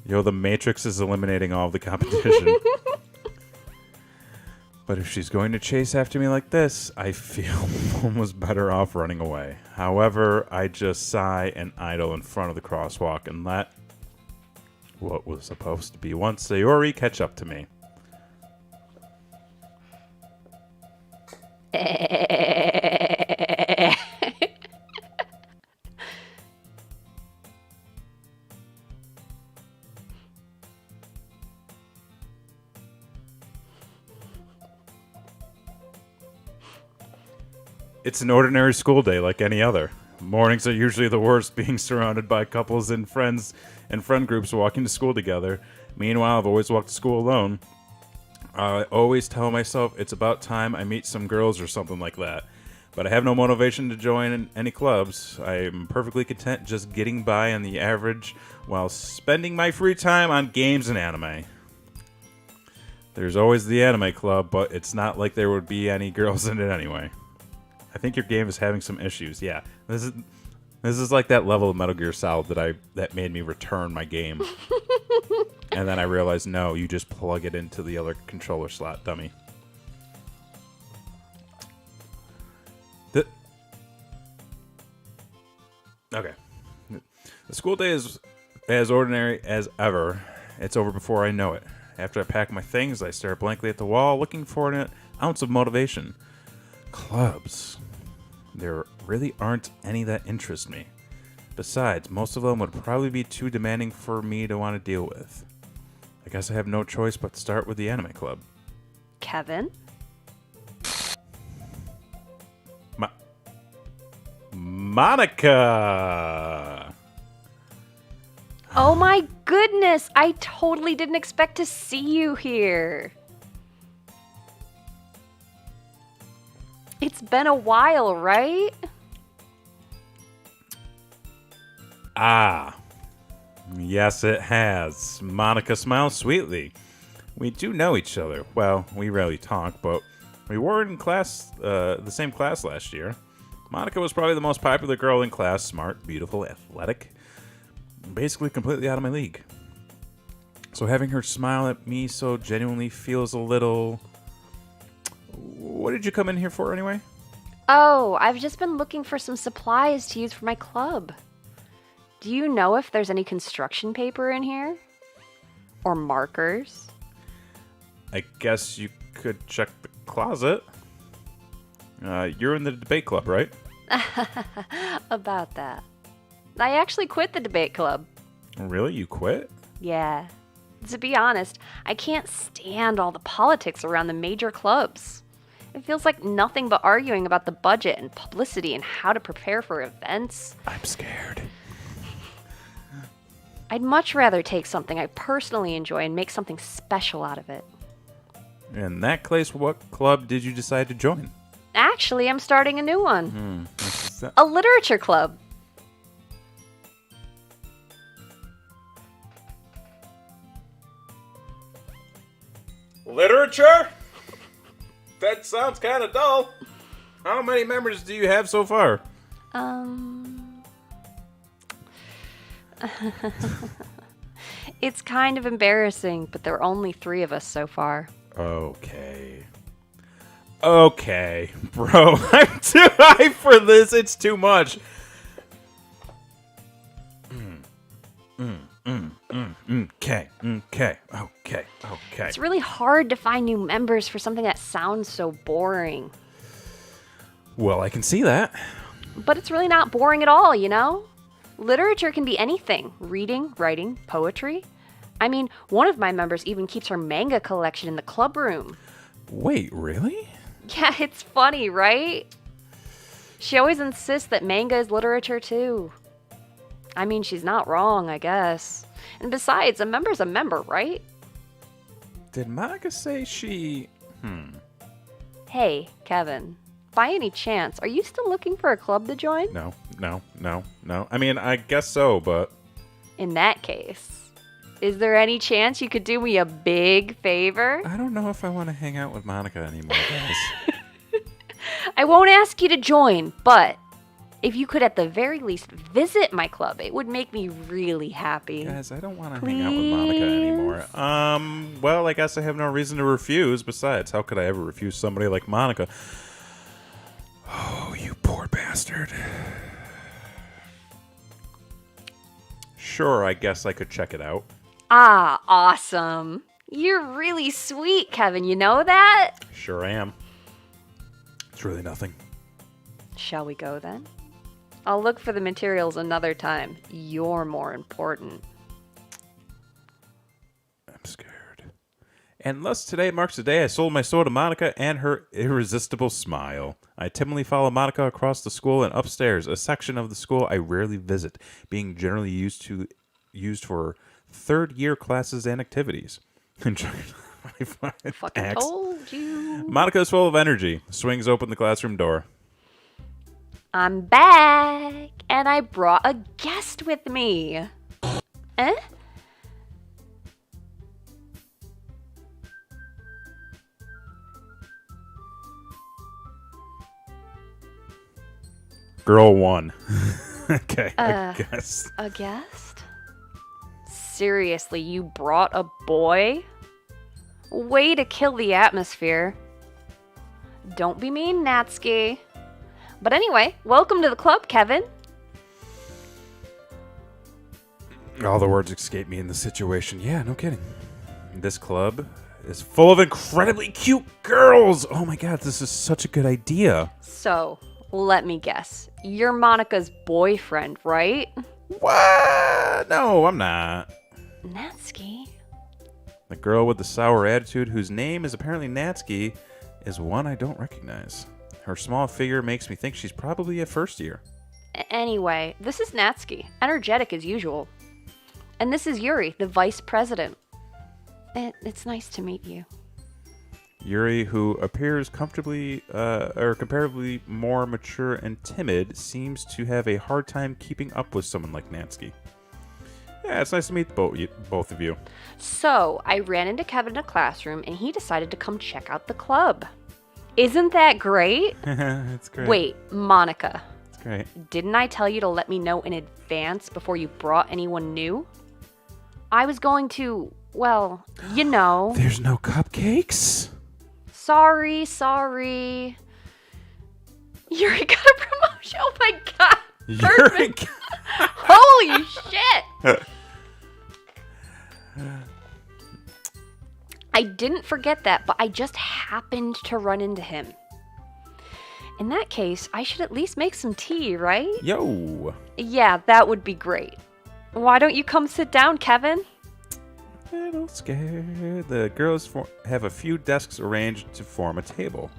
S1: Yo, the Matrix is eliminating all of the competition. But if she's going to chase after me like this, I feel almost better off running away. However, I just sigh and idle in front of the crosswalk and let what was supposed to be once Sayori catch up to me. It's an ordinary school day like any other. Mornings are usually the worst, being surrounded by couples and friends and friend groups walking to school together. Meanwhile, I've always walked to school alone. I always tell myself it's about time I meet some girls or something like that. But I have no motivation to join any clubs. I am perfectly content just getting by on the average while spending my free time on games and anime. There's always the anime club, but it's not like there would be any girls in it anyway. I think your game is having some issues. Yeah, this is like that level of Metal Gear Solid that made me return my game, and then I realized no, you just plug it into the other controller slot, dummy. Okay, the school day is as ordinary as ever. It's over before I know it. After I pack my things, I stare blankly at the wall, looking for an ounce of motivation. Clubs. There really aren't any that interest me. Besides, most of them would probably be too demanding for me to want to deal with. I guess I have no choice but to start with the anime club.
S2: Kevin?
S1: Monica!
S2: Oh my goodness! I totally didn't expect to see you here. It's been a while, right?
S1: Ah. Yes, it has. Monica smiles sweetly. We do know each other. Well, we rarely talk, but we were in class, the same class last year. Monica was probably the most popular girl in class. Smart, beautiful, athletic. Basically completely out of my league. So having her smile at me so genuinely feels a little... What did you come in here for anyway?
S2: Oh, I've just been looking for some supplies to use for my club. Do you know if there's any construction paper in here? Or markers?
S1: I guess you could check the closet. You're in the debate club, right?
S2: About that. I actually quit the debate club.
S1: Really? You quit?
S2: Yeah. To be honest, I can't stand all the politics around the major clubs. It feels like nothing but arguing about the budget and publicity and how to prepare for events.
S1: I'm scared.
S2: I'd much rather take something I personally enjoy and make something special out of it.
S1: In that case, what club did you decide to join?
S2: Actually, I'm starting a new one. A literature club.
S1: Literature? That sounds kind of dull. How many members do you have so far?
S2: It's kind of embarrassing, but there are only 3 of us so far.
S1: Okay, bro, I'm too high for this. It's too much. Okay.
S2: It's really hard to find new members for something that sounds so boring.
S1: Well, I can see that.
S2: But it's really not boring at all, you know? Literature can be anything. Reading, writing, poetry. I mean, one of my members even keeps her manga collection in the club room.
S1: Wait, really?
S2: Yeah, it's funny, right? She always insists that manga is literature too. I mean, she's not wrong, I guess. And besides, a member's a member, right?
S1: Did Monica say she...
S2: Hey, Kevin. By any chance, are you still looking for a club to join?
S1: No. I mean, I guess so, but...
S2: In that case, is there any chance you could do me a big favor?
S1: I don't know if I want to hang out with Monica anymore, guys.
S2: I won't ask you to join, but if you could at the very least visit my club, it would make me really happy.
S1: Guys, I don't want to hang out with Monica anymore. Well, I guess I have no reason to refuse. Besides, how could I ever refuse somebody like Monica? Oh, you poor bastard. Sure, I guess I could check it out.
S2: Ah, awesome. You're really sweet, Kevin. You know that?
S1: Sure I am. It's really nothing.
S2: Shall we go then? I'll look for the materials another time. You're more important.
S1: I'm scared. And thus today marks the day I sold my soul to Monica and her irresistible smile. I timidly follow Monica across the school and upstairs, a section of the school I rarely visit, being generally used for third-year classes and activities.
S2: Fucking told you.
S1: Monica is full of energy, swings open the classroom door.
S2: I'm back, and I brought a guest with me. Eh?
S1: Girl 1. Okay, I guess.
S2: A guest? Seriously, you brought a boy? Way to kill the atmosphere. Don't be mean, Natsuki. But anyway, welcome to the club, Kevin.
S1: All the words escape me in the situation. Yeah, no kidding. This club is full of incredibly cute girls. Oh my god, this is such a good idea.
S2: So, let me guess. You're Monica's boyfriend, right?
S1: What? No, I'm not.
S2: Natsuki?
S1: The girl with the sour attitude, whose name is apparently Natsuki, is one I don't recognize. Her small figure makes me think she's probably a first year.
S2: Anyway, this is Natsuki, energetic as usual. And this is Yuri, the vice president. It's nice to meet you.
S1: Yuri, who appears comparatively more mature and timid, seems to have a hard time keeping up with someone like Natsuki. Yeah, it's nice to meet both of you.
S2: So, I ran into Kevin in a classroom, and he decided to come check out the club. Isn't that great?
S1: It's great.
S2: Wait, Monica.
S1: It's great.
S2: Didn't I tell you to let me know in advance before you brought anyone new? I was going to, well, you know.
S1: There's no cupcakes?
S2: Sorry. Yuri got a promotion. Oh my god.
S1: Yuri.
S2: Holy shit. I didn't forget that, but I just happened to run into him. In that case, I should at least make some tea, right?
S1: Yo.
S2: Yeah, that would be great. Why don't you come sit down, Kevin?
S1: A little scared. The girls have a few desks arranged to form a table.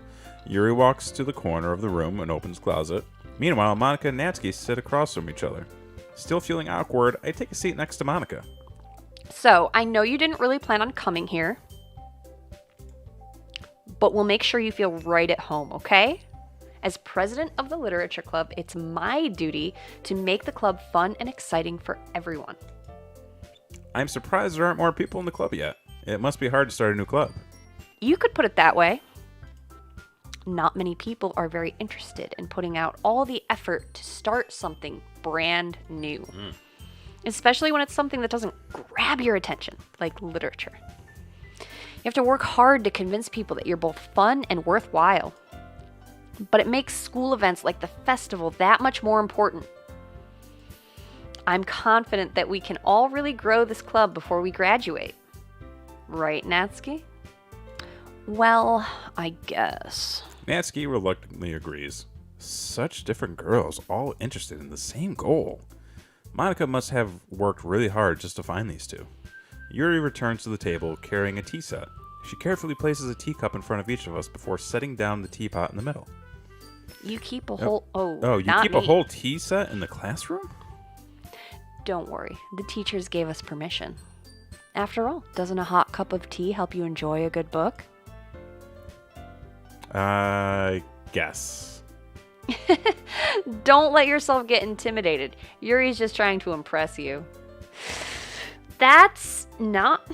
S1: Yuri walks to the corner of the room and opens the closet. Meanwhile, Monica and Natsuki sit across from each other. Still feeling awkward, I take a seat next to Monica.
S2: So, I know you didn't really plan on coming here, but we'll make sure you feel right at home, okay? As president of the Literature Club, it's my duty to make the club fun and exciting for everyone.
S1: I'm surprised there aren't more people in the club yet. It must be hard to start a new club.
S2: You could put it that way. Not many people are very interested in putting out all the effort to start something brand new. Especially when it's something that doesn't grab your attention, like literature. You have to work hard to convince people that you're both fun and worthwhile. But it makes school events like the festival that much more important. I'm confident that we can all really grow this club before we graduate. Right, Natsuki? Well, I guess.
S1: Natsuki reluctantly agrees. Such different girls, all interested in the same goal. Monica must have worked really hard just to find these two. Yuri returns to the table carrying a tea set. She carefully places a teacup in front of each of us before setting down the teapot in the middle.
S2: You keep a whole...
S1: you keep a whole tea set in the classroom?
S2: Don't worry, the teachers gave us permission. After all, doesn't a hot cup of tea help you enjoy a good book?
S1: I guess.
S2: Don't let yourself get intimidated. Yuri's just trying to impress you. That's not...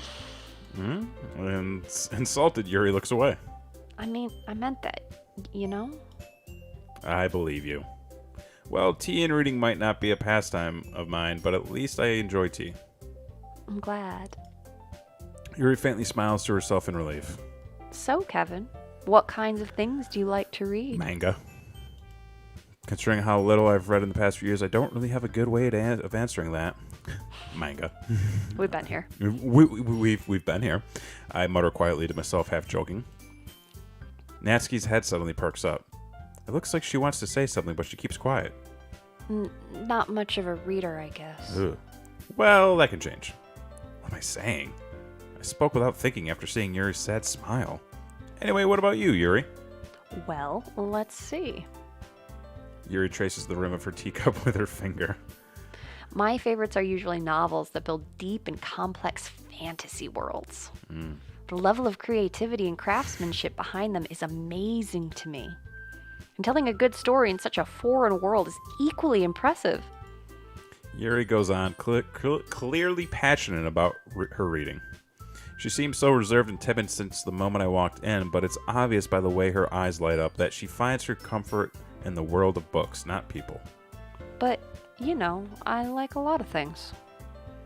S1: And insulted, Yuri looks away.
S2: I mean, I meant that, you know?
S1: I believe you. Well, tea and reading might not be a pastime of mine, but at least I enjoy tea.
S2: I'm glad.
S1: Yuri faintly smiles to herself in relief.
S2: So, Kevin, what kinds of things do you like to read?
S1: Manga. Considering how little I've read in the past few years, I don't really have a good way of answering that. Manga.
S2: We've been here.
S1: We've been here. I mutter quietly to myself, half joking. Natsuki's head suddenly perks up. It looks like she wants to say something, but she keeps quiet.
S2: Not much of a reader, I guess.
S1: Ugh. Well, that can change. What am I saying? I spoke without thinking after seeing Yuri's sad smile. Anyway, what about you, Yuri?
S2: Well, let's see.
S1: Yuri traces the rim of her teacup with her finger.
S2: My favorites are usually novels that build deep and complex fantasy worlds. The level of creativity and craftsmanship behind them is amazing to me. And telling a good story in such a foreign world is equally impressive.
S1: Yuri goes on, clearly passionate about her reading. She seems so reserved and timid since the moment I walked in, but it's obvious by the way her eyes light up that she finds her comfort in the world of books, not people.
S2: But, you know, I like a lot of things.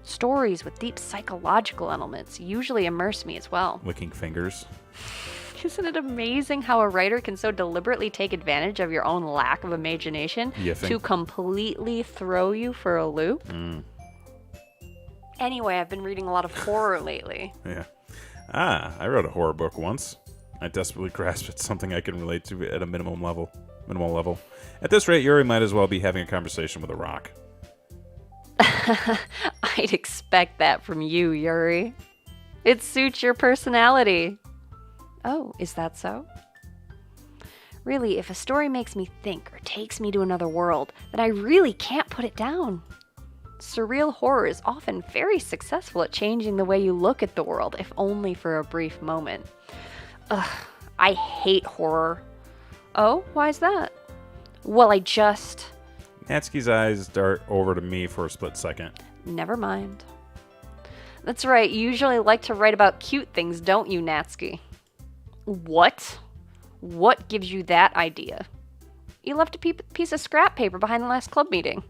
S2: Stories with deep psychological elements usually immerse me as well.
S1: Licking fingers.
S2: Isn't it amazing how a writer can so deliberately take advantage of your own lack of imagination to completely throw you for a loop? Anyway, I've been reading a lot of horror lately.
S1: Yeah. I wrote a horror book once. I desperately grasped at something I can relate to at a minimal level. At this rate, Yuri might as well be having a conversation with a rock.
S2: I'd expect that from you, Yuri. It suits your personality. Oh, is that so? Really, if a story makes me think or takes me to another world, then I really can't put it down. Surreal horror is often very successful at changing the way you look at the world, if only for a brief moment. Ugh, I hate horror. Oh, why is that? Well,
S1: Natsuki's eyes dart over to me for a split second.
S2: Never mind. That's right, you usually like to write about cute things, don't you, Natsuki? What? What gives you that idea? You left a piece of scrap paper behind the last club meeting.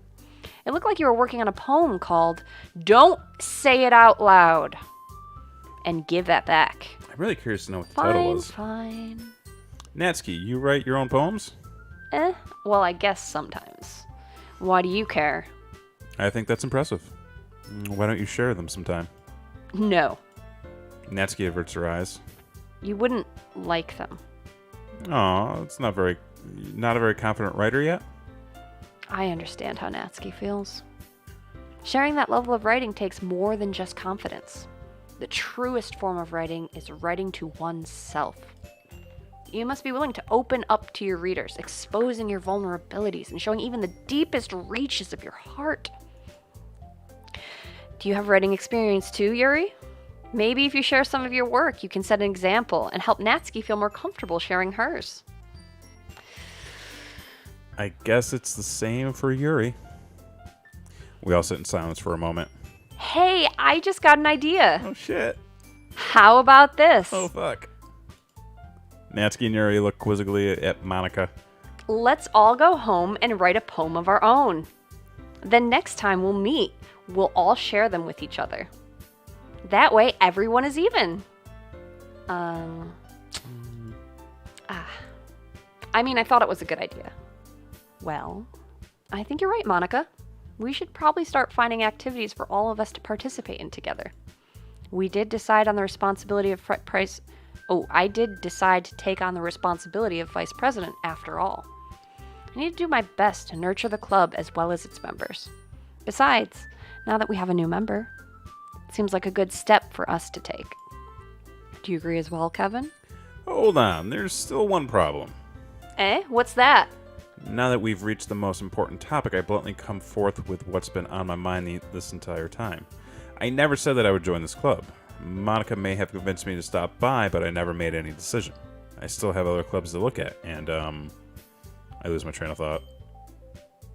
S2: It looked like you were working on a poem called Don't Say It Out Loud. And give that back.
S1: I'm really curious to know what the title was.
S2: Fine.
S1: Natsuki, you write your own poems?
S2: Well, I guess sometimes. Why do you care?
S1: I think that's impressive. Why don't you share them sometime?
S2: No.
S1: Natsuki averts her eyes.
S2: You wouldn't like them.
S1: Aw, it's not a very confident writer yet.
S2: I understand how Natsuki feels. Sharing that level of writing takes more than just confidence. The truest form of writing is writing to oneself. You must be willing to open up to your readers, exposing your vulnerabilities and showing even the deepest reaches of your heart. Do you have writing experience too, Yuri? Maybe if you share some of your work, you can set an example and help Natsuki feel more comfortable sharing hers.
S1: I guess it's the same for Yuri. We all sit in silence for a moment.
S2: Hey, I just got an idea.
S1: Oh, shit.
S2: How about this?
S1: Oh, fuck. Natsuki and Yuri look quizzically at Monica.
S2: Let's all go home and write a poem of our own. Then next time we'll meet, we'll all share them with each other. That way, everyone is even. I thought it was a good idea. Well, I think you're right, Monica. We should probably start finding activities for all of us to participate in together. We did decide on the responsibility of I did decide to take on the responsibility of vice president after all. I need to do my best to nurture the club as well as its members. Besides, now that we have a new member, it seems like a good step for us to take. Do you agree as well, Kevin?
S1: Hold on, there's still one problem.
S2: What's that?
S1: Now that we've reached the most important topic, I bluntly come forth with what's been on my mind this entire time. I never said that I would join this club. Monica may have convinced me to stop by, but I never made any decision. I still have other clubs to look at, and I lose my train of thought.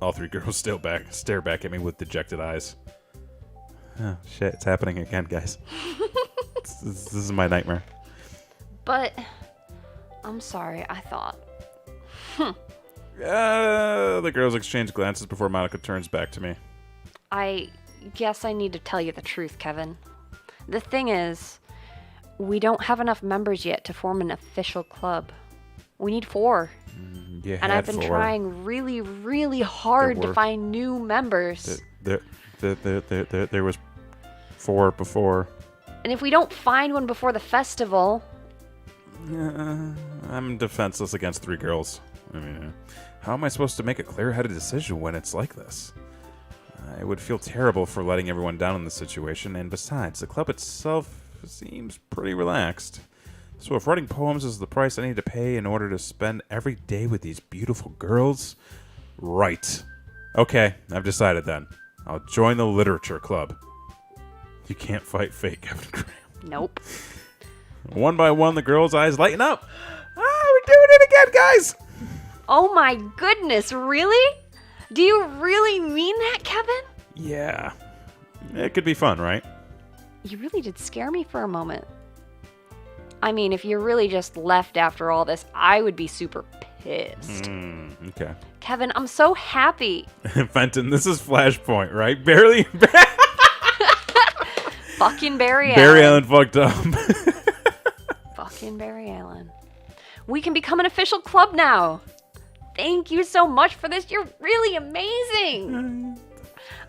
S1: All three girls stare back at me with dejected eyes. Oh, shit, it's happening again, guys. This is my nightmare.
S2: But, I'm sorry, I thought.
S1: The girls exchange glances before Monica turns back to me.
S2: I guess I need to tell you the truth, Kevin. The thing is, we don't have enough members yet to form an official club. We need 4. And I've been trying really, really hard to find new members.
S1: There was 4 before.
S2: And if we don't find one before the festival...
S1: I'm defenseless against 3 girls. I mean, how am I supposed to make a clear-headed decision when it's like this? I would feel terrible for letting everyone down in this situation, and besides, the club itself seems pretty relaxed. So if writing poems is the price I need to pay in order to spend every day with these beautiful girls, right. Okay, I've decided then. I'll join the literature club. You can't fight fate, Kevin and Kristi.
S2: Nope.
S1: One by one, the girls' eyes lighten up. We're doing it again, guys!
S2: Oh my goodness, really? Do you really mean that, Kevin?
S1: Yeah. It could be fun, right?
S2: You really did scare me for a moment. I mean, if you're really just left after all this, I would be super pissed.
S1: Okay.
S2: Kevin, I'm so happy.
S1: Fenton, this is Flashpoint, right? Barely.
S2: Fucking Barry Allen.
S1: Barry Allen fucked up.
S2: Fucking Barry Allen. We can become an official club now. Thank you so much for this. You're really amazing.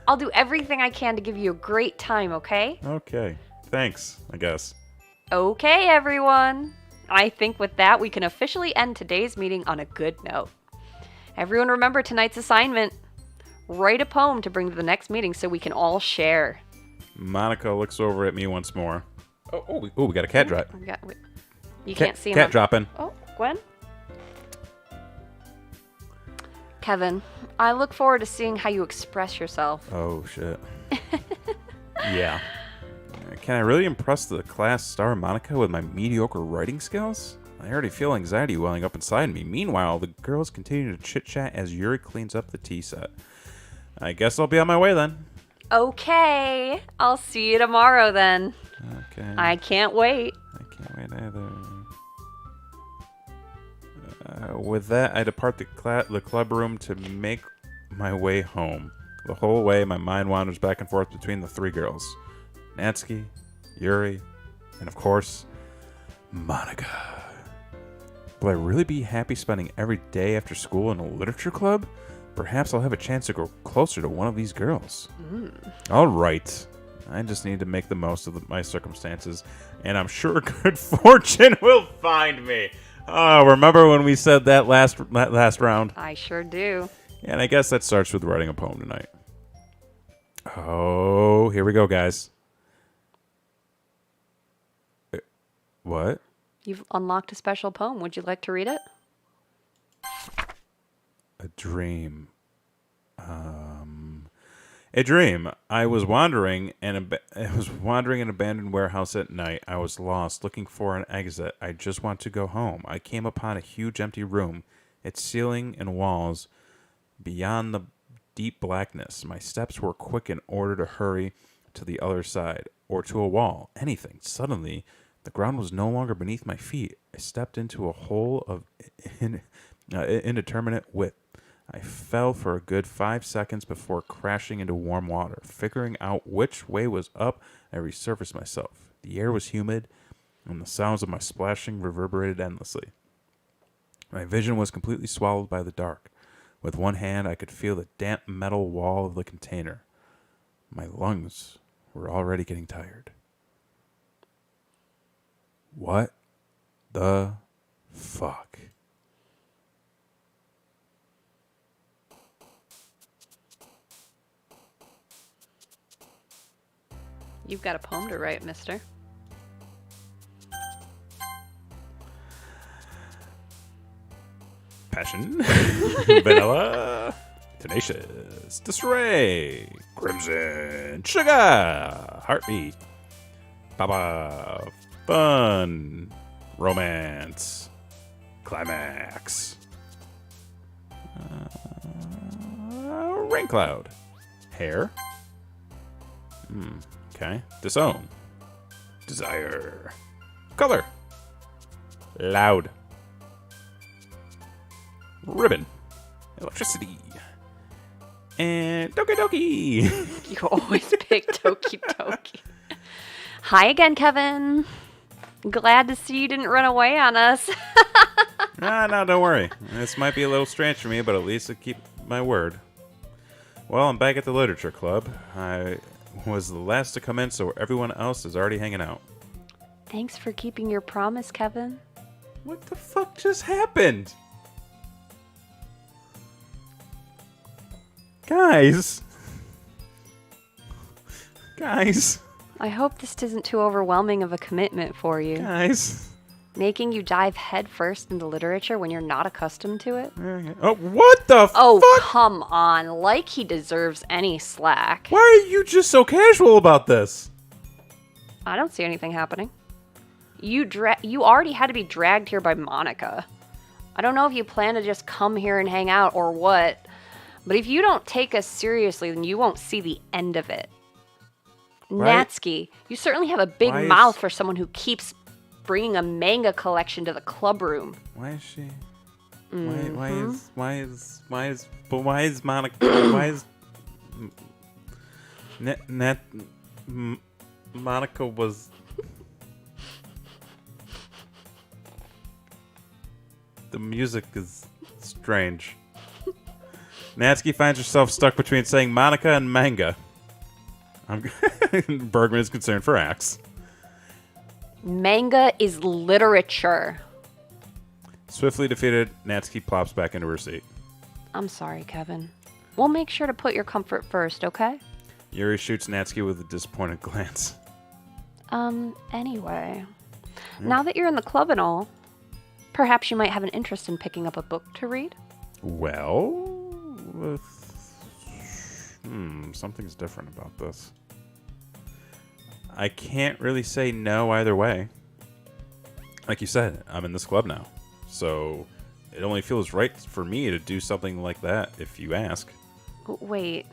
S2: I'll do everything I can to give you a great time, okay?
S1: Okay. Thanks, I guess.
S2: Okay, everyone. I think with that, we can officially end today's meeting on a good note. Everyone remember tonight's assignment. Write a poem to bring to the next meeting so we can all share.
S1: Monica looks over at me once more. We got a cat drop.
S2: You can't see him.
S1: Cat dropping.
S2: Oh, Gwen? Kevin, I look forward to seeing how you express yourself.
S1: Oh, shit. Yeah. Can I really impress the class star Monica with my mediocre writing skills? I already feel anxiety welling up inside me. Meanwhile, the girls continue to chit-chat as Yuri cleans up the tea set. I guess I'll be on my way then.
S2: Okay. I'll see you tomorrow then.
S1: Okay.
S2: I can't wait.
S1: I can't wait either. With that, I depart the club room to make my way home. The whole way, my mind wanders back and forth between the 3 girls. Natsuki, Yuri, and of course, Monica. Will I really be happy spending every day after school in a literature club? Perhaps I'll have a chance to grow closer to one of these girls. All right. I just need to make the most of my circumstances, and I'm sure good fortune will find me. Oh, remember when we said that last round?
S2: I sure do.
S1: And I guess that starts with writing a poem tonight. Oh, here we go, guys. What?
S2: You've unlocked a special poem. Would you like to read it?
S1: A dream. A dream. I was wandering in an abandoned warehouse at night. I was lost, looking for an exit. I just want to go home. I came upon a huge empty room, its ceiling and walls beyond the deep blackness. My steps were quick in order to hurry to the other side or to a wall, anything. Suddenly, the ground was no longer beneath my feet. I stepped into a hole of indeterminate width. I fell for a good 5 seconds before crashing into warm water. Figuring out which way was up, I resurfaced myself. The air was humid, and the sounds of my splashing reverberated endlessly. My vision was completely swallowed by the dark. With one hand, I could feel the damp metal wall of the container. My lungs were already getting tired. What the fuck?
S2: You've got a poem to write, mister.
S1: Passion, Vanilla, Tenacious, Disarray, Crimson, Sugar, Heartbeat, Papa, Fun, Romance, Climax, Rain Cloud, Hair, okay, Disown, Desire, Color, Loud, Ribbon, Electricity, and Doki Doki.
S2: You always pick Doki Doki. Hi again, Kevin. Glad to see you didn't run away on us.
S1: No, don't worry. This might be a little strange for me, but at least I keep my word. Well, I'm back at the Literature Club. I was the last to come in, so everyone else is already hanging out.
S2: Thanks for keeping your promise, Kevin.
S1: What the fuck just happened? Guys.
S2: I hope this isn't too overwhelming of a commitment for you.
S1: Guys.
S2: Making you dive headfirst into literature when you're not accustomed to it?
S1: Oh, what the fuck?
S2: Come on. Like he deserves any slack.
S1: Why are you just so casual about this?
S2: I don't see anything happening. You already had to be dragged here by Monica. I don't know if you plan to just come here and hang out or what, but if you don't take us seriously, then you won't see the end of it.
S1: Right.
S2: Natsuki, you certainly have a big mouth for someone who keeps bringing a manga collection to the club room.
S1: Why is she?
S2: Mm-hmm.
S1: Why is Monica? Why is Monica was? The music is strange. Natsuki finds herself stuck between saying Monica and manga. Bergman is concerned for Axe.
S2: Manga is literature.
S1: Swiftly defeated, Natsuki plops back into her seat.
S2: I'm sorry, Kevin. We'll make sure to put your comfort first, okay?
S1: Yuri shoots Natsuki with a disappointed glance.
S2: Anyway. Now that you're in the club and all, perhaps you might have an interest in picking up a book to read?
S1: Well, something's different about this. I can't really say no either way. Like you said, I'm in this club now. So it only feels right for me to do something like that if you ask.
S2: Wait.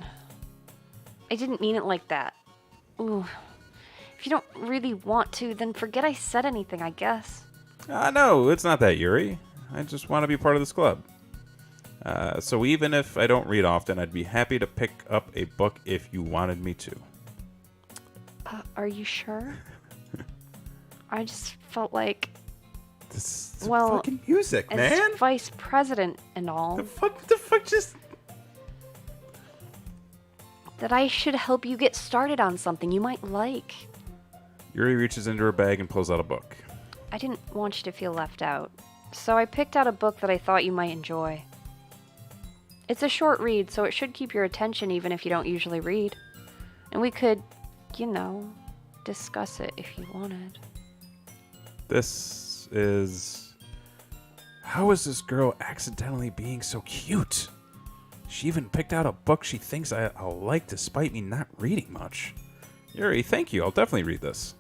S2: I didn't mean it like that. Ooh. If you don't really want to, then forget I said anything, I guess.
S1: No, it's not that, Yuri. I just want to be part of this club. So even if I don't read often, I'd be happy to pick up a book if you wanted me to.
S2: Are you sure? I just felt like...
S1: This is fucking music, man.
S2: As vice president and all...
S1: The fuck just...
S2: That I should help you get started on something you might like.
S1: Yuri reaches into her bag and pulls out a book.
S2: I didn't want you to feel left out, so I picked out a book that I thought you might enjoy. It's a short read, so it should keep your attention even if you don't usually read. And we could, discuss it if you wanted.
S1: This is... How is this girl accidentally being so cute? She even picked out a book she thinks I'll like despite me not reading much. Yuri, thank you. I'll definitely read this.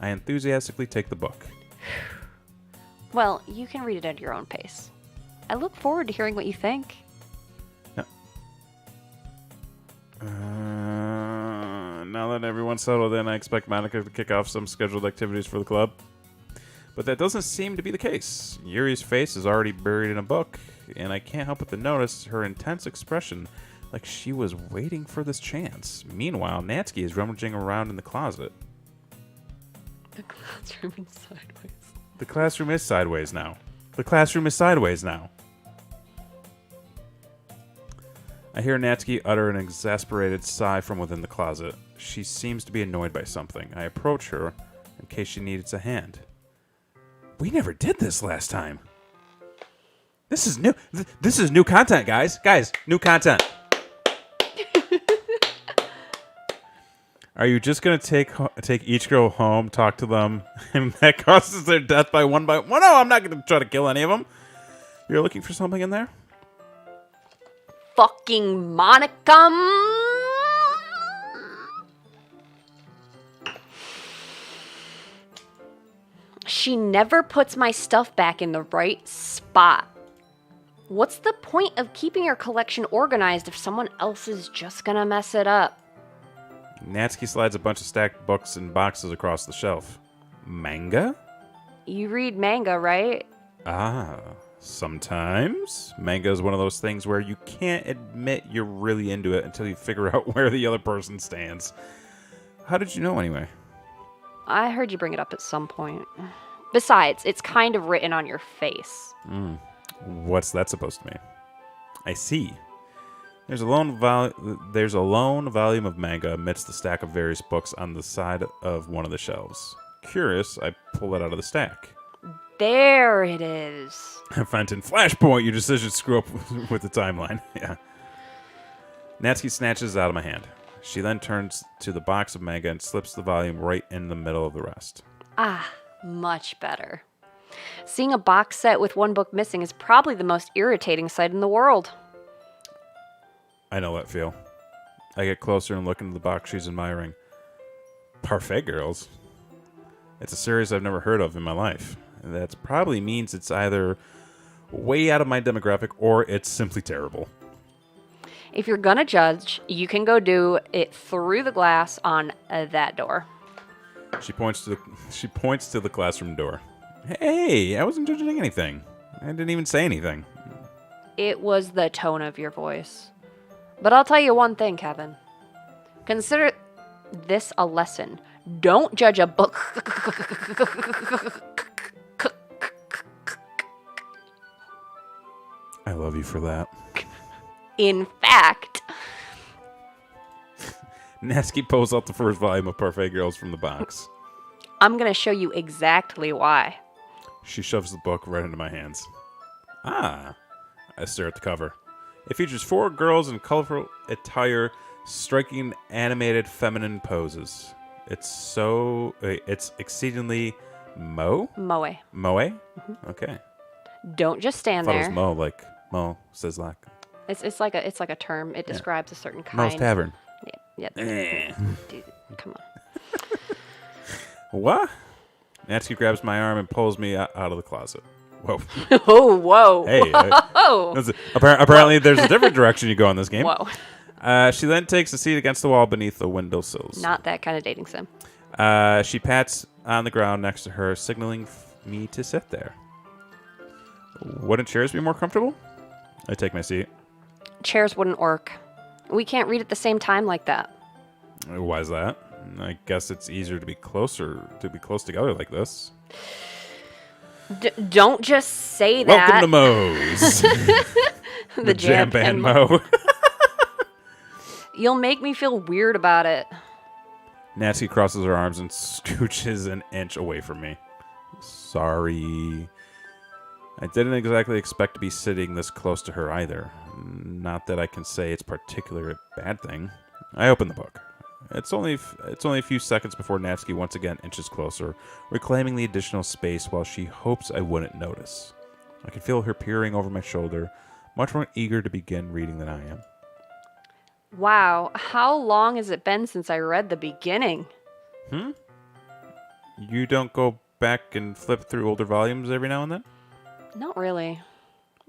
S1: I enthusiastically take the book.
S2: Well, you can read it at your own pace. I look forward to hearing what you think.
S1: Now that everyone's settled in, I expect Monica to kick off some scheduled activities for the club. But that doesn't seem to be the case. Yuri's face is already buried in a book, and I can't help but to notice her intense expression, like she was waiting for this chance. Meanwhile, Natsuki is rummaging around in the closet.
S2: The classroom is sideways.
S1: The classroom is sideways now. The classroom is sideways now. I hear Natsuki utter an exasperated sigh from within the closet. She seems to be annoyed by something. I approach her in case she needs a hand. We never did this last time. This is new. This is new content, guys. Guys, new content. Are you just gonna take each girl home, talk to them, and that causes their death by one by one? No, I'm not gonna try to kill any of them. You're looking for something in there?
S2: Fucking Monica. She never puts my stuff back in the right spot. What's the point of keeping your collection organized if someone else is just gonna mess it up?
S1: Natsuki slides a bunch of stacked books and boxes across the shelf. Manga?
S2: You read manga, right?
S1: Ah, sometimes. Manga is one of those things where you can't admit you're really into it until you figure out where the other person stands. How did you know anyway?
S2: I heard you bring it up at some point. Besides, it's kind of written on your face.
S1: What's that supposed to mean? I see. There's a lone volume of manga amidst the stack of various books on the side of one of the shelves. Curious, I pull it out of the stack.
S2: There it is.
S1: Fenton, flashpoint, your decisions screw up with the timeline. Yeah. Natsuki snatches it out of my hand. She then turns to the box of manga and slips the volume right in the middle of the rest.
S2: Ah, much better. Seeing a box set with one book missing is probably the most irritating sight in the world.
S1: I know that feel. I get closer and look into the box she's admiring. Parfait Girls? It's a series I've never heard of in my life. That probably means it's either way out of my demographic or it's simply terrible.
S2: If you're gonna judge, you can go do it through the glass on that door.
S1: She points to the classroom door. Hey, I wasn't judging anything. I didn't even say anything.
S2: It was the tone of your voice. But I'll tell you one thing, Kevin. Consider this a lesson. Don't judge a book.
S1: I love you for that.
S2: In fact,
S1: Natsuki pulls out the first volume of Parfait Girls from the box.
S2: I'm going to show you exactly why.
S1: She shoves the book right into my hands. Ah, I stare at the cover. It features 4 girls in colorful attire, striking animated feminine poses. It's exceedingly Moe?
S2: Moe.
S1: Moe?
S2: Mm-hmm.
S1: Okay.
S2: Don't just stand
S1: I thought
S2: there.
S1: it was Mo, like Mo Sislak.
S2: It's like a term. It describes a certain kind.
S1: Mo's Tavern.
S2: Yeah.
S1: Eh.
S2: Dude, come on.
S1: What? Natsuki grabs my arm and pulls me out of the closet. Whoa.
S2: Oh, whoa.
S1: Hey.
S2: Whoa.
S1: Apparently there's a different direction you go in this game.
S2: Whoa.
S1: She then takes a seat against the wall beneath the windowsills.
S2: Not that kind of dating sim.
S1: She pats on the ground next to her, signaling me to sit there. Wouldn't chairs be more comfortable? I take my seat.
S2: Chairs wouldn't work. We can't read at the same time like that.
S1: Why is that? I guess it's easier to be close together like this.
S2: Don't just say that.
S1: Welcome to Moe's. the jam band Mo.
S2: You'll make me feel weird about it.
S1: Natsuki crosses her arms and scooches an inch away from me. Sorry. I didn't exactly expect to be sitting this close to her either. Not that I can say it's particularly a bad thing. I open the book. It's only a few seconds before Natsuki once again inches closer, reclaiming the additional space while she hopes I wouldn't notice. I can feel her peering over my shoulder, much more eager to begin reading than I am.
S2: Wow, how long has it been since I read the beginning?
S1: You don't go back and flip through older volumes every now and then?
S2: Not really.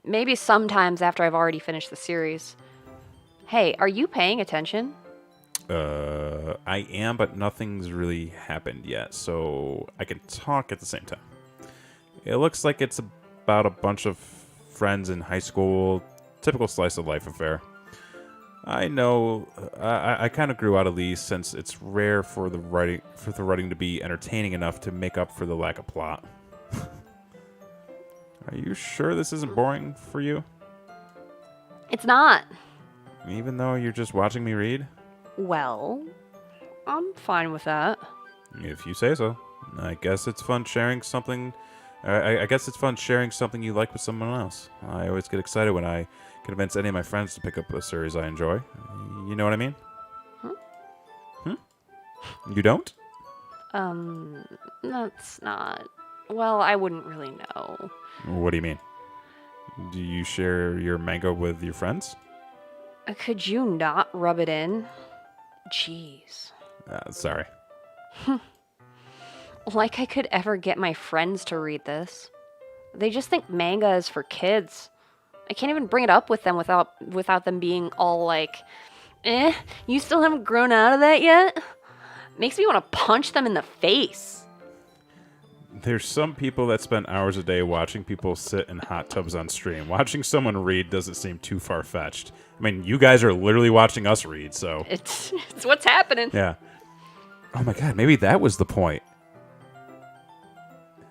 S2: Maybe sometimes after I've already finished the series. Hey, are you paying attention?
S1: I am, but nothing's really happened yet, so I can talk at the same time. It looks like it's about a bunch of friends in high school, typical slice of life affair. I know, I kind of grew out of these since it's rare for the writing to be entertaining enough to make up for the lack of plot. Are you sure this isn't boring for you?
S2: It's not.
S1: Even though you're just watching me read?
S2: Well, I'm fine with that.
S1: If you say so. I guess it's fun sharing something. I guess it's fun sharing something you like with someone else. I always get excited when I convince any of my friends to pick up a series I enjoy. You know what I mean? You don't?
S2: That's not... Well, I wouldn't really know.
S1: What do you mean? Do you share your manga with your friends?
S2: Could you not rub it in? Jeez.
S1: Sorry.
S2: Like I could ever get my friends to read this. They just think manga is for kids. I can't even bring it up with them without them being all like, you still haven't grown out of that yet? Makes me want to punch them in the face.
S1: There's some people that spend hours a day watching people sit in hot tubs on stream. Watching someone read doesn't seem too far-fetched. I mean, you guys are literally watching us read, so...
S2: It's what's happening.
S1: Yeah. Oh my god, maybe that was the point.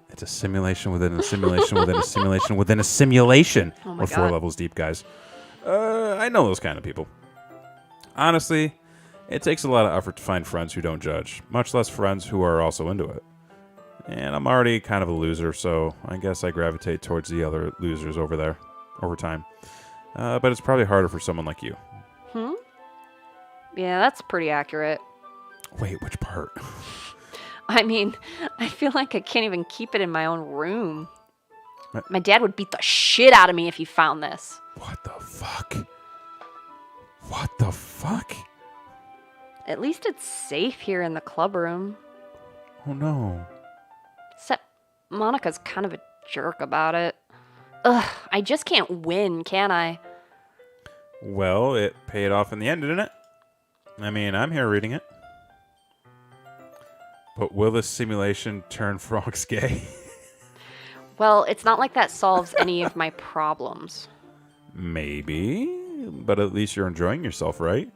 S1: It's a simulation within a simulation within a simulation within a simulation.
S2: Oh my
S1: We're 4
S2: God.
S1: levels deep, guys. I know those kind of people. Honestly, it takes a lot of effort to find friends who don't judge, much less friends who are also into it. And I'm already kind of a loser, so I guess I gravitate towards the other losers over there, over time. But it's probably harder for someone like you.
S2: Yeah, that's pretty accurate.
S1: Wait, which part?
S2: I mean, I feel like I can't even keep it in my own room.
S1: What?
S2: My dad would beat the shit out of me if he found this.
S1: What the fuck? What the fuck?
S2: At least it's safe here in the club room.
S1: Oh no.
S2: Except Monica's kind of a jerk about it. Ugh, I just can't win, can I?
S1: Well, it paid off in the end, didn't it? I mean, I'm here reading it. But will this simulation turn frogs gay?
S2: Well, it's not like that solves any of my problems.
S1: Maybe, but at least you're enjoying yourself, right?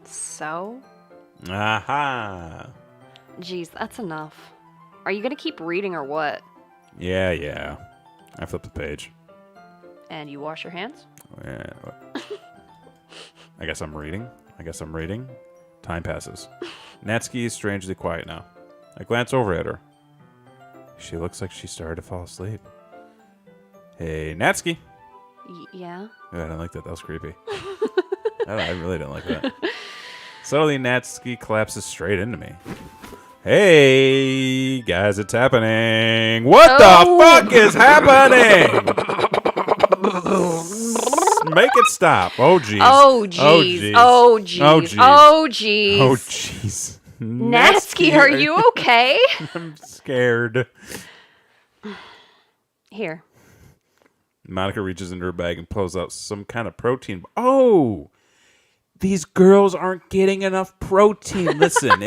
S2: So?
S1: Aha!
S2: Geez, that's enough. Are you gonna keep reading or what?
S1: Yeah. I flipped the page.
S2: And you wash your hands?
S1: Yeah. I guess I'm reading. Time passes. Natsuki is strangely quiet now. I glance over at her. She looks like she started to fall asleep. Hey, Natsuki.
S2: Yeah?
S1: I didn't like that. That was creepy. I really didn't like that. Suddenly, Natsuki collapses straight into me. Hey, guys, it's happening. What the fuck is happening? Make it stop. Oh, jeez.
S2: Oh, jeez. Oh, jeez.
S1: Oh, jeez.
S2: Oh, jeez.
S1: Oh, jeez.
S2: Natsuki, are you okay?
S1: I'm scared.
S2: Here.
S1: Monica reaches into her bag and pulls out some kind of protein. Oh, these girls aren't getting enough protein. Listen,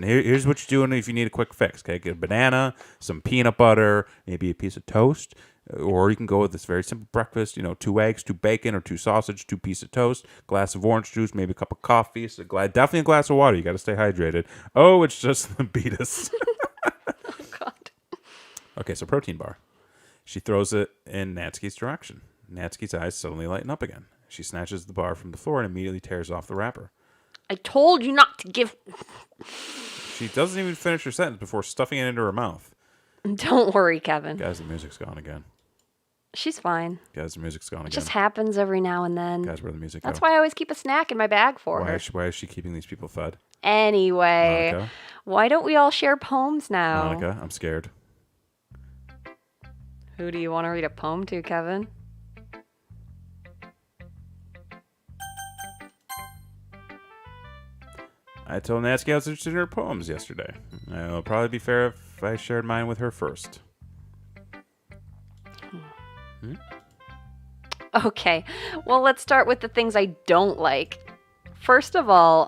S1: here's what you're doing if you need a quick fix. Okay, get a banana, some peanut butter, maybe a piece of toast, or you can go with this very simple breakfast. 2 eggs, 2 bacon, or 2 sausage, 2 pieces of toast, glass of orange juice, maybe a cup of coffee, definitely a glass of water. You got to stay hydrated. Oh, it's just the beatus.
S2: Oh, God.
S1: Okay, so protein bar. She throws it in Natsuki's direction. Natsuki's eyes suddenly lighten up again. She snatches the bar from the floor and immediately tears off the wrapper.
S2: I told you not to give...
S1: She doesn't even finish her sentence before stuffing it into her mouth.
S2: Don't worry, Kevin.
S1: Guys, the music's gone again.
S2: She's fine.
S1: Guys, the music's gone
S2: It
S1: again.
S2: just happens every now and then.
S1: Guys, where'd the music
S2: That's
S1: go?
S2: why I always keep a snack in my bag for her.
S1: Why is she keeping these people fed?
S2: Anyway,
S1: Monica?
S2: why don't we all share poems now?
S1: Monica, I'm scared.
S2: Who do you want to read a poem to, Kevin?
S1: I told Natsuki I was interested in her poems yesterday. It'll probably be fair if I shared mine with her first.
S2: Okay, well, let's start with the things I don't like. First of all,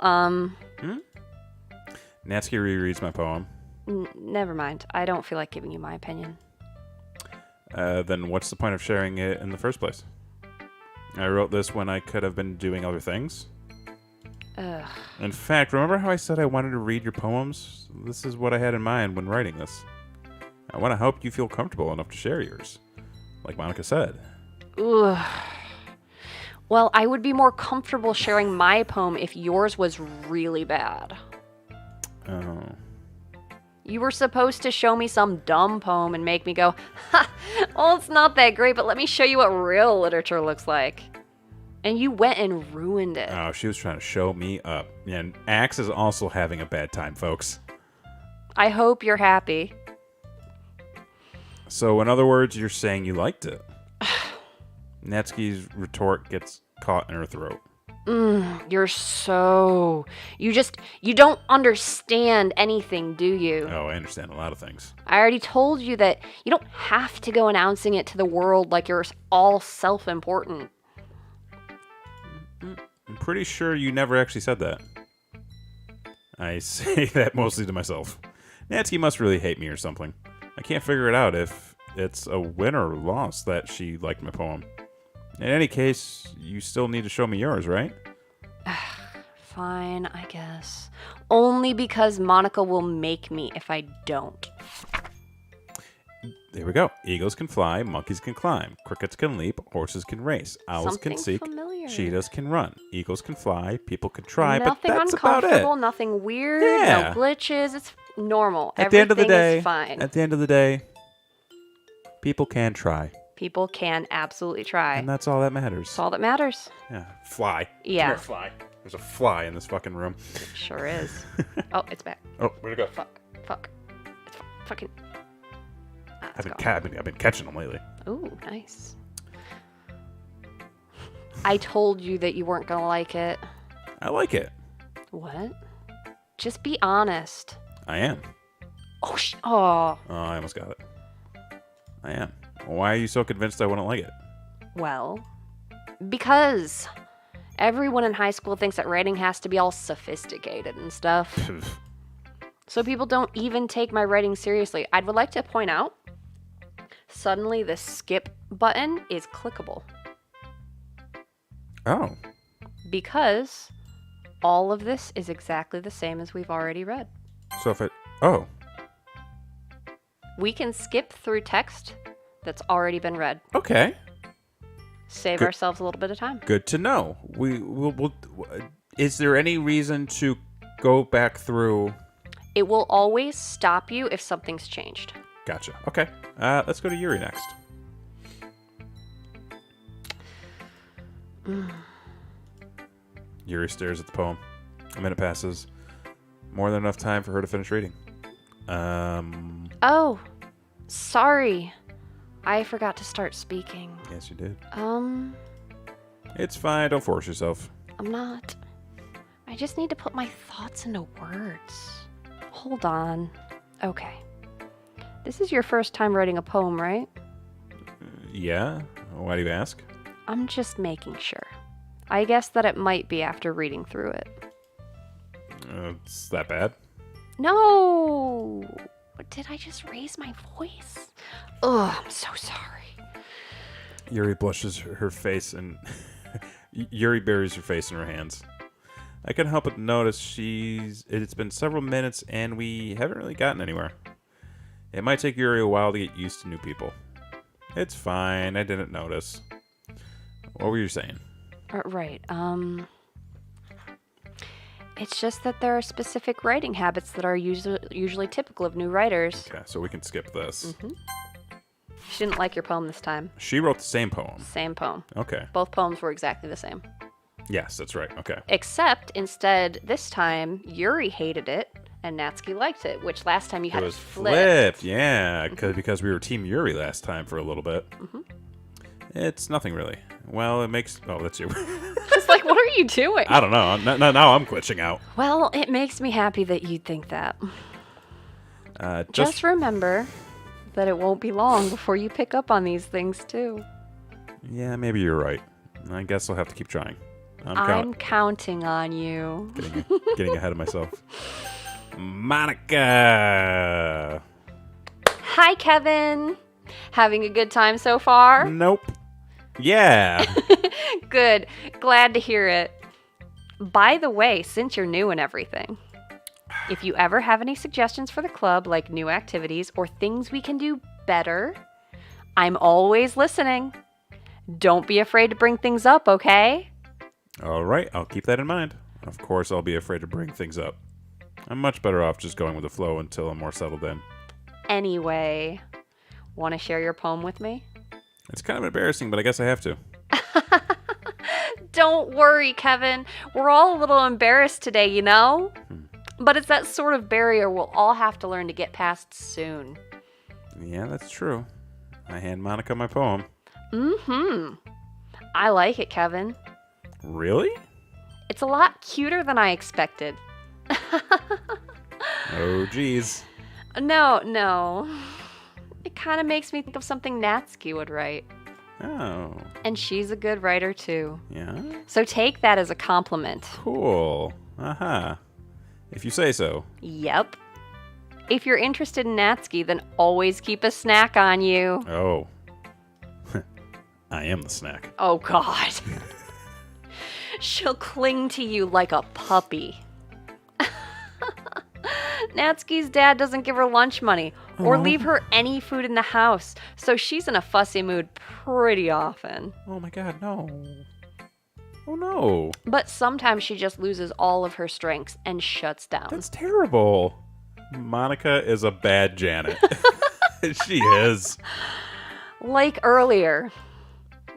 S1: Natsuki rereads my poem.
S2: Never mind. I don't feel like giving you my opinion.
S1: Then what's the point of sharing it in the first place? I wrote this when I could have been doing other things.
S2: Ugh.
S1: In fact, remember how I said I wanted to read your poems? This is what I had in mind when writing this. I want to help you feel comfortable enough to share yours. Like Monica said.
S2: Ugh. Well, I would be more comfortable sharing my poem if yours was really bad.
S1: Oh.
S2: You were supposed to show me some dumb poem and make me go, ha, well, it's not that great, but let me show you what real literature looks like. And you went and ruined it.
S1: Oh, she was trying to show me up. And Axe is also having a bad time, folks.
S2: I hope you're happy.
S1: So, in other words, you're saying you liked it. Natsuki's retort gets caught in her throat.
S2: You're so... You don't understand anything, do you?
S1: Oh, I understand a lot of things.
S2: I already told you that you don't have to go announcing it to the world like you're all self-important.
S1: I'm pretty sure you never actually said that. I say that mostly to myself. Natsuki must really hate me or something. I can't figure it out if it's a win or loss that she liked my poem. In any case, you still need to show me yours, right?
S2: Fine, I guess. Only because Monica will make me if I don't.
S1: There we go. Eagles can fly, monkeys can climb, crickets can leap, horses can race, owls
S2: Something
S1: can seek,
S2: familiar.
S1: cheetahs can run, eagles can fly, people can try,
S2: Nothing
S1: but that's about
S2: uncomfortable,
S1: it.
S2: nothing weird,
S1: Yeah.
S2: no glitches. It's normal.
S1: At the end of the day,
S2: is fine.
S1: At the end of the day, people can try.
S2: People can absolutely try.
S1: And that's all that matters.
S2: That's all that matters.
S1: Yeah. Fly.
S2: Yeah.
S1: Come here, fly. There's a fly in this fucking room.
S2: Sure is. Oh, it's back.
S1: Oh, where'd it go?
S2: Fuck. It's fucking...
S1: I've been catching them lately.
S2: Ooh, nice. I told you that you weren't gonna like it.
S1: I like it.
S2: What? Just be honest.
S1: I am.
S2: Oh,
S1: Oh, I almost got it. I am. Why are you so convinced I wouldn't like it?
S2: Well, because everyone in high school thinks that writing has to be all sophisticated and stuff. So people don't even take my writing seriously. I would like to point out, suddenly the skip button is clickable.
S1: Oh.
S2: Because all of this is exactly the same as we've already read.
S1: So if it... Oh.
S2: We can skip through text that's already been read.
S1: Okay.
S2: Save
S1: Good.
S2: ourselves a little bit of time.
S1: Good to know. We'll, is there any reason to go back through...
S2: It will always stop you if something's changed.
S1: Gotcha. Okay. Let's go to Yuri next. Yuri stares at the poem. A minute passes. More than enough time for her to finish reading.
S2: Oh, sorry. I forgot to start speaking.
S1: Yes, you did.
S2: It's
S1: It's fine. Don't force yourself.
S2: I'm not. I just need to put my thoughts into words. Hold on. Okay. This is your first time writing a poem, right?
S1: Yeah? Why do you ask?
S2: I'm just making sure. I guess that it might be after reading through it.
S1: It's that bad?
S2: No! Did I just raise my voice? Ugh, I'm so sorry.
S1: Yuri blushes her face and... Yuri buries her face in her hands. I couldn't help but notice it's been several minutes and we haven't really gotten anywhere. It might take Yuri a while to get used to new people. It's fine, I didn't notice. What were you saying?
S2: Right, it's just that there are specific writing habits that are usually typical of new writers.
S1: Okay, so we can skip this.
S2: She didn't like your poem this time.
S1: She wrote the same poem.
S2: Same poem.
S1: Okay.
S2: Both poems were exactly the same.
S1: Yes, that's right. Okay.
S2: Except, instead, this time, Yuri hated it, and Natsuki liked it, which last time you had
S1: It
S2: it
S1: was
S2: flipped.
S1: flipped, yeah, because we were Team Yuri last time for a little bit. It's nothing really. Well, it makes... Oh, that's you.
S2: It's like, what are you doing?
S1: I don't know. Now I'm glitching out.
S2: Well, it makes me happy that you'd think that. Just remember that it won't be long before you pick up on these things, too.
S1: Yeah, maybe you're right. I guess I'll have to keep trying.
S2: I'm counting on you.
S1: Getting ahead of myself. Monica!
S2: Hi, Kevin. Having a good time so far?
S1: Nope. Yeah.
S2: Good. Glad to hear it. By the way, since you're new and everything, if you ever have any suggestions for the club, like new activities or things we can do better, I'm always listening. Don't be afraid to bring things up, okay?
S1: All right, I'll keep that in mind. Of course, I'll be afraid to bring things up. I'm much better off just going with the flow until I'm more settled in.
S2: Anyway, want to share your poem with me?
S1: It's kind of embarrassing, but I guess I have to.
S2: Don't worry, Kevin. We're all a little embarrassed today, you know? But it's that sort of barrier we'll all have to learn to get past soon.
S1: Yeah, that's true. I hand Monica my poem.
S2: Mm-hmm. I like it, Kevin.
S1: Really?
S2: It's a lot cuter than I expected.
S1: Oh, geez.
S2: No. It kind of makes me think of something Natsuki would write.
S1: Oh.
S2: And she's a good writer, too.
S1: Yeah?
S2: So take that as a compliment.
S1: Cool. Aha. If you say so.
S2: Yep. If you're interested in Natsuki, then always keep a snack on you.
S1: Oh. I am the snack.
S2: Oh, God. She'll cling to you like a puppy. Natsuki's dad doesn't give her lunch money or leave her any food in the house, so she's in a fussy mood pretty often.
S1: Oh my god, no. Oh no.
S2: But sometimes she just loses all of her strengths and shuts down.
S1: That's terrible. Monica is a bad Janet. She is.
S2: Like earlier.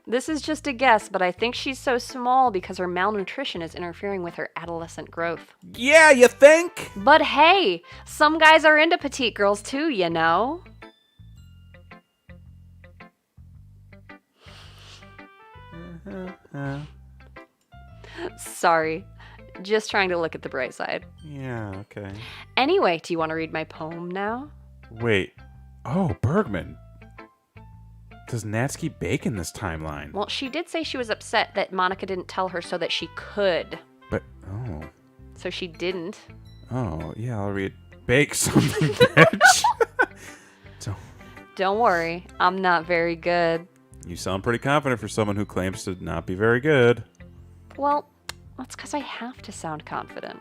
S2: This is just a guess, but I think she's so small because her malnutrition is interfering with her adolescent growth.
S1: Yeah, you think?
S2: But hey, some guys are into petite girls too, you know? Sorry, just trying to look at the bright side.
S1: Yeah, okay.
S2: Anyway, do you want to read my poem now?
S1: Wait. Oh, Bergman. Does Natsuki bake in this timeline?
S2: Well, she did say she was upset that Monica didn't tell her so that she could.
S1: But, oh.
S2: So she didn't.
S1: Oh, yeah, I'll read. Bake something, bitch.
S2: Don't worry, I'm not very good.
S1: You sound pretty confident for someone who claims to not be very good.
S2: Well, that's because I have to sound confident.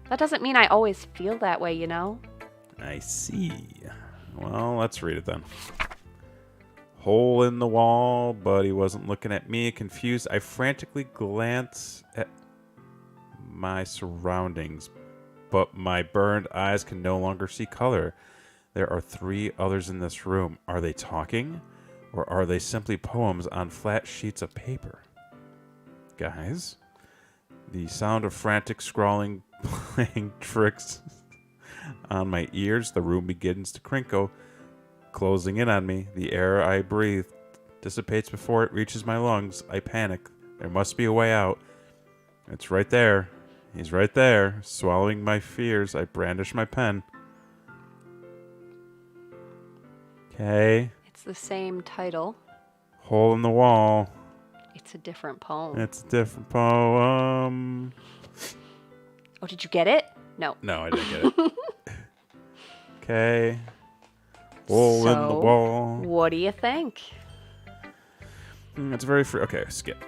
S2: That doesn't mean I always feel that way, you know?
S1: I see. Well, let's read it then. Hole in the wall, but he wasn't looking at me. Confused, I frantically glance at my surroundings, but my burned eyes can no longer see color. There are 3 others in this room. Are they talking? Or are they simply poems on flat sheets of paper? Guys, the sound of frantic scrawling playing tricks on my ears. The room begins to crinkle, closing in on me. The air I breathe dissipates before it reaches my lungs. I panic. There must be a way out. It's right there. He's right there. Swallowing my fears, I brandish my pen. Okay.
S2: It's the same title.
S1: Hole in the wall.
S2: It's a different poem.
S1: It's a different poem.
S2: Oh, did you get it? No.
S1: No, I didn't get it. Okay. Hole in the wall.
S2: What do you think?
S1: It's very free. Okay, skip.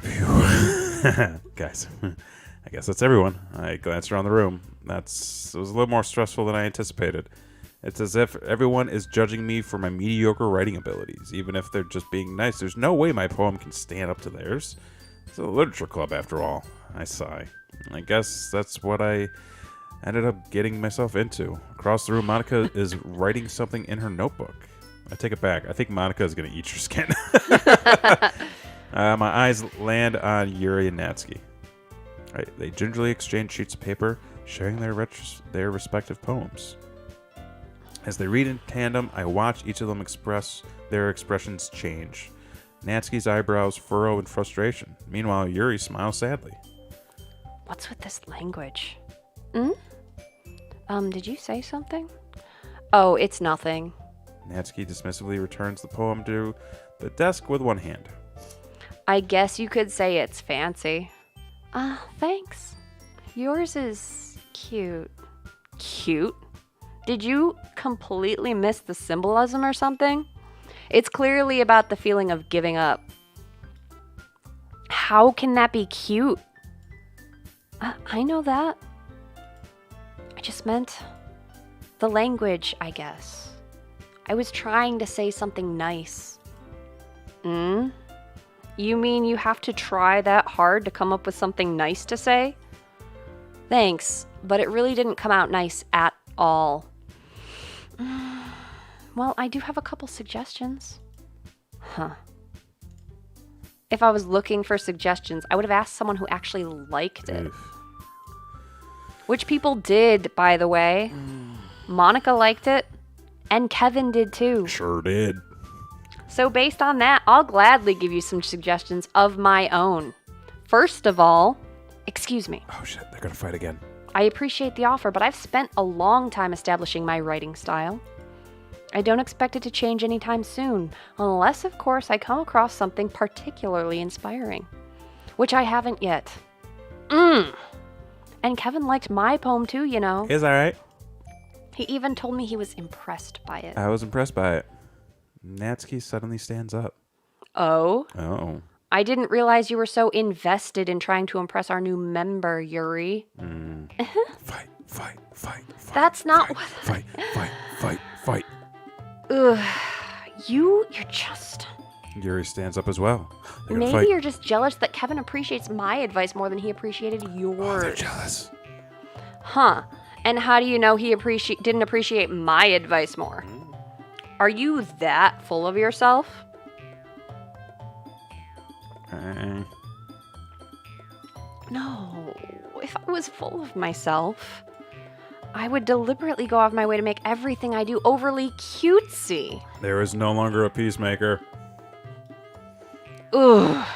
S1: Phew. Guys, I guess that's everyone. I glanced around the room. It was a little more stressful than I anticipated. It's as if everyone is judging me for my mediocre writing abilities, even if they're just being nice. There's no way my poem can stand up to theirs. It's a literature club, after all. I sigh. I guess that's what I ended up getting myself into. Across the room, Monica is writing something in her notebook. I take it back. I think Monica is going to eat your skin. My eyes land on Yuri and Natsuki. Right, they gingerly exchange sheets of paper, sharing their respective poems. As they read in tandem, I watch each of them express their expressions change. Natsuki's eyebrows furrow in frustration. Meanwhile, Yuri smiles sadly.
S2: What's with this language? Did you say something? Oh, it's nothing.
S1: Natsuki dismissively returns the poem to the desk with one hand.
S2: I guess you could say it's fancy. Thanks. Yours is cute. Cute? Did you completely miss the symbolism or something? It's clearly about the feeling of giving up. How can that be cute? I know that. I just meant the language, I guess. I was trying to say something nice. You mean you have to try that hard to come up with something nice to say? Thanks, but it really didn't come out nice at all. Well, I do have a couple suggestions. If I was looking for suggestions, I would have asked someone who actually liked it. Which people did, by the way. Monica liked it, And Kevin did too.
S1: Sure did.
S2: So based on that, I'll gladly give you some suggestions of my own. First of all, excuse me.
S1: Oh shit, they're gonna fight again.
S2: I appreciate the offer, but I've spent a long time establishing my writing style. I don't expect it to change anytime soon, unless, of course, I come across something particularly inspiring, which I haven't yet. And Kevin liked my poem too, you know.
S1: Is that right?
S2: He even told me he was impressed by it.
S1: I was impressed by it. Natsuki suddenly stands up.
S2: Oh?
S1: Oh.
S2: I didn't realize you were so invested in trying to impress our new member, Yuri.
S1: Fight.
S2: That's not
S1: fight,
S2: what...
S1: Fight.
S2: Ugh. You're just...
S1: Yuri stands up as well.
S2: Maybe you're just jealous that Kevin appreciates my advice more than he appreciated yours.
S1: Oh, they're jealous.
S2: Huh. And how do you know he didn't appreciate my advice more? Are you that full of yourself? No. If I was full of myself, I would deliberately go off my way to make everything I do overly cutesy.
S1: There is no longer a peacemaker.
S2: Ugh.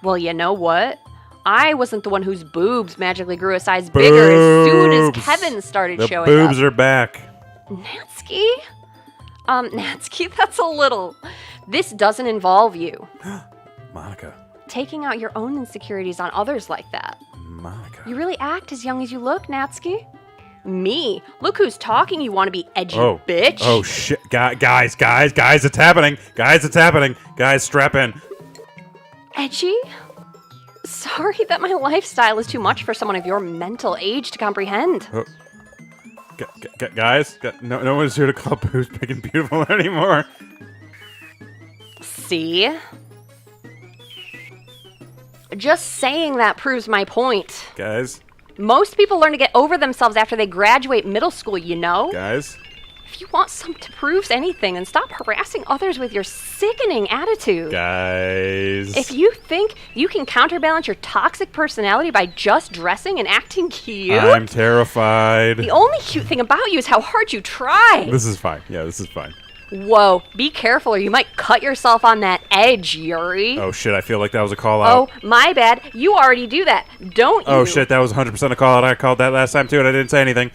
S2: Well, you know what? I wasn't the one whose boobs magically grew a size bigger as soon as Kevin started showing up.
S1: The boobs are back.
S2: Natsuki? Natsuki, that's a little... This doesn't involve you.
S1: Monica.
S2: Taking out your own insecurities on others like that.
S1: Monica.
S2: You really act as young as you look, Natsuki. Me? Look who's talking, you want to be edgy, bitch.
S1: Oh, shit. Guys, it's happening. Guys, strap in.
S2: Edgy? Sorry that my lifestyle is too much for someone of your mental age to comprehend.
S1: Oh. Guys, no one's here to call boobs big and beautiful anymore.
S2: See? Just saying that proves my point.
S1: Guys.
S2: Most people learn to get over themselves after they graduate middle school, you know?
S1: Guys.
S2: If you want some to prove anything, then stop harassing others with your sickening attitude.
S1: Guys.
S2: If you think you can counterbalance your toxic personality by just dressing and acting cute...
S1: I'm terrified.
S2: The only cute thing about you is how hard you try.
S1: This is fine. Yeah, this is fine.
S2: Whoa, be careful or you might cut yourself on that edge, Yuri.
S1: Oh, shit, I feel like that was a call-out.
S2: Oh, my bad. You already do that, don't you?
S1: Oh, shit, that was 100% a call-out. I called that last time, too, and I didn't say anything.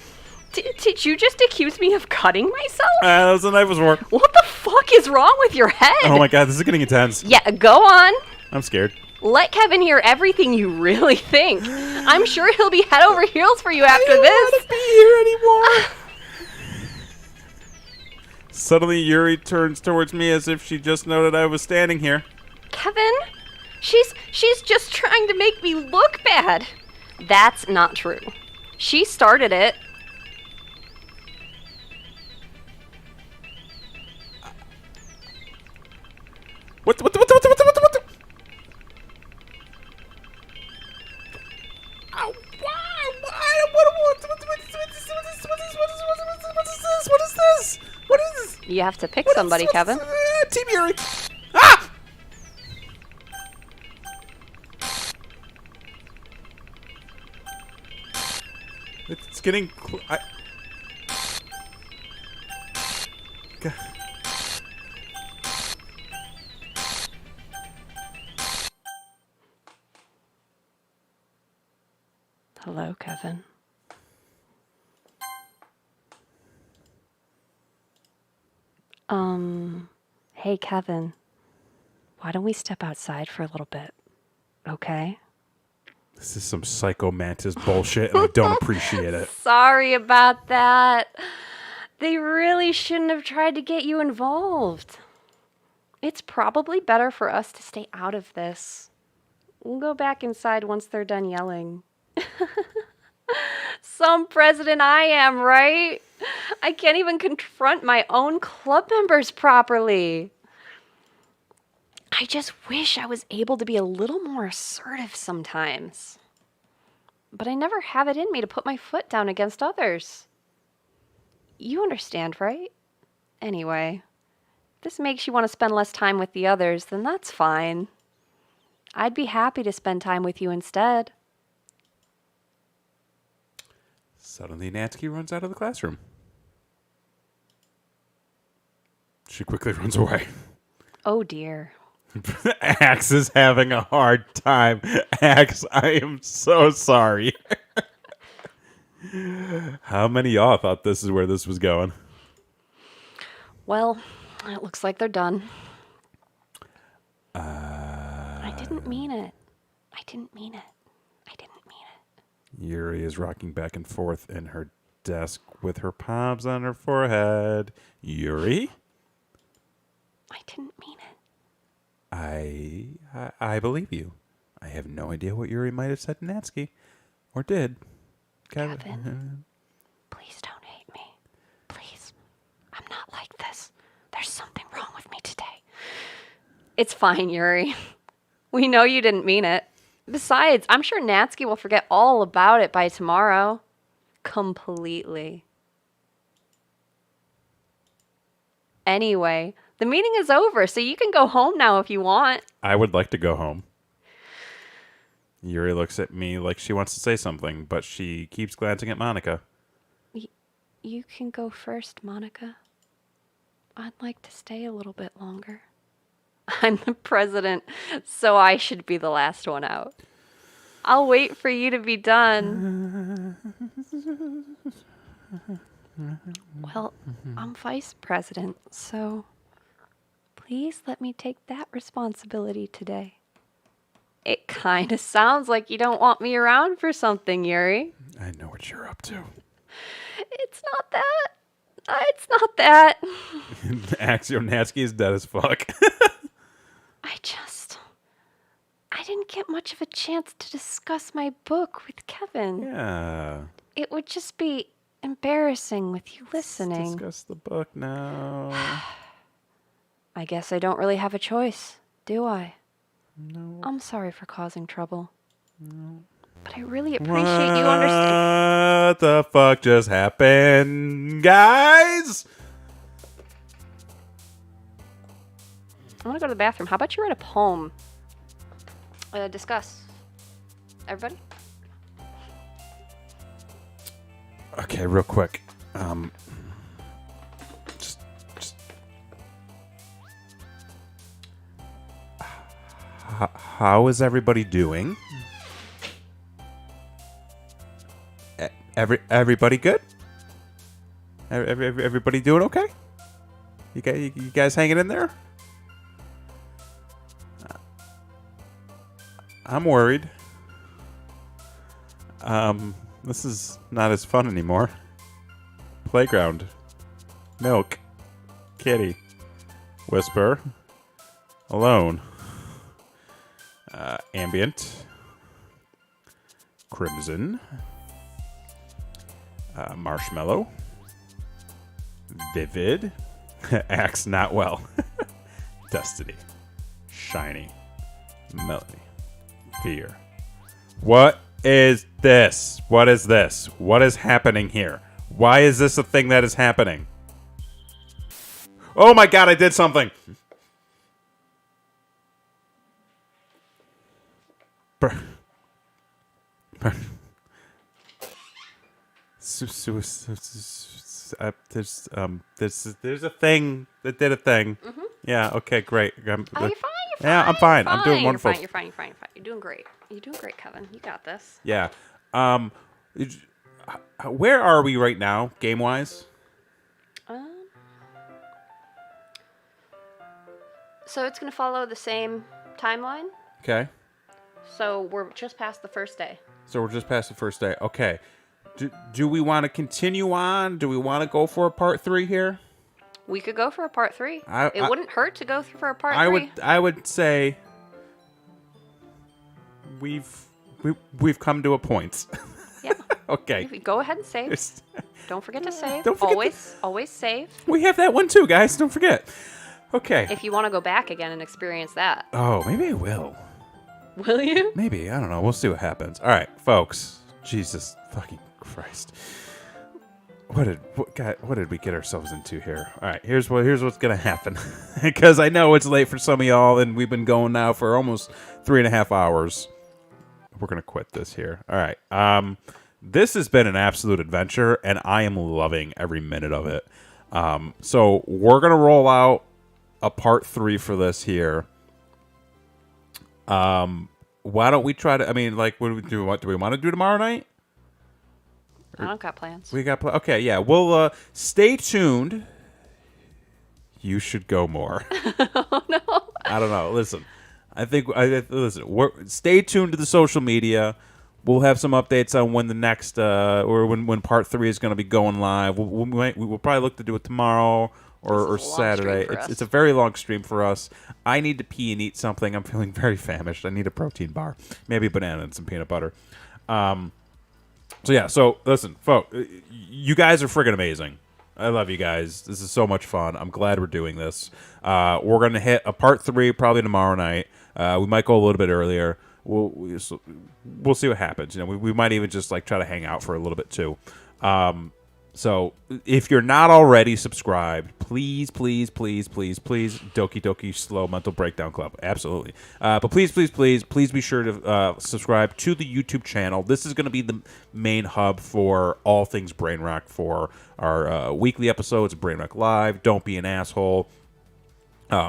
S2: Did you just accuse me of cutting myself?
S1: That was the knife was for.
S2: What the fuck is wrong with your head?
S1: Oh, my God, this is getting intense.
S2: Yeah, go on.
S1: I'm scared.
S2: Let Kevin hear everything you really think. I'm sure he'll be head over heels for you after this.
S1: I don't want to be here anymore. Suddenly, Yuri turns towards me as if she just noted I was standing here.
S2: Kevin, she's just trying to make me look bad. That's not true. She started it.
S1: What? Ow, what is this? What is this?
S2: You have to pick somebody, Kevin.
S1: Team Yuri. Ah! It's getting... God.
S2: Hello, Kevin. Hey, Kevin. Why don't we step outside for a little bit? Okay?
S1: This is some psycho mantis bullshit, and I don't appreciate it.
S2: Sorry about that. They really shouldn't have tried to get you involved. It's probably better for us to stay out of this. We'll go back inside once they're done yelling. Some president I am, right? I can't even confront my own club members properly. I just wish I was able to be a little more assertive sometimes. But I never have it in me to put my foot down against others. You understand, right? Anyway, if this makes you want to spend less time with the others, then that's fine. I'd be happy to spend time with you instead.
S1: Suddenly, Natsuki runs out of the classroom. She quickly runs away.
S2: Oh, dear.
S1: Axe is having a hard time. Axe, I am so sorry. How many of y'all thought this is where this was going?
S2: Well, it looks like they're done. I didn't mean it. I didn't mean it. I didn't mean it.
S1: Yuri is rocking back and forth in her desk with her palms on her forehead. Yuri?
S2: I didn't mean it.
S1: I believe you. I have no idea what Yuri might have said to Natsuki. Or did.
S2: Kevin, please don't hate me. Please. I'm not like this. There's something wrong with me today. It's fine, Yuri. We know you didn't mean it. Besides, I'm sure Natsuki will forget all about it by tomorrow. Completely. Anyway, the meeting is over, so you can go home now if you want.
S1: I would like to go home. Yuri looks at me like she wants to say something, but she keeps glancing at Monica.
S2: You can go first, Monica. I'd like to stay a little bit longer. I'm the president, so I should be the last one out. I'll wait for you to be done. Well, I'm vice president, so please let me take that responsibility today. It kind of sounds like you don't want me around for something, Yuri.
S1: I know what you're up to.
S2: It's not that. It's not that.
S1: Axio Natsuki is dead as fuck.
S2: I didn't get much of a chance to discuss my book with Kevin.
S1: Yeah.
S2: It would just be embarrassing with you listening.
S1: Let's discuss the book now.
S2: I guess I don't really have a choice, do I?
S1: No.
S2: I'm sorry for causing trouble. No. But I really appreciate you understanding.
S1: What the fuck just happened, guys?
S2: I want to go to the bathroom. How about you write a poem? Discuss. Everybody?
S1: Okay, real quick. How is everybody doing? Everybody good? Everybody doing okay? You guys hanging in there? I'm worried. This is not as fun anymore. Playground. Milk. Kitty. Whisper. Alone. Ambient. Crimson. Marshmallow. Vivid. Acts not well. Destiny. Shiny. Melody. Fear. What is this? What is this? What is happening here? Why is this a thing that is happening? Oh my god, I did something! There's a thing that did a thing.
S2: Mm-hmm.
S1: Yeah, okay, great.
S2: You're fine.
S1: Yeah, I'm fine. I'm doing wonderful.
S2: You're fine. You're doing great. You're doing great, Kevin. You got this.
S1: Yeah. Where are we right now, game-wise?
S2: So it's going to follow the same timeline.
S1: Okay.
S2: So we're just past the first day.
S1: Okay. Do we want to continue on? Do we want to go for a part 3 here?
S2: We could go for a part 3. It wouldn't hurt to go for a part 3.
S1: I would say we've come to a point.
S2: Yeah.
S1: Okay.
S2: Go ahead and save. Don't forget to save. Always save.
S1: We have that one too, guys. Don't forget. Okay.
S2: If you want to go back again and experience that.
S1: Oh, maybe I will.
S2: Will you?
S1: Maybe. I don't know. We'll see what happens. All right, folks. Jesus fucking Christ. What did we get ourselves into here? All right, here's what's gonna happen. Because I know it's late for some of y'all, and we've been going now for almost 3.5 hours. We're gonna quit this here. All right. This has been an absolute adventure, and I am loving every minute of it. So we're gonna roll out a part 3 for this here. Why don't we try to? I mean, like, what do we do? What do we want to do tomorrow night?
S2: I don't got plans.
S1: We got okay. Yeah, we'll stay tuned. You should go more.
S2: Oh no.
S1: I don't know. Listen, stay tuned to the social media. We'll have some updates on when the next or when part 3 is going to be going live. We'll probably look to do it tomorrow or Saturday. It's a very long stream for us. I need to pee and eat something. I'm feeling very famished. I need a protein bar, maybe a banana and some peanut butter. So yeah. So listen, folks, you guys are friggin' amazing. I love you guys. This is so much fun. I'm glad we're doing this. We're going to hit a part 3 probably tomorrow night. We might go a little bit earlier. We'll see what happens. You know, we might even just like try to hang out for a little bit too. So if you're not already subscribed, please, Doki Doki Slow Mental Breakdown Club. Absolutely. But please be sure to subscribe to the YouTube channel. This is going to be the main hub for all things Brain Rock, for our weekly episodes, Brain Rock Live, Don't Be an Asshole,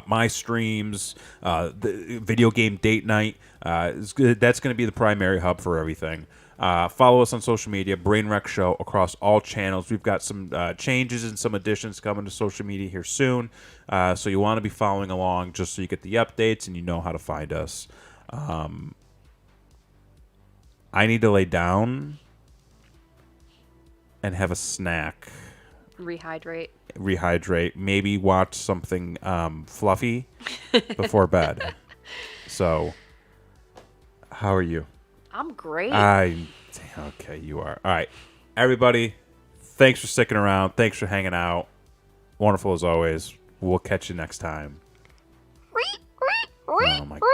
S1: my streams, the video game date night. That's going to be the primary hub for everything. Follow us on social media, Brainwreck Show, across all channels. We've got some changes and some additions coming to social media here soon. So you want to be following along just so you get the updates and you know how to find us. I need to lay down and have a snack. Rehydrate. Maybe watch something fluffy before bed. So, how are you?
S2: I'm great.
S1: Okay, you are. All right. Everybody, thanks for sticking around. Thanks for hanging out. Wonderful as always. We'll catch you next time. Oh, my God.